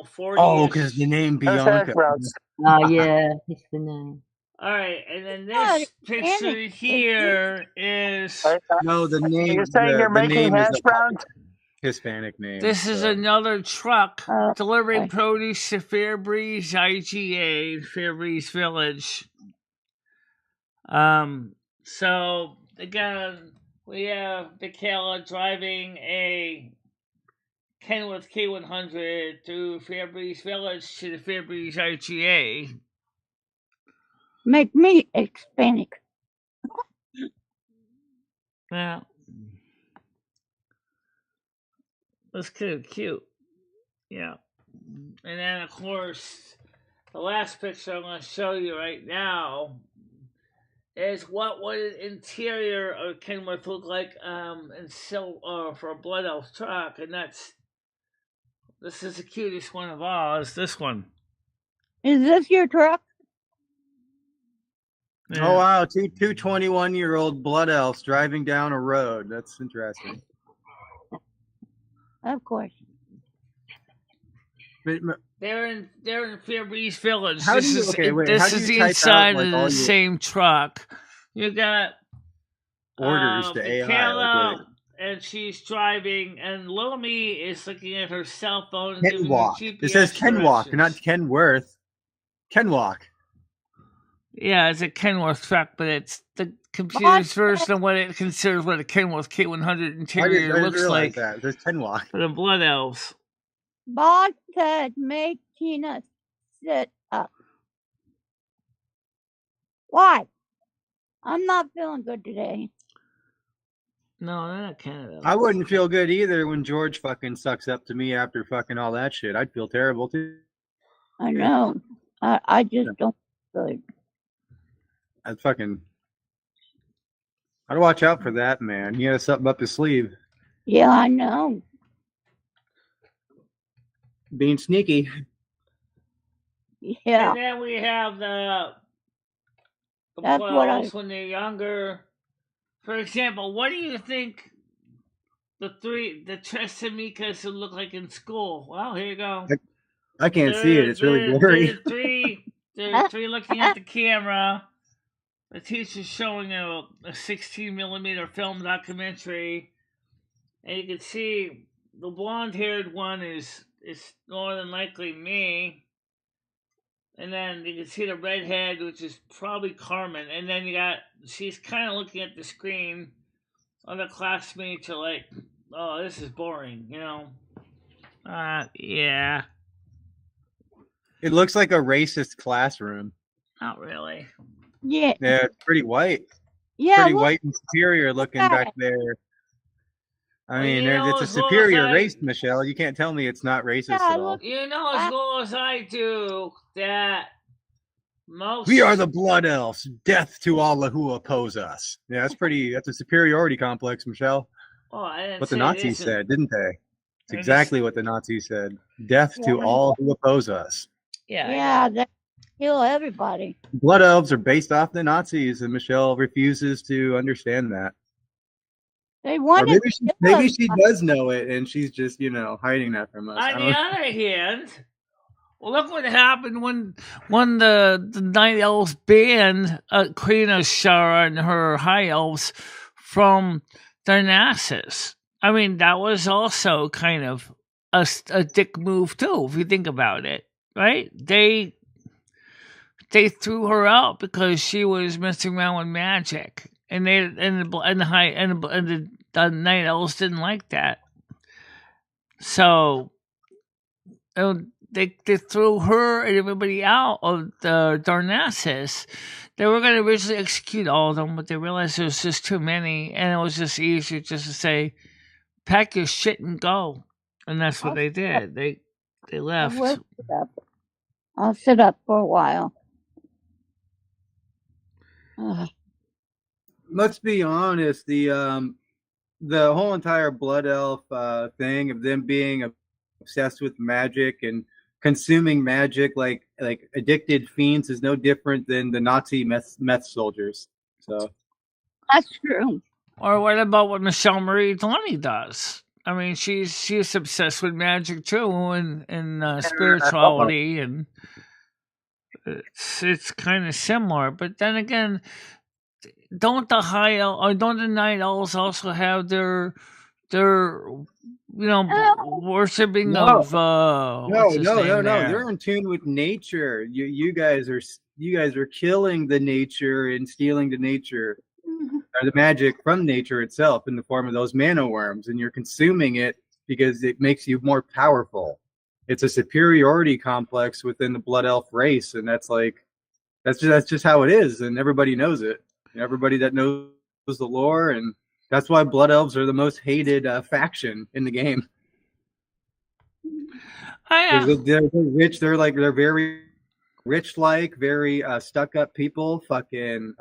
40. Oh, because the name That's Bianca. hash browns. Oh yeah, it's the name. All right, and then Yeah, this picture here is No, the Are name. you saying you're The making name is hash a browns? Hispanic name. this is so. another truck delivering okay. produce to Fairbreeze IGA, Fairbreeze Village. So again, we have Michaela driving a Kenworth K100 through Fairbreeze Village to the Fairbreeze IGA. Make me Hispanic. Yeah. That's kind of cute. Yeah. And then, of course, the last picture I'm going to show you right now is what would an interior of Kenworth look like for a Blood Elf truck. And this is the cutest one of all, is this one. Is this your truck? Yeah. Oh wow, two 21-year-old blood elves driving down a road. That's interesting. Of course. But, They're in Fairbreeze Village. How This do you- is okay, wait, this how do is you the type out, inside like, of all the your- same truck. You got orders to AI. Michaela, Like, and she's driving, and Little Me is looking at her cell phone. And giving her Kenwalk. GPS It says Kenwalk, directions. not Kenworth. Kenwalk. Yeah, it's a Kenworth truck, but it's the computer's version of what it considers what a Kenworth K100 interior I looks realize like that. It says Kenwalk. for the Blood Elves. Bob said make Tina sit up. Why? I'm not feeling good today. No, they're not Canada. I wouldn't feel good either when George fucking sucks up to me after fucking all that shit. I'd feel terrible too. I know. I just don't feel good. I'd fucking. I'd watch out for that man. He has something up his sleeve. Yeah, I know. Being sneaky. Yeah. And then we have the That's Blood what Elves when they're younger. For example, what do you think the Tresamikas would look like in school? Well, here you go. I can't see it. It's really blurry. They're three looking at the camera. The teacher's showing a 16mm film documentary, and you can see the blonde-haired one is more than likely me, and then you can see the redhead, which is probably Carmen, and then she's kind of looking at the screen. Other classmates are like, "Oh, this is boring," Yeah. It looks like a racist classroom. Not really. Yeah. Yeah, it's pretty white. Yeah. Pretty look, white and superior looking back there. I mean, it's a superior race, Michelle. You can't tell me it's not racist at all. You know as well as I do that most. We are the Blood Elves. Death to all who oppose us. Yeah, that's a superiority complex, Michelle. Oh, I didn't What the say Nazis this. said, didn't they? It's exactly what the Nazis said. Death to all who oppose us. Yeah, they kill everybody. Blood Elves are based off the Nazis, and Michelle refuses to understand that. They Or wanted maybe she does know it, and she's just hiding that from us. On the other hand, well, look what happened when the Night Elves banned Krina, Shara, and her High Elves from their NASQs. I mean, that was also kind of a dick move too, if you think about it, right? They threw her out because she was messing around with magic, and the Night Elves didn't like that. So they threw her and everybody out of the Darnassus. They were going to originally execute all of them, but they realized there was just too many, and it was just easier just to say, pack your shit and go. And that's what they did. They left. I'll sit up for a while. Let's be honest, the whole entire blood elf thing of them being obsessed with magic and consuming magic like addicted fiends is no different than the Nazi meth soldiers. So that's true. Or what about what MicheleMarieDalene does? I mean, she's obsessed with magic too, and spirituality, and it's kind of similar. But then again, don't the night owls also have their worshiping of no. They're in tune with nature. You guys are killing the nature and stealing the nature or the magic from nature itself in the form of those mana worms, and you're consuming it because it makes you more powerful. It's a superiority complex within the blood elf race, and that's just how it is, and everybody knows it. Everybody that knows the lore, and that's why blood elves are the most hated faction in the game. They're rich. They're very rich, very stuck up people. Fucking.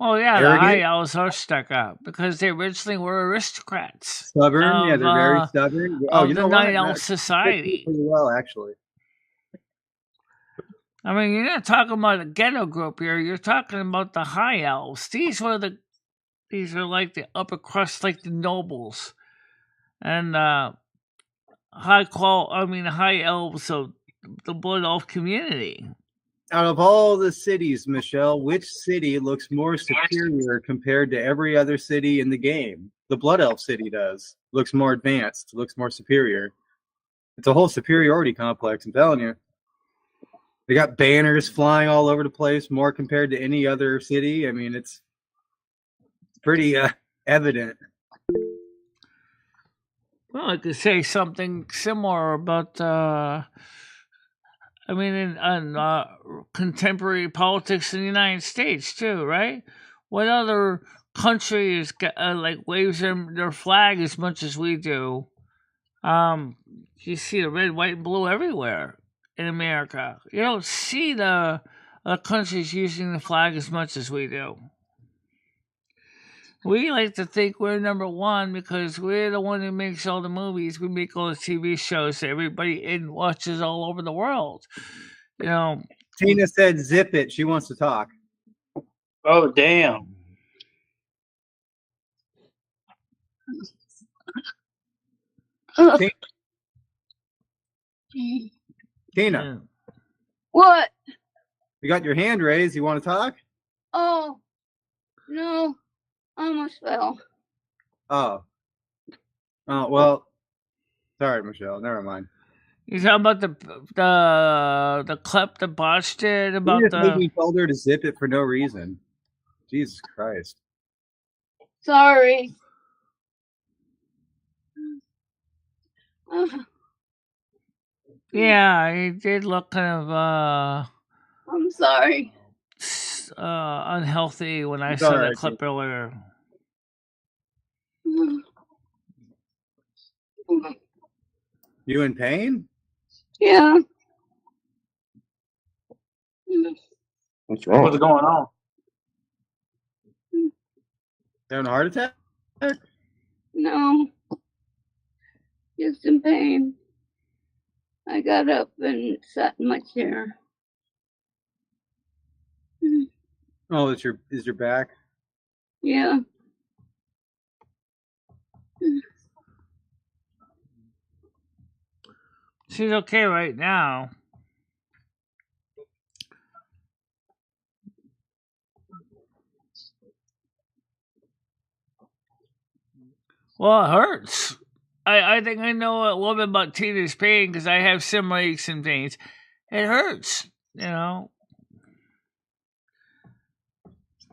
Oh yeah, arrogant. The high elves are stuck up because they originally were aristocrats. Stubborn, they're very stubborn. Oh, you know what? Night elf society. Pretty well, actually. I mean, you're not talking about a ghetto group here. You're talking about the high elves. These are like the upper crust, like the nobles, and high elves of the blood elf community. Out of all the cities, Michelle, which city looks more superior compared to every other city in the game? The blood elf city does. Looks more advanced. Looks more superior. It's a whole superiority complex. I'm telling you. They got banners flying all over the place, more compared to any other city. I mean, it's pretty evident. Well, I could say something similar about, in contemporary politics in the United States too, right? What other country is waves their flag as much as we do? You see the red, white, and blue everywhere in America. You don't see the countries using the flag as much as we do. We like to think we're number one because we're the one who makes all the movies. We make all the TV shows that everybody watches all over the world. Tina said, "Zip it." She wants to talk. Oh, damn. Tina. What? You got your hand raised. You want to talk? Oh, no. I almost fell. Oh, well. Sorry, Michelle. Never mind. You talking about the clip that Bosch did about He told her to zip it for no reason. Jesus Christ. Sorry. Yeah, he did look kind of I'm sorry. Unhealthy when I saw that clip earlier. You in pain? Yeah. What's wrong? What's going on? You having a heart attack? No. Just in pain. I got up and sat in my chair. Oh, is your back? Yeah. She's okay right now. Well, it hurts. I think I know a little bit about Tina's pain because I have similar aches and pains. It hurts, To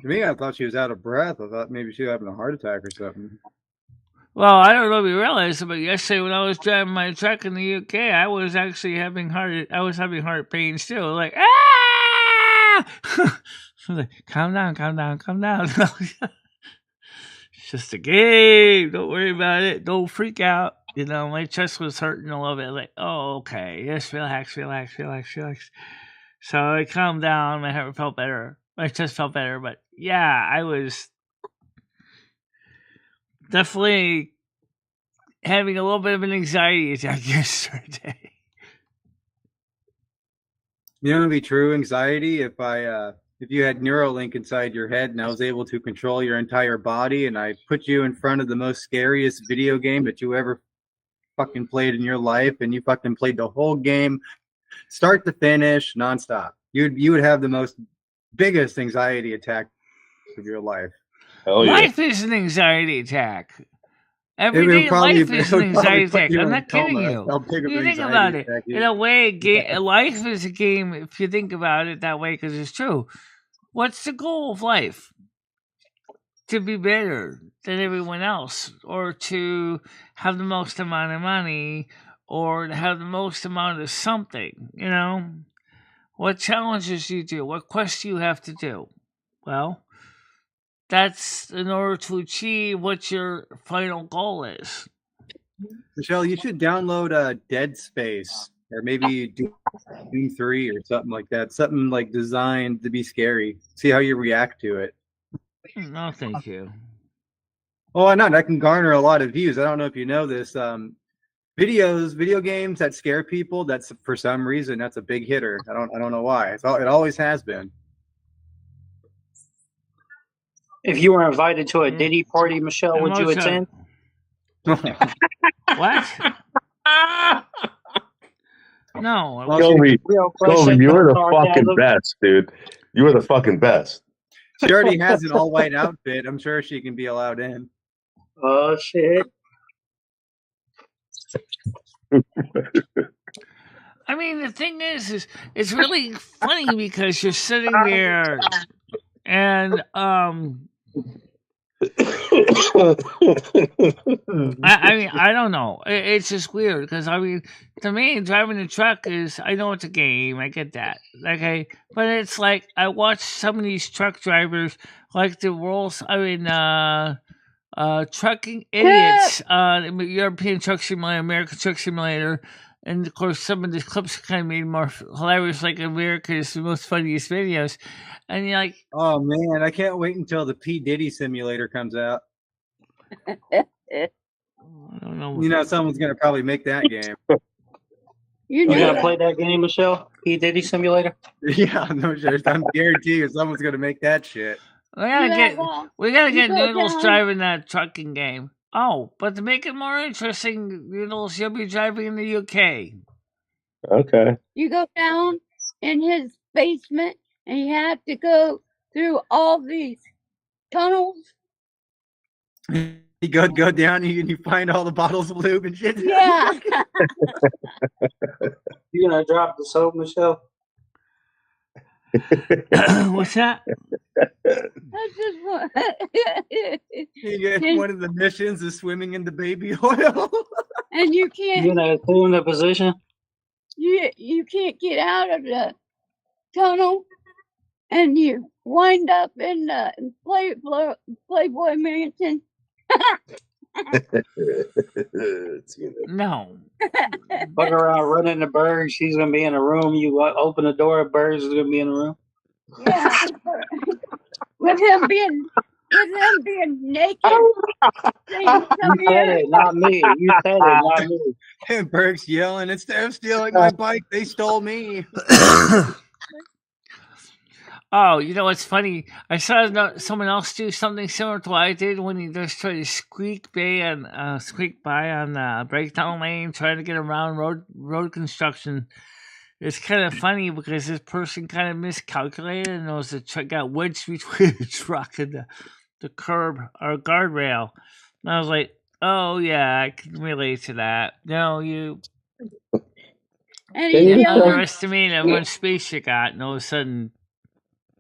me, I thought she was out of breath. I thought maybe she was having a heart attack or something. Well, I don't know if you realize it, but yesterday when I was driving my truck in the UK, I was actually having heart pains too. Like, ah! Like, calm down. It's just a game. Don't worry about it. Don't freak out. My chest was hurting a little bit. Like, oh, okay. Just relax. So I calmed down. My heart felt better. My chest felt better. But yeah, I was definitely having a little bit of an anxiety attack yesterday. You know, it'd be true anxiety if you had Neuralink inside your head and I was able to control your entire body and I put you in front of the most scariest video game that you ever fucking played in your life and you fucking played the whole game start to finish nonstop. You would have the biggest anxiety attack of your life. Hell yeah. Life is an anxiety attack. Everyday life is an anxiety attack. I'm not kidding you. You think about it. In a way, life is a game, if you think about it that way, because it's true. What's the goal of life? To be better than everyone else, or to have the most amount of money, or to have the most amount of something, What challenges you do? What quests you have to do? Well, that's in order to achieve what your final goal is. Michelle, you should download Dead Space or maybe Doom 3 or something like that. Something like designed to be scary. See how you react to it. No, thank you. Oh, why not? I can garner a lot of views. I don't know if you know this. Video games that scare people, that's for some reason that's a big hitter. I don't know why. It always has been. If you were invited to a Diddy party, Michelle, would you attend? What? No. Kobe, you were the fucking best, dude. You were the fucking best. She already has an all-white outfit. I'm sure she can be allowed in. Oh, shit. I mean, the thing is it's really funny because you're sitting there and I mean, I don't know. It's just weird because to me, driving a truck is, I know it's a game. I get that. Okay, but it's like I watch some of these truck drivers, like the world's, trucking idiots, European Truck Simulator, American Truck Simulator. And of course, some of the clips kind of made more hilarious, like America's most funniest videos. And you're like, oh man, I can't wait until the P. Diddy simulator comes out. I don't know. Someone's gonna probably make that game. You gonna play that game, Michelle? P. Diddy simulator? Yeah, no sure. I'm guarantee you someone's gonna make that shit. We gotta get Noodles driving that trucking game. Oh, but to make it more interesting, Noodles, you'll be driving in the UK. Okay. You go down in his basement and you have to go through all these tunnels. You go down and you find all the bottles of lube and shit. Yeah. You gonna drop the soap, Michelle? What's that? That's just what. One of the missions is swimming in the baby oil. And you can't. You gonna assume the position? You can't get out of the tunnel, and you wind up in the Playboy Mansion. No. Fuck around running the bird. She's gonna be in a room. You open the door, birds is gonna be in the room. Yeah. with him being naked. You said it, not me. You said it, not me. And Berg's yelling, instead of stealing my bike, they stole me. Oh, what's funny? I saw someone else do something similar to what I did when he just tried to squeak by on breakdown lane, trying to get around road construction. It's kind of funny because this person kind of miscalculated and the truck got wedged between the truck and the curb or guardrail. And I was like, oh yeah, I can relate to that. No, you underestimated how much space you got, and all of a sudden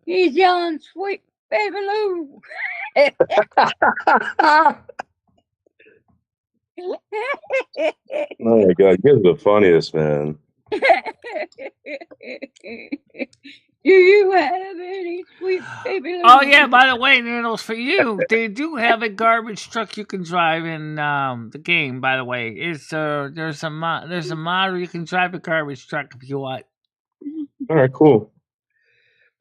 he's yelling, "Sweet baby Lou." Oh my god, you guys are the funniest, man. Do you have any sweet baby? Oh yeah, by the way, Noodles, for you, they do have a garbage truck you can drive in the game. By the way, it's there's a mod where you can drive a garbage truck if you want. All right, cool.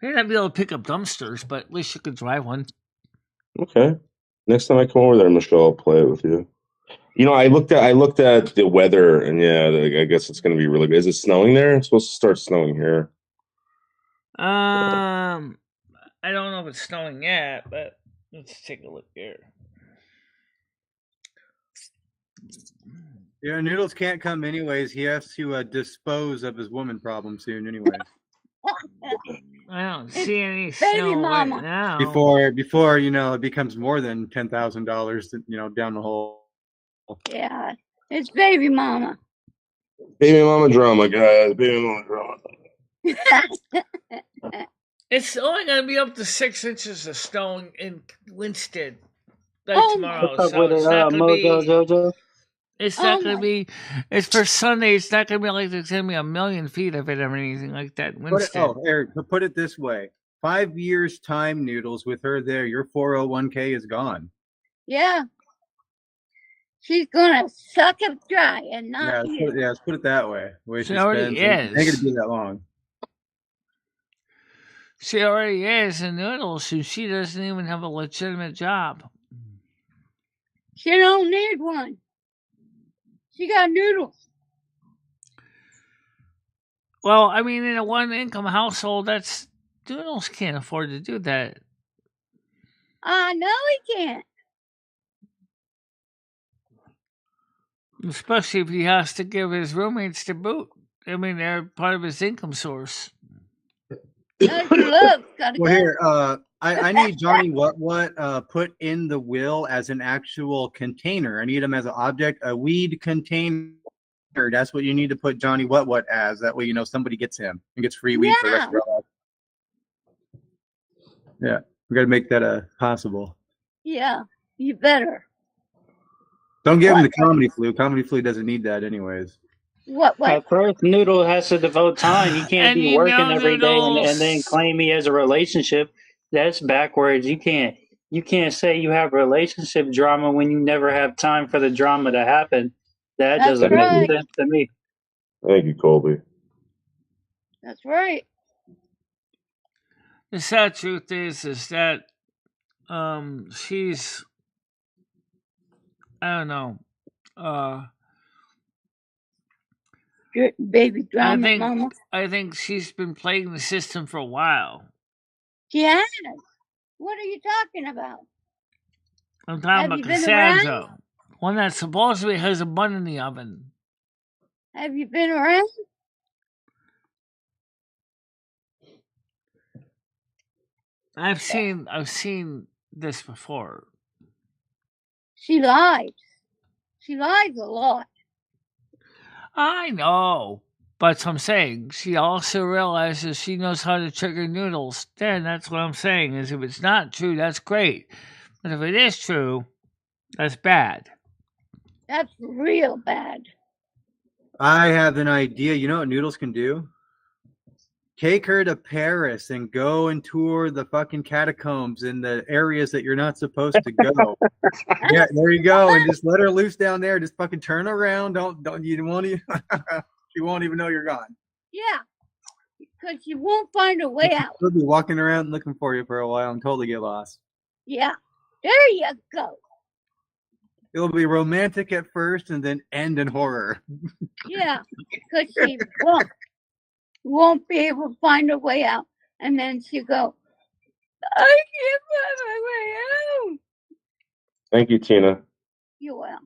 May not be able to pick up dumpsters, but at least you could drive one. Okay. Next time I come over there, Michelle, I'll play it with you. You know, I looked at the weather, and yeah, I guess it's going to be really good. Is it snowing there? It's supposed to start snowing here. I don't know if it's snowing yet, but let's take a look here. Yeah, Noodles can't come anyways. He has to dispose of his woman problem soon, anyways. I don't see any baby snow mama. right now. Before it becomes more than $10,000, down the hole. Yeah, it's baby mama. Baby mama drama, guys. Baby mama drama. It's only going to be up to 6 inches of snow in Winston tomorrow. What's up So with it's it, not going to Mojo be. Jojo? It's not going to be. It's for Sunday. It's not going to be like there's going to be a million feet of it or anything like that. Winston. Eric, put it this way: 5 years time, Noodles, with her there, your 401k is gone. Yeah. She's gonna suck it dry and not let's put it that way. The way She already spends, it is. ain't gonna be that long. She already is in Noodles, and she doesn't even have a legitimate job. She don't need one. She got Noodles. Well, I mean, in a one-income household, Noodles can't afford to do that. I know he can't. Especially if he has to give his roommates to boot. I mean, they're part of his income source. Well, here, I need Johnny what put in the will as an actual container. I need him as an object, a weed container. That's what you need to put Johnny what as. That way, somebody gets him and gets free weed for the rest of their life. Yeah, we got to make that possible. Yeah, you better. Don't give him the comedy flu. Comedy flu doesn't need that anyways. What? At first, Noodle has to devote time. He can't be working every day and then claim he has a relationship. That's backwards. You can't say you have relationship drama when you never have time for the drama to happen. That doesn't make sense to me. Thank you, Colby. That's right. The sad truth is that she's, I don't know, baby drama, mama. I think she's been playing the system for a while. She has. What are you talking about? I'm talking about Cassandra, one that supposedly has a bun in the oven. Have you been around? I've seen this before. She lies. She lies a lot. I know, but I'm saying she also realizes she knows how to trigger Noodles. Then that's what I'm saying is if it's not true, that's great. But if it is true, that's bad. That's real bad. I have an idea. You know what Noodles can do? Take her to Paris and go and tour the fucking catacombs in the areas that you're not supposed to go. Yeah, there you go. And just let her loose down there. Just fucking turn around. You won't even she won't even know you're gone. Yeah. Because you won't find a way out. She'll be walking around looking for you for a while and totally get lost. Yeah. There you go. It'll be romantic at first and then end in horror. Yeah. Because she won't be able to find a way out. And then she'll go, I can't find my way out. Thank you, Tina. You will.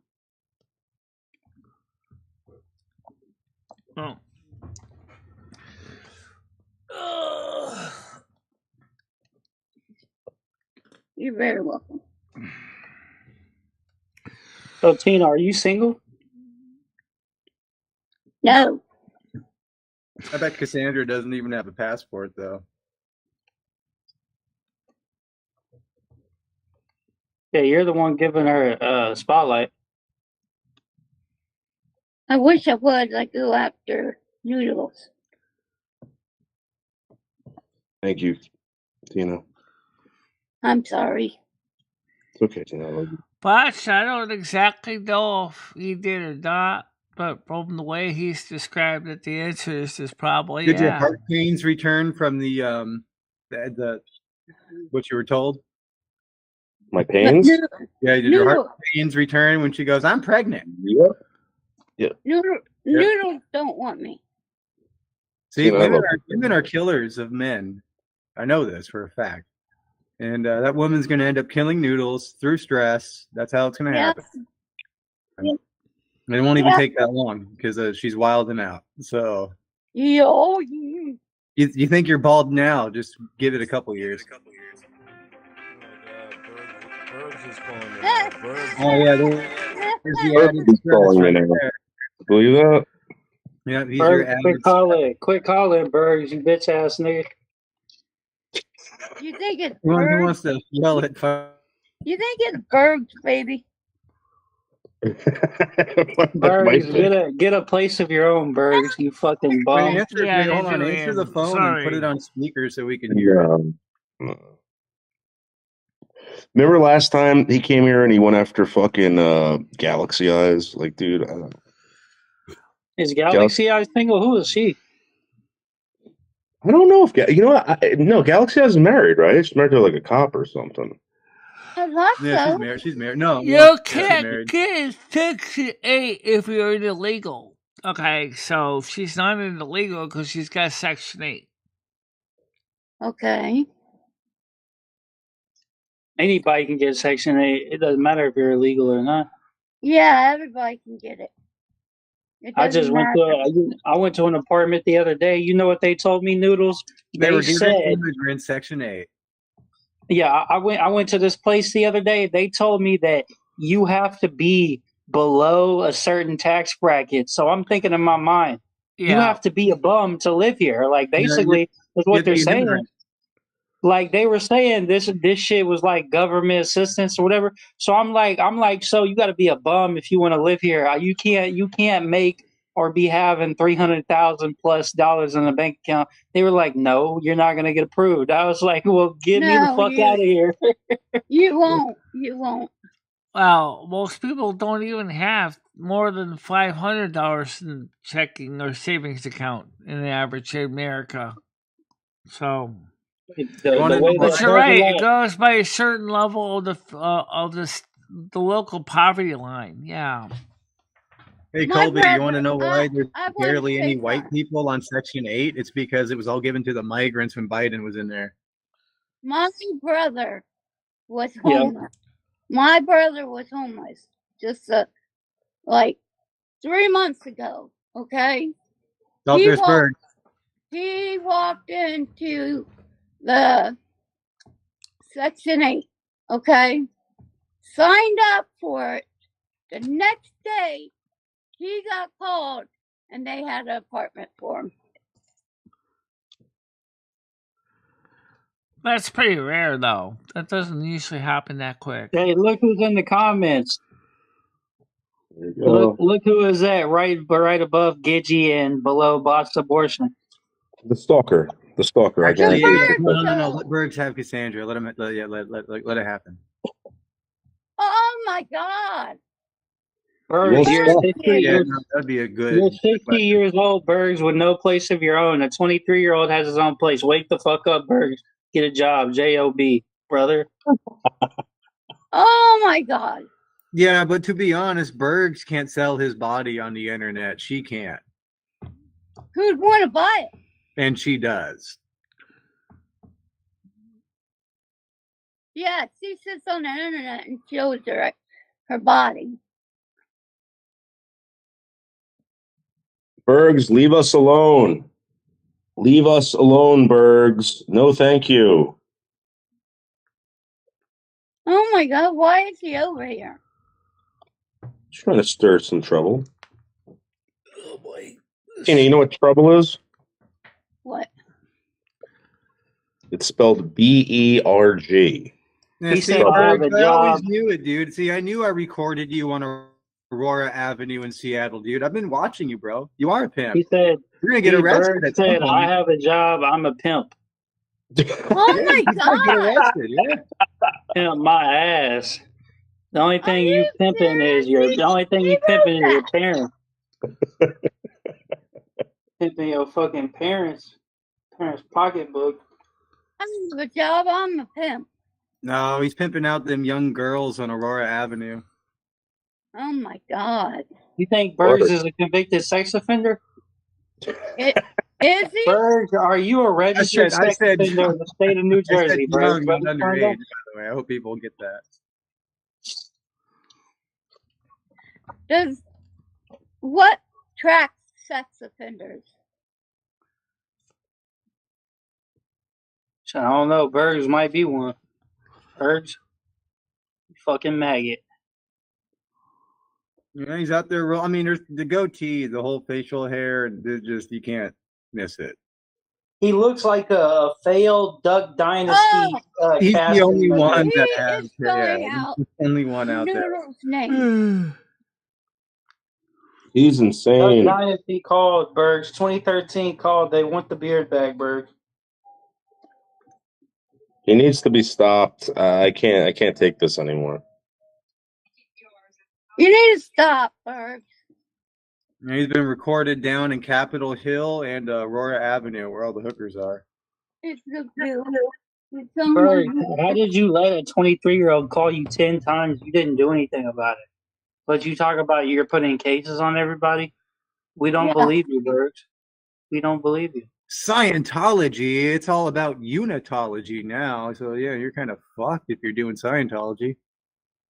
Oh. You're very welcome. So, Tina, are you single? No. I bet Cassandra doesn't even have a passport, though. Yeah, you're the one giving her a spotlight. I wish I would. I go after noodles. Thank you, Tina. I'm sorry. It's okay, Tina. I love you. But I don't exactly know if he did or not. But from the way he's described it, the answer is probably Did your yeah. heart pains return from the what you were told? My pains? Yeah, did your heart pains return when she goes, "I'm pregnant"? Yep. Yep. Noodles don't want me. See, women are killers of men. I know this for a fact. And that woman's going to end up killing Noodles through stress. That's how it's going to happen. Yep. It won't even take that long because she's wilding out. So, you think you're bald now? Just give it a couple years. Oh yeah, there's the added stress right there. Believe that? Yeah, he's Berg, your added quit calling, Bergs, you bitch ass nigga. You think it's Who wants to yell at? You think it's Berg's baby? Bergs, get a place of your own, Bergs. You fucking bum. Hold on, answer the phone and put it on speaker so we can hear it. Remember last time he came here and he went after fucking Galaxy Eyes? Like, dude, I don't know. Is Galaxy Eyes single? Who is she? I don't know if you know what. No, Galaxy Eyes is married, right? She's married to like a cop or something. I thought so. She's married. No, you can't get Section 8 if you're an illegal. Okay, so she's not an illegal because she's got Section 8. Okay. Anybody can get Section 8. It doesn't matter if you're illegal or not. Yeah, everybody can get it. I just went to an apartment the other day. You know what they told me, Noodles? They were giving immigrants Section 8. Yeah, I went to this place the other day. They told me that you have to be below a certain tax bracket. So I'm thinking in my mind, you have to be a bum to live here. Like basically, that's what they're saying. Like they were saying this shit was like government assistance or whatever. So I'm like, so you got to be a bum if you want to live here. You can't make or be having $300,000+ in a bank account. They were like, no, you're not gonna get approved. I was like, well, get me the fuck out of here. You won't. Well, most people don't even have more than $500 in checking or savings account in the average in America. So. But you're right. It goes by a certain level of the local poverty line. Yeah. Hey Colby, you want to know why there's barely any white people on Section 8? It's because it was all given to the migrants when Biden was in there. My brother was homeless. Yeah. My brother was homeless just like 3 months ago. Okay. He walked into the Section 8, okay? Signed up for it. The next day, he got called, and they had an apartment for him. That's pretty rare, though. That doesn't usually happen that quick. Hey, look who's in the comments. Look who is that right above Gidgey and below Botched Abortion. The stalker. I guarantee you. No. Let Bergs have Cassandra. Let it happen. Oh my God. Bergs, that'd be a good. You're 60 years old, Bergs, with no place of your own. A 23-year-old has his own place. Wake the fuck up, Bergs. Get a job. J-O-B, brother. Oh my God. Yeah, but to be honest, Bergs can't sell his body on the internet. She can't. Who'd want to buy it? And she does. Yeah, she sits on the internet and shows her body. Bergs, leave us alone. Leave us alone, Bergs. No, thank you. Oh my God, why is he over here? He's trying to stir some trouble. Oh boy. Tina, you know what trouble is? What? It's spelled B-E-R-G. Yeah, I always knew it, dude. See, I knew I recorded you on a Aurora Avenue in Seattle, dude. I've been watching you, bro. You are a pimp. He said, You're gonna get arrested at some said, I point. have a job. I'm a pimp. Oh Yeah, my you might get god! arrested. Yeah. Pimp my ass. The only Are thing you you pimping is serious? the only thing He you pimping is wrote your that. parents. Pimping your fucking parents' pocketbook. I have a job. I'm a pimp. No, he's pimping out them young girls on Aurora Avenue. Oh my god! You think Bergs is a convicted sex offender? Is he? Bergs, are you a registered I sex said offender in the state of New I said Jersey, Bergs? young, not underage, by the way. I hope people get that. What tracks sex offenders? I don't know. Bergs might be one. Bergs, fucking maggot. Yeah, he's out there. I mean, there's the goatee, the whole facial hair. Just you can't miss it. He looks like a failed Duck Dynasty. He's the only one that He has. is spelling out he's the only one out there. Noodle's name. He's insane. Duck Dynasty called Bergs. 2013 called. They want the beard back, Bergs. He needs to be stopped. I can't take this anymore. You need to stop, Berg. He's been recorded down in Capitol Hill and Aurora Avenue, where all the hookers are. It's the bill. Berg, how did you let a 23-year-old call you 10 times? You didn't do anything about it. But you talk about you're putting cases on everybody? We don't believe you, Berg. We don't believe you. Scientology, it's all about unitology now. So, yeah, you're kind of fucked if you're doing Scientology.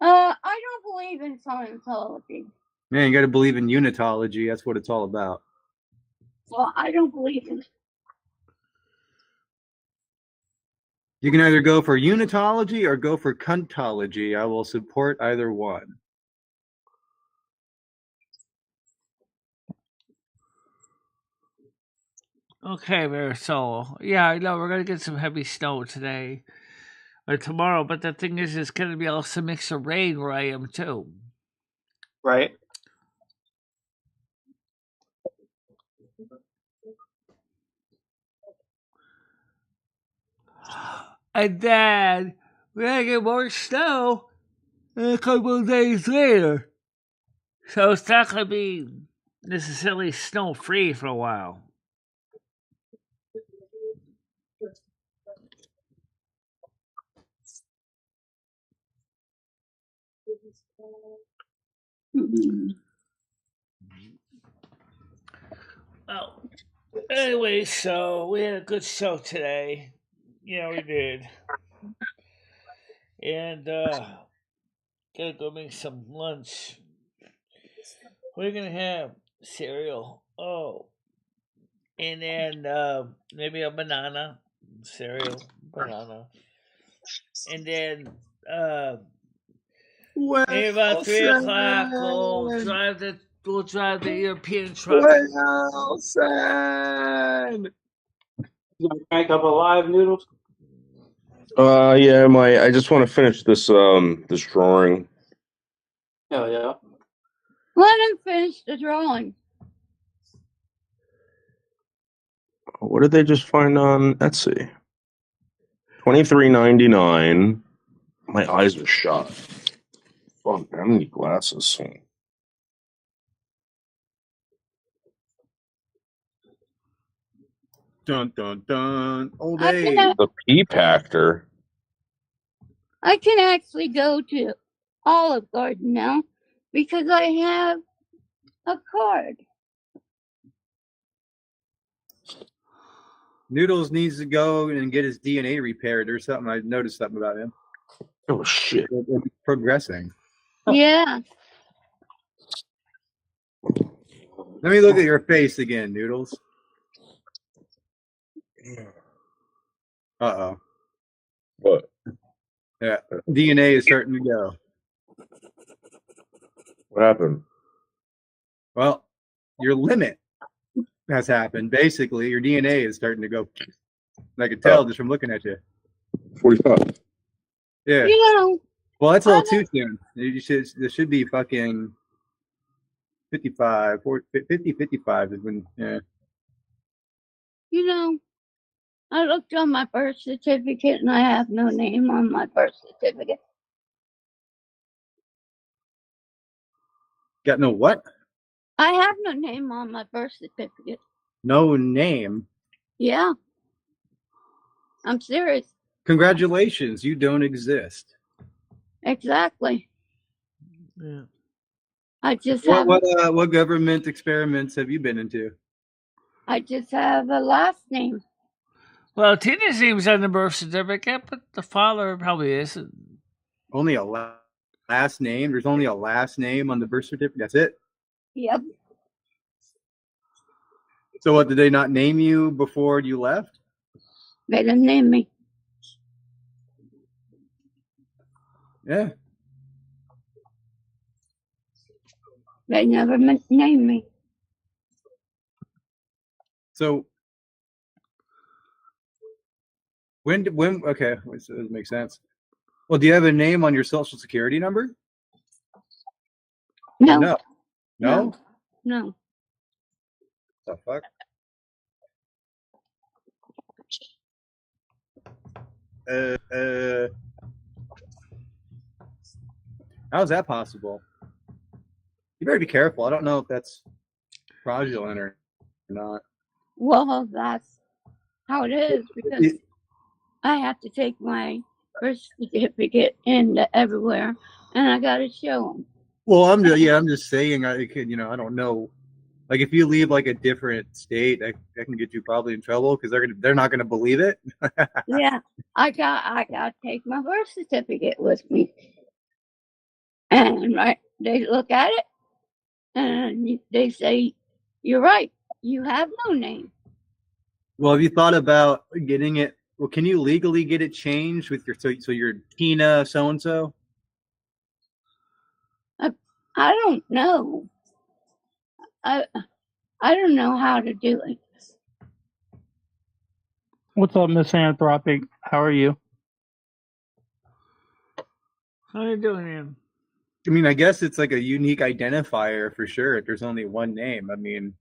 I don't believe in Scientology. Man, you got to believe in unitology. That's what it's all about. Well, I don't believe in it. You can either go for unitology or go for cuntology. I will support either one. Okay, Marisol. Yeah, I know we're gonna get some heavy snow today or tomorrow, but the thing is, it's gonna be also a mix of rain where I am too. Right. And then we're gonna get more snow a couple of days later. So it's not gonna be necessarily snow free for a while. Well, anyway, so we had a good show today. Yeah, we did. And gonna go make some lunch. We're gonna have cereal. Oh, and then maybe a banana cereal, banana, and then maybe about 3 o'clock we'll drive the European truck. Wilson! You gonna crank up a live noodles? Yeah, I just want to finish this this drawing. Oh yeah. Let him finish the drawing. What did they just find on Etsy? $23.99. My eyes are shot. Fuck, I need glasses. Dun dun dun. Old I age. can, The pea pactor. I can actually go to Olive Garden now because I have a card. Noodles needs to go and get his DNA repaired or something. I noticed something about him. Oh shit! It's progressing. Yeah. Let me look at your face again, Noodles. Uh-oh. What? Yeah, DNA is starting to go. What happened? Well, your limit has happened. Basically, your DNA is starting to go. I can tell just from looking at you. 45. Yeah. You know, Well, that's a little too soon. There should be fucking 55, 50, 55 is when, yeah. You know, I looked on my birth certificate and I have no name on my birth certificate. Got no what? I have no name on my birth certificate. No name? Yeah. I'm serious. Congratulations, you don't exist. Exactly. Yeah. I just have. What government experiments have you been into? I just have a last name. Well, Tina's name's on the birth certificate, but the father probably isn't. Only a last name? There's only a last name on the birth certificate? That's it? Yep. So what, did they not name you before you left? They didn't name me. Yeah. They never named me. So when okay, this doesn't make sense. Well, do you have a name on your social security number? No. No. No? No. The fuck? How's that possible? You better be careful. I don't know if that's fraudulent or not. Well, that's how it is because I have to take my birth certificate into everywhere, and I got to show them. Well, I'm just saying. I don't know. Like, if you leave like a different state, that can get you probably in trouble because they're not gonna believe it. Yeah, I got to take my birth certificate with me, and they look at it, and they say, "You're right. You have no name." Well, have you thought about getting it? Well, can you legally get it changed with your so you're Tina so and so? I don't know. I don't know how to do it. What's up, Miss Anthropic? How are you? How you doing, Ian? I mean, I guess it's like a unique identifier for sure. If there's only one name, I mean,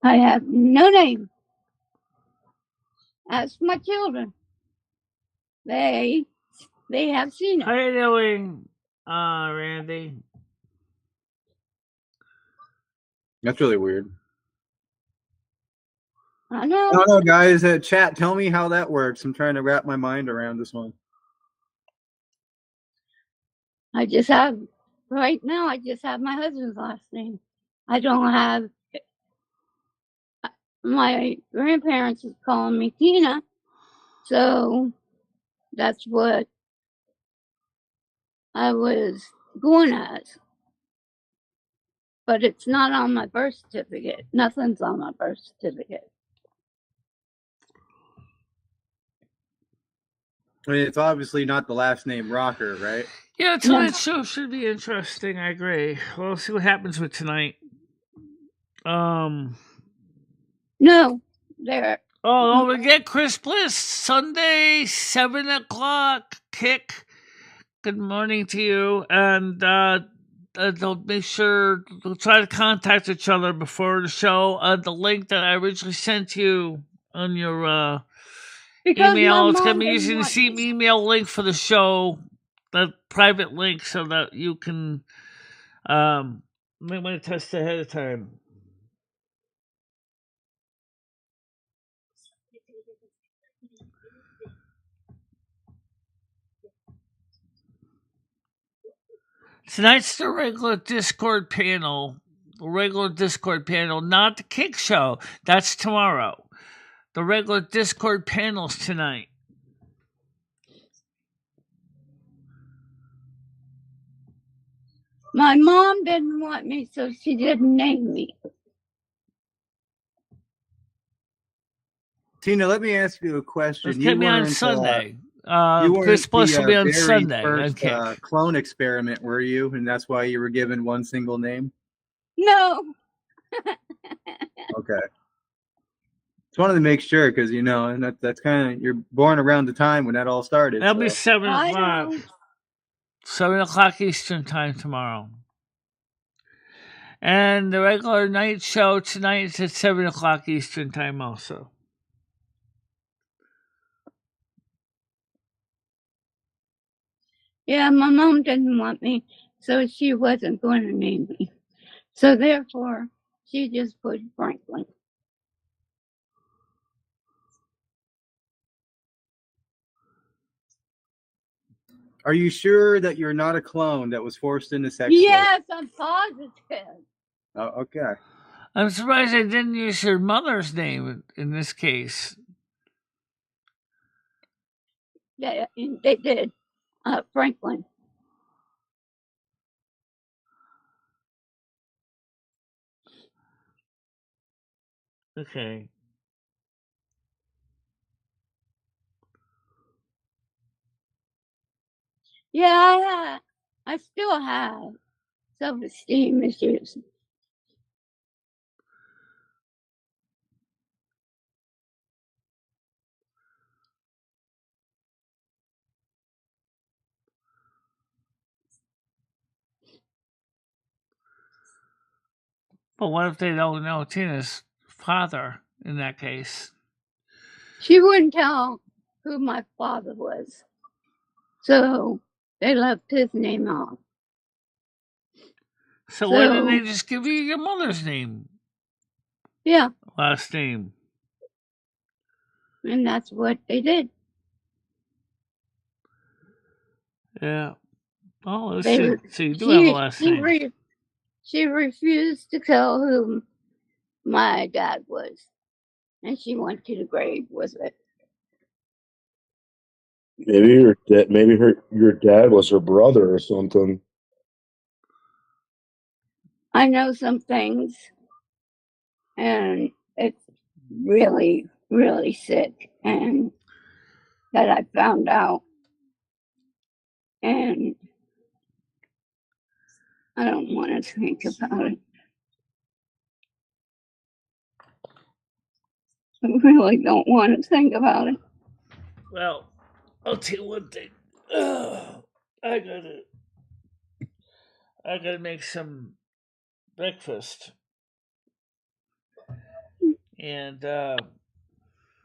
I have no name. Ask my children. They have seen it. How you doing, Randy? that's really weird. I know. I don't know, guys. Chat, tell me how that works. I'm trying to wrap my mind around this one. Right now, I just have my husband's last name. I don't have, my grandparents is calling me Tina, so that's what I was going as. But it's not on my birth certificate. Nothing's on my birth certificate. I mean, it's obviously not the last name Rocker, right? Yeah, tonight's show should be interesting. I agree. We'll see what happens with tonight. No, there. Oh, don't forget Chris Bliss Sunday 7:00 kick. Good morning to you, and they'll make sure they'll try to contact each other before the show. The link that I originally sent you on your email, it's gonna be using the same email link for the show, the private link, so that you can make my test ahead of time. Tonight's the regular Discord panel. The regular Discord panel, not the kick show. That's tomorrow. The regular Discord panel's tonight. My mom didn't want me, so she didn't name me. Tina, let me ask you a question. It's going to be on Sunday. Chris Plus will be on Sunday. First, clone experiment, were you? And that's why you were given one single name? No. Okay. Just wanted to make sure because and that's kind of, you're born around the time when that all started. That'll be 7:00. 7 o'clock Eastern time tomorrow. And the regular night show tonight is at 7 o'clock Eastern time also. Yeah, my mom didn't want me, so she wasn't going to name me. So therefore, she just put Franklin. Are you sure that you're not a clone that was forced into sex? Yes, I'm positive. Oh, okay. I'm surprised I didn't use your mother's name in this case. Yeah, they did. Franklin. Okay. Yeah, I still have self-esteem issues. But what if they don't know Tina's father in that case? She wouldn't tell who my father was. So they left his name off. So why didn't they just give you your mother's name? Yeah. Last name. And that's what they did. Yeah. Oh, let's see. So you do have a last name. She refused to tell who my dad was. And she went to the grave with it. Maybe your dad was her brother or something. I know some things, and it's really, really sick, and that I found out, and I don't want to think about it. I really don't want to think about it. Well, I'll tell you one thing. I gotta make some breakfast. And if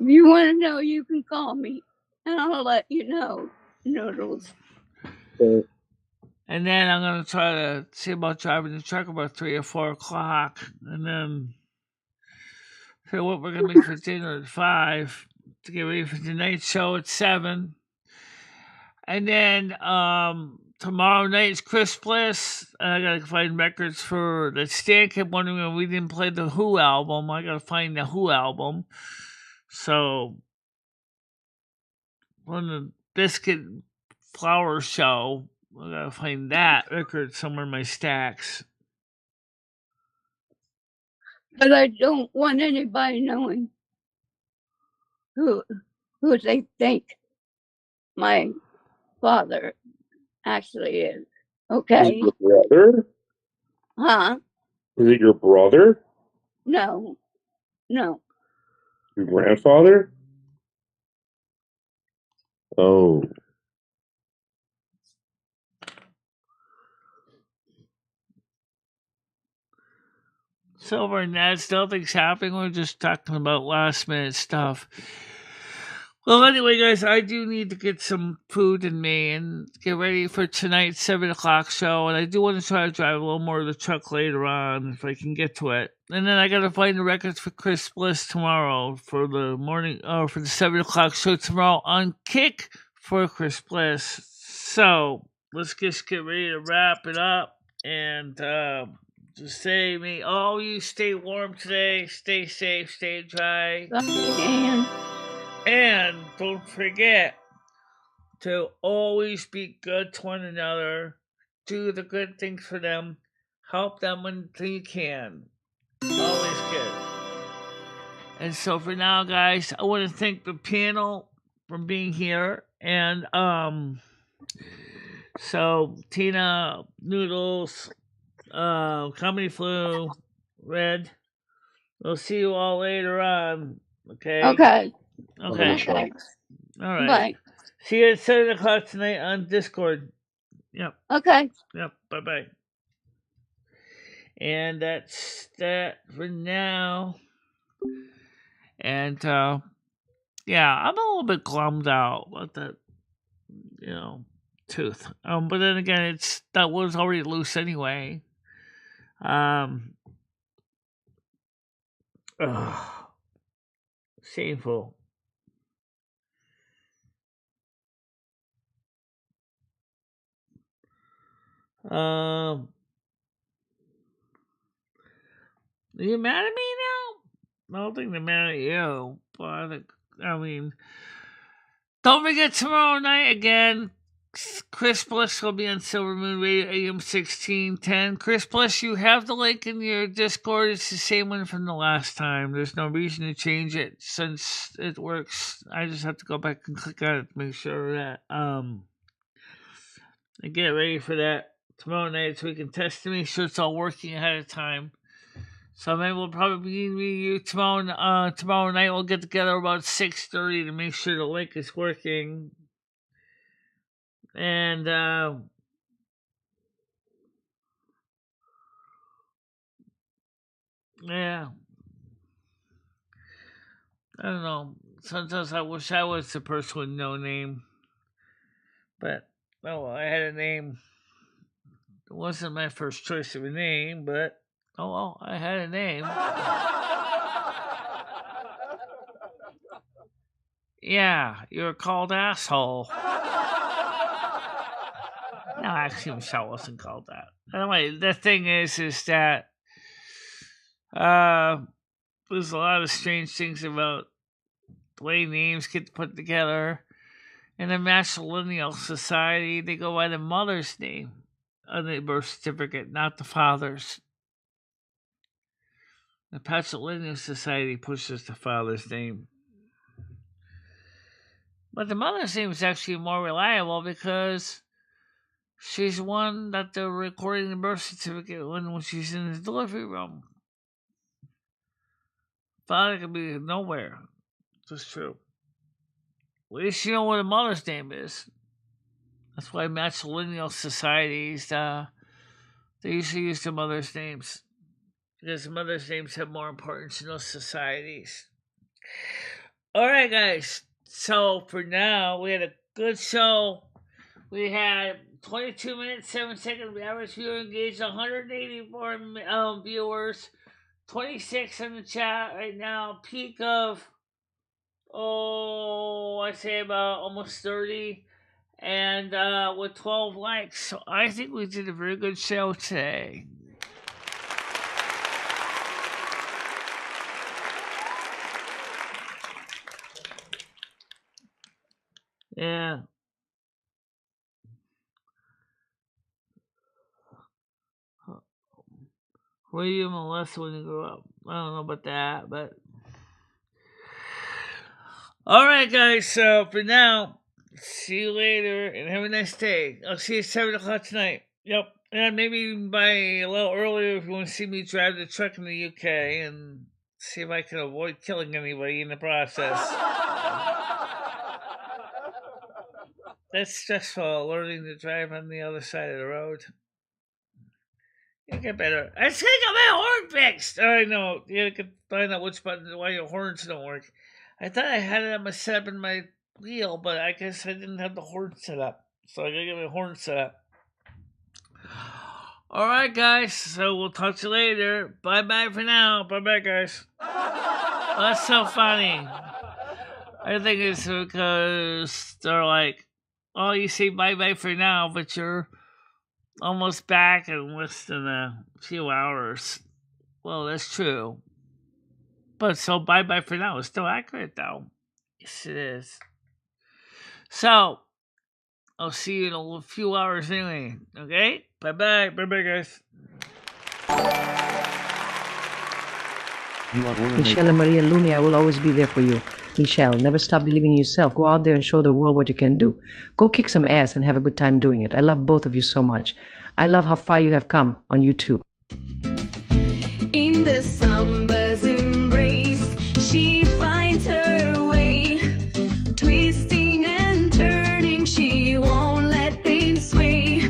you want to know, you can call me, and I'll let you know, Noodles. And then I'm gonna try to see about driving the truck about 3 or 4 o'clock, and then figure what we're gonna make for dinner at 5 to get ready for tonight's show at 7. And then tomorrow night's Chris Bliss. I gotta find records for that. Stan kept wondering when we didn't play the Who album. I gotta find the Who album. So on the Biscuit Flower Show, I gotta find that record somewhere in my stacks. But I don't want anybody knowing who they think my father actually is. Okay? Is it your brother? Huh? Is it your brother? No. Your grandfather? Oh. Silver and Nats, nothing's happening. We're just talking about last minute stuff. Well, anyway, guys, I do need to get some food in me and get ready for tonight's 7 o'clock show. And I do want to try to drive a little more of the truck later on if I can get to it. And then I got to find the records for Chris Bliss tomorrow for the morning, for the 7 o'clock show tomorrow on Kick for Chris Bliss. So let's just get ready to wrap it up. And just say, may all you stay warm today, stay safe, stay dry. And don't forget to always be good to one another. Do the good things for them. Help them when you can. Always good. And so for now, guys, I want to thank the panel for being here. And so Tina, Noodles, Comedy Flu, Red. We'll see you all later on. Okay. Okay. All right. Bye. See you at 7 o'clock tonight on Discord. Yep. Okay. Yep. Bye-bye. And that's that for now. And, yeah, I'm a little bit glummed out about that, tooth. But then again, that was already loose anyway. Shameful. Are you mad at me now? I don't think they're mad at you, but don't forget tomorrow night again. Chris Bliss will be on Silver Moon Radio AM 1610. Chris Bliss, you have the link in your Discord. It's the same one from the last time. There's no reason to change it since it works. I just have to go back and click on it to make sure that and get ready for that tomorrow night so we can test to make sure it's all working ahead of time. So maybe we'll probably meet you tomorrow night. We'll get together about 6:30 to make sure the link is working. And yeah, I don't know. Sometimes I wish I was the person with no name, but I had a name. It wasn't my first choice of a name, but I had a name. Yeah, you're called asshole. No, actually, Michelle wasn't called that. Anyway, the thing is that there's a lot of strange things about the way names get put together. In the matrilineal society, they go by the mother's name on the birth certificate, not the father's. The patrilineal society pushes the father's name. But the mother's name is actually more reliable because she's one that they're recording the birth certificate when she's in the delivery room. Father could be nowhere. That's true. At least you know what a mother's name is. That's why matrilineal societies, they usually use the mother's names. Because the mother's names have more importance in those societies. Alright, guys. So, for now, we had a good show. We had 22 minutes, 7 seconds. The average viewer engaged 184 viewers. 26 in the chat right now. Peak of, I say about almost 30. And with 12 likes. So, I think we did a very good show today. Yeah. Were you molested when you grew up? I don't know about that, but... Alright, guys, so for now, see you later, and have a nice day. I'll see you at 7 o'clock tonight. Yep, and maybe even by a little earlier if you want to see me drive the truck in the UK, and see if I can avoid killing anybody in the process. That's stressful, learning to drive on the other side of the road. You get better. I just gotta get my horn fixed! I know. You gotta find out which button, why your horns don't work. I thought I had it on my setup in my wheel, but I guess I didn't have the horn set up. So I gotta get my horn set up. Alright, guys. So we'll talk to you later. Bye-bye for now. Bye-bye, guys. That's so funny. I think it's because they're like, oh, you say bye-bye for now, but you're almost back in less than a few hours. Well, that's true. But so bye-bye for now is still accurate, though. Yes, it is. So, I'll see you in a few hours anyway. Okay? Bye-bye. Bye-bye, guys. MicheleMarieDalene, I will always be there for you. Michelle, never stop believing in yourself. Go out there and show the world what you can do. Go kick some ass and have a good time doing it. I love both of you so much. I love how far you have come on YouTube. In the summer's embrace, she finds her way. Twisting and turning, she won't let things sway.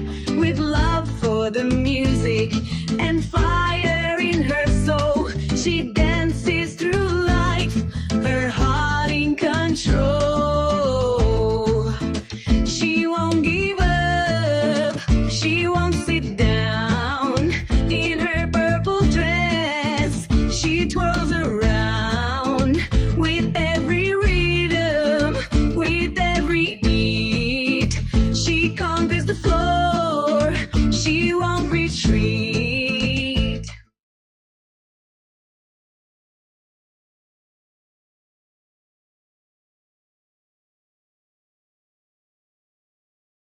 she